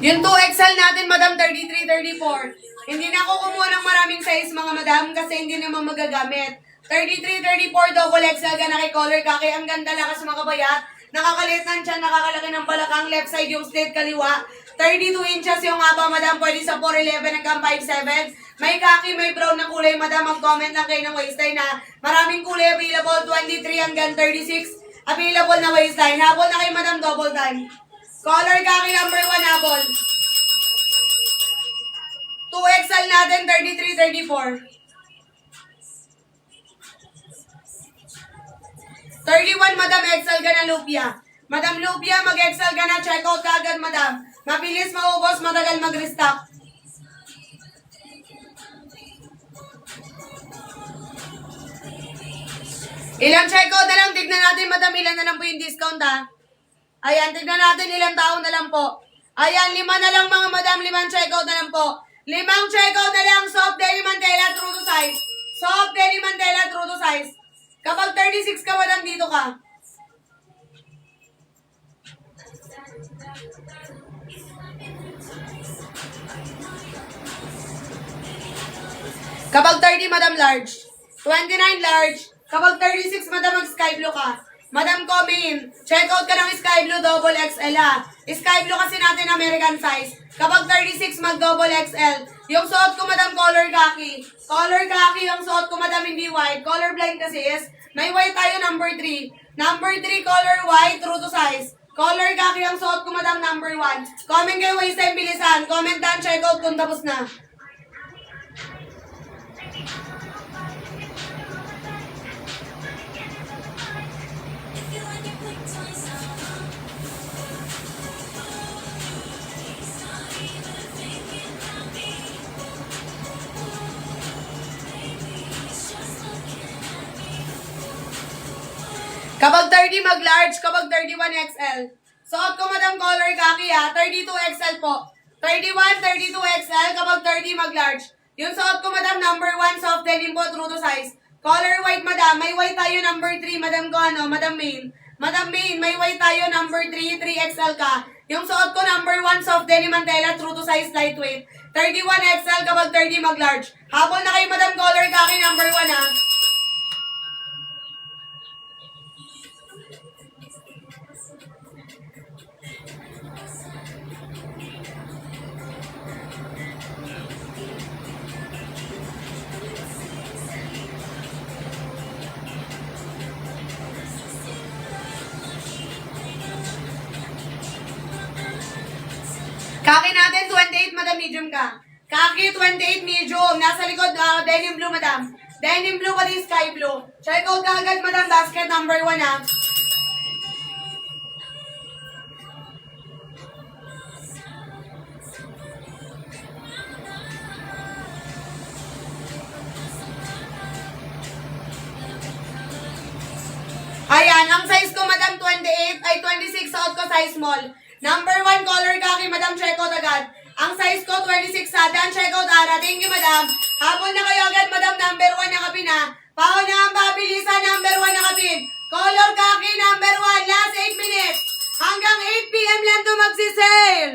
Yung 2XL natin, madam, 33, 34. Hindi na ako kumuha ng maraming size, mga madam, kasi hindi naman magagamit. 33, 34, double XL ka na kay color kaki. Ang ganda lakas mga kabayat. Nakakaliit ng tiyan, nakakalaki ng balakang. Left side yung slit kaliwa. 32 inches yung haba, madam. Pwede sa 4'11 hanggang 5'7. May kaki, may brown na kulay, madam. Mag-comment lang kayo ng waistline, na maraming kulay available. 23 hanggang 36. Available na waistline. Habol na kayo, madam. Double time. Color kaki number 1, habol. 2XL natin, 33, 34. 31, madam, XL ka na, Lupia. Madam Lupia, mag-XL ka na. Check out ka agad, madam. Mabilis maubos, matagal mag-restock. Ilang check out na lang. Tignan natin, madam, ilan na lang po yung discount, ha. Ayan, tignan natin ilang tao na lang po. Ayan, 5 na lang, mga madam. 5 check out na lang po. 5 check out na lang. Soft denim mantela, true to size. Soft denim mantela, true to size. Kapag 36 ka, madam, dito ka. Kapag 30, madam, large. 29, large. Kapag 36, madam, mag-sky blue ka. Madam ko, main. Check out ka ng Sky Blue Double XL ha. Sky Blue kasi natin American size. Kapag 36, mag Double XL. Yung suot ko, madam, color khaki. Color khaki yung suot ko, madam, hindi white. Color blind kasi is, may white tayo, number 3. Number 3, color white, true to size. Color khaki ang suot ko, madam, number 1. Comment kayo, waste time, bilisan. Comment down, check out kung tapos na. Kapag 30, mag-large. Kapag 31 XL. Suot ko, madam, color khaki ha. 32 XL po. 31, 32 XL. Kapag 30, mag-large. Yung suot ko, madam, number 1, soft denim po, true to size. Color white, madam. May white tayo, number 3. Madam ko, ano, madam main. Madam main, may white tayo, number 3, 3XL ka. Yung suot ko, number 1, soft denim ang tela, true to size, lightweight. 31 XL, kapag 30, mag-large. Habol na kayo, madam, color khaki, number 1 ha. Kaki natin, 28, madam, medium ka. Kaki, 28, medium. Nasa likod, denim blue, madam. Denim blue, pati sky blue. Check out ka agad, madam, basket number 1, ha. Ayan, ang size ko, madam, 28, ay 26, suot ko, size small. Number 1, color khaki, madam, check out agad. Ang size ko, 26, dan, check out, ara. Thank you, madam. Habol na kayo agad, madam, number 1 nakapin, ha. Pauna ang pabilisan, number 1 nakapin. Color khaki, number 1, last 8 minutes. Hanggang 8 PM lang ito magsisale.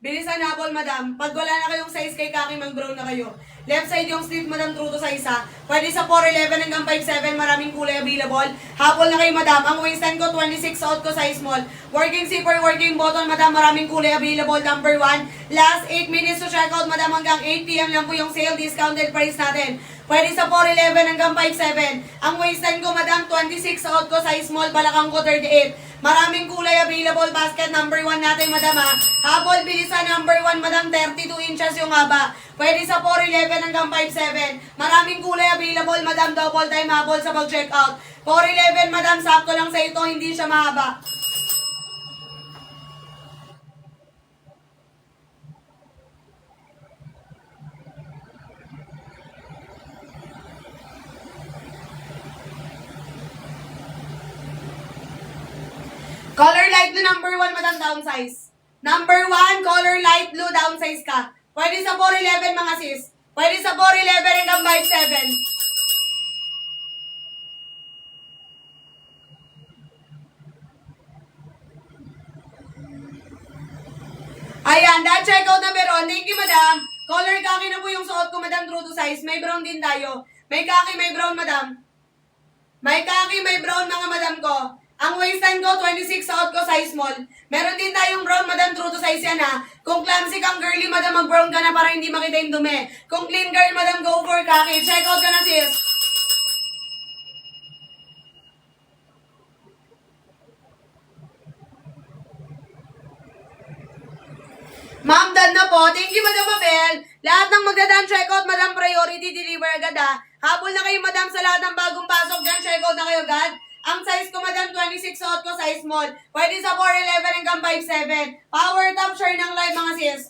Bilisan habol, madam. Pag wala na kayong size kay khaki, mag-brown na kayo. Left side yung sleeve, madam, true to size ha. Pwede sa 4'11 hanggang 5'7", maraming kulay available. Habol na kayo, madam. Ang waistline ko, 26, suot ko, size small. Working zipper, working button, madam, maraming kulay available. Number 1. Last 8 minutes to check out, madam, hanggang 8 PM lang po yung sale. Discounted price natin. Pwede sa 4'11 hanggang 5'7". Ang waistline ko, madam, 26, suot ko, size small. Balakang ko, 38. Maraming kulay available. Basket number 1 natin, madam ha. Habol, bilisan number 1, madam, 32 inches yung haba. Pwede sa 4'11 hanggang 5'7". Maraming kulay available, madam, double time habol sa pag-check out. 4'11, madam, sakto lang sa ito, hindi siya mahaba. Color light blue, number 1, madam, downsize. Number 1, color light blue, downsize ka. Pwede sa 4'11, mga sis. Pwede sa 4'11 hanggang 5'7". Ayan, that checkout na meron. Thank you, madam. Color khaki na po yung suot ko, madam, true to size. May brown din tayo. May khaki, may brown, madam. May khaki, may brown, mga madam ko. Ang waistline ko, 26, suot ko, size small. Meron din tayong brown, madam, true to size yan ha. Kung clumsy kang girly, madam, mag-brown ka na para hindi makita yung dumi. Kung clean girl, madam, go for khaki. Check out ka na, sis. Ma'am, done na po. Thank you, Madam Abel. Lahat ng magdadaan checkout, Madam, priority deliver agad ha. Habol na kayo, Madam, sa lahat ng bagong pasok dyan. Checkout na kayo agad. Ang size ko, Madam, 26, suot ko, size small. Pwede sa 4'11 hanggang 5'7". Power top, share ng live, mga sis.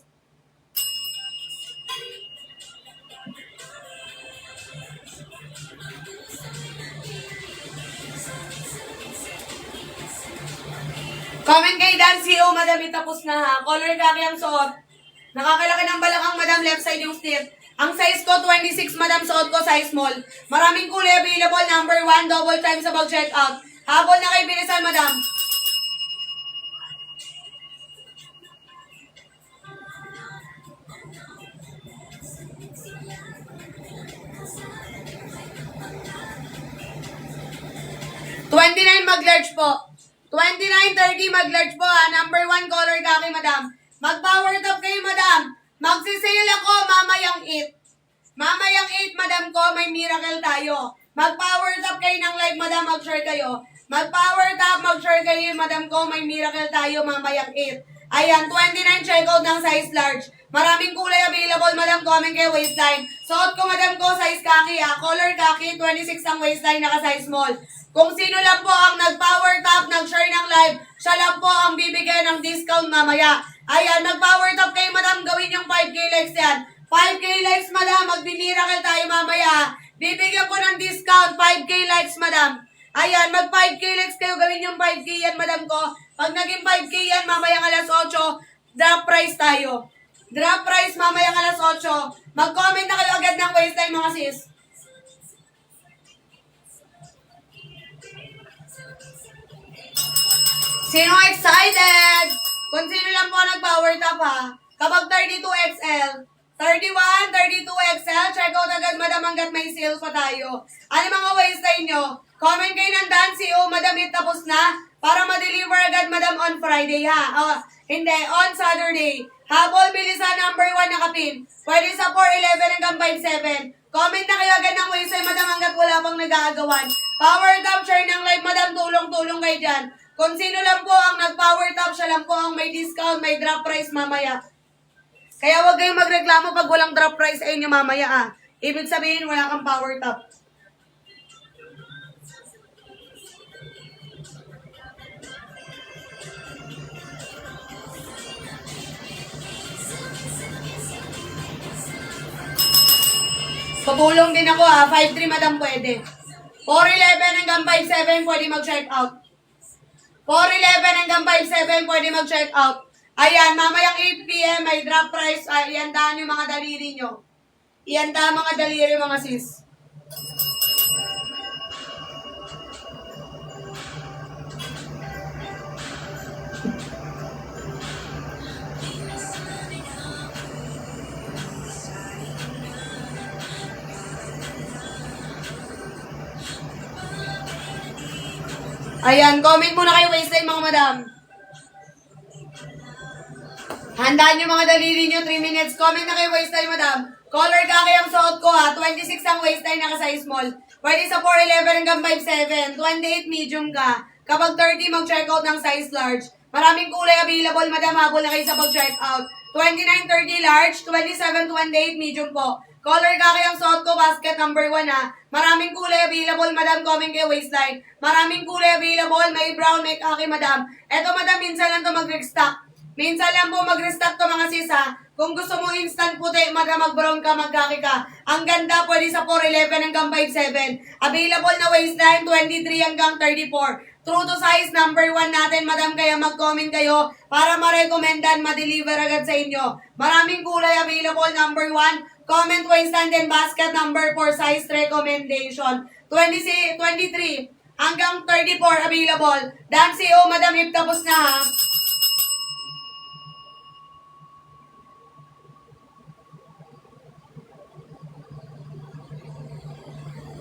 Comment kay Dan CEO, Madam, tapos na ha. Color khaki ang suot. Nakakalaki ng balakang, Madam, left side yung slip. Ang size ko, 26, Madam, suot ko, size small. Maraming kulay available. Number 1, double time sa pag-check out. Habol na kay bilisan, Madam. mag-large po. 29-30 mag-large po ha. Number 1 color kaki, madam. Mag-power top kayo, madam. Magsisale ako mamayang 8. Mamayang 8, madam ko, may miracle tayo. Mag-power top kayo ng live, madam. Mag-share kayo. Mag-power top, mag-share kayo, madam ko, may miracle tayo mamayang 8. Ayan, 29 checkout ng size large. Maraming kulay available, madam. Comment kayo waistline. Suot ko, madam ko, size kaki ha. Color kaki, 26 ang waistline, naka-size small. Kung sino lang po ang nag-power top, nag-share ng live, siya lang po ang bibigyan ng discount mamaya. Ayan, nag-power top kayo, madam. Gawin yung 5K likes yan. 5K likes, madam. Mag-miracle tayo mamaya. Bibigyan ko ng discount, 5K likes, madam. Ayan, mag 5K likes kayo, gawin yung 5K yan, madam ko. Pag naging 5K yan, mamayang alas 8, drop price tayo. Drop price mamayang alas 8. Mag-comment na kayo agad ng waistline, mga sis. Sino excited? Kung sino lang po nag-power top ha. Kapag 32XL, 31, 32XL, check out agad, madam, hanggat may sale pa tayo. Ano mga waistline nyo? Comment kayo ng Dancy o madam, tapos na para ma-deliver agad, madam, on Friday ha. Hindi, on Saturday. Habol, bilisan, number 1 na kapin. Pwede sa 411 hanggang 57. Comment na kayo agad ng waistline, madam, hanggat wala pang nag-aagawan. Power top, share ng live, madam, tulong-tulong kayo dyan. Kung sino lang po ang nag-power top, siya lang po ang may discount, may drop price mamaya. Kaya huwag kayong magreklamo pag walang drop price sa inyo mamaya ah. Ibig sabihin, wala kang power top. Pabulong din ako ah. 5'3 madam pwede. 4'11 hanggang 5'7 pwede mag-check out. 4'11 hanggang 5'7 pwede mag-check out. Ayan, mamayang 8 PM may drop price. Ay, iyandahan yung mga daliri nyo. Iyandahan mga daliri, mga sis. Ayan, comment muna kayo waistline, mga madam. Handaan yung mga daliri nyo, 3 minutes. Comment na kayo waistline, madam. Color kaki ang suot ko ha. 26 ang waistline, naka-size small. Pwede sa 4'11 hanggang 5'7. 28 medium ka. Kapag 30, mag-checkout ng size large. Maraming kulay available, madam. Habol na kayo sa pag-checkout. 29-30 large, 27-28 medium po. Color kaki ang suot ko, basket number 1 ha. Maraming kulay available, madam. Comment kayo waistline. Maraming kulay available, may brown, may kaki, madam. Eto, madam, minsan lang to mag-restock. Minsan lang po mag-restock to, mga sis ha. Kung gusto mo instant puti, mag-brown ka, mag-kaki ka. Ang ganda, pwede sa 4'11 hanggang 5'7. Available na waistline, 23 hanggang 34. True to size, number 1 natin, madam. Kaya mag-comment kayo para ma-recommendan, ma-deliver agad sa inyo. Maraming kulay available, number 1. Comment waistline din, basket number 4, size recommendation. 23 hanggang 34 available. Dancy o madam, if tapos na ha.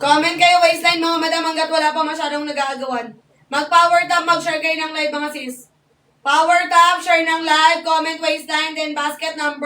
Comment kayo waistline, mga madam, hanggat wala pa masyadong nag-aagawan. Mag-power top, mag-share kayo ng live, mga sis. Power top, share ng live, comment waistline, then basket number.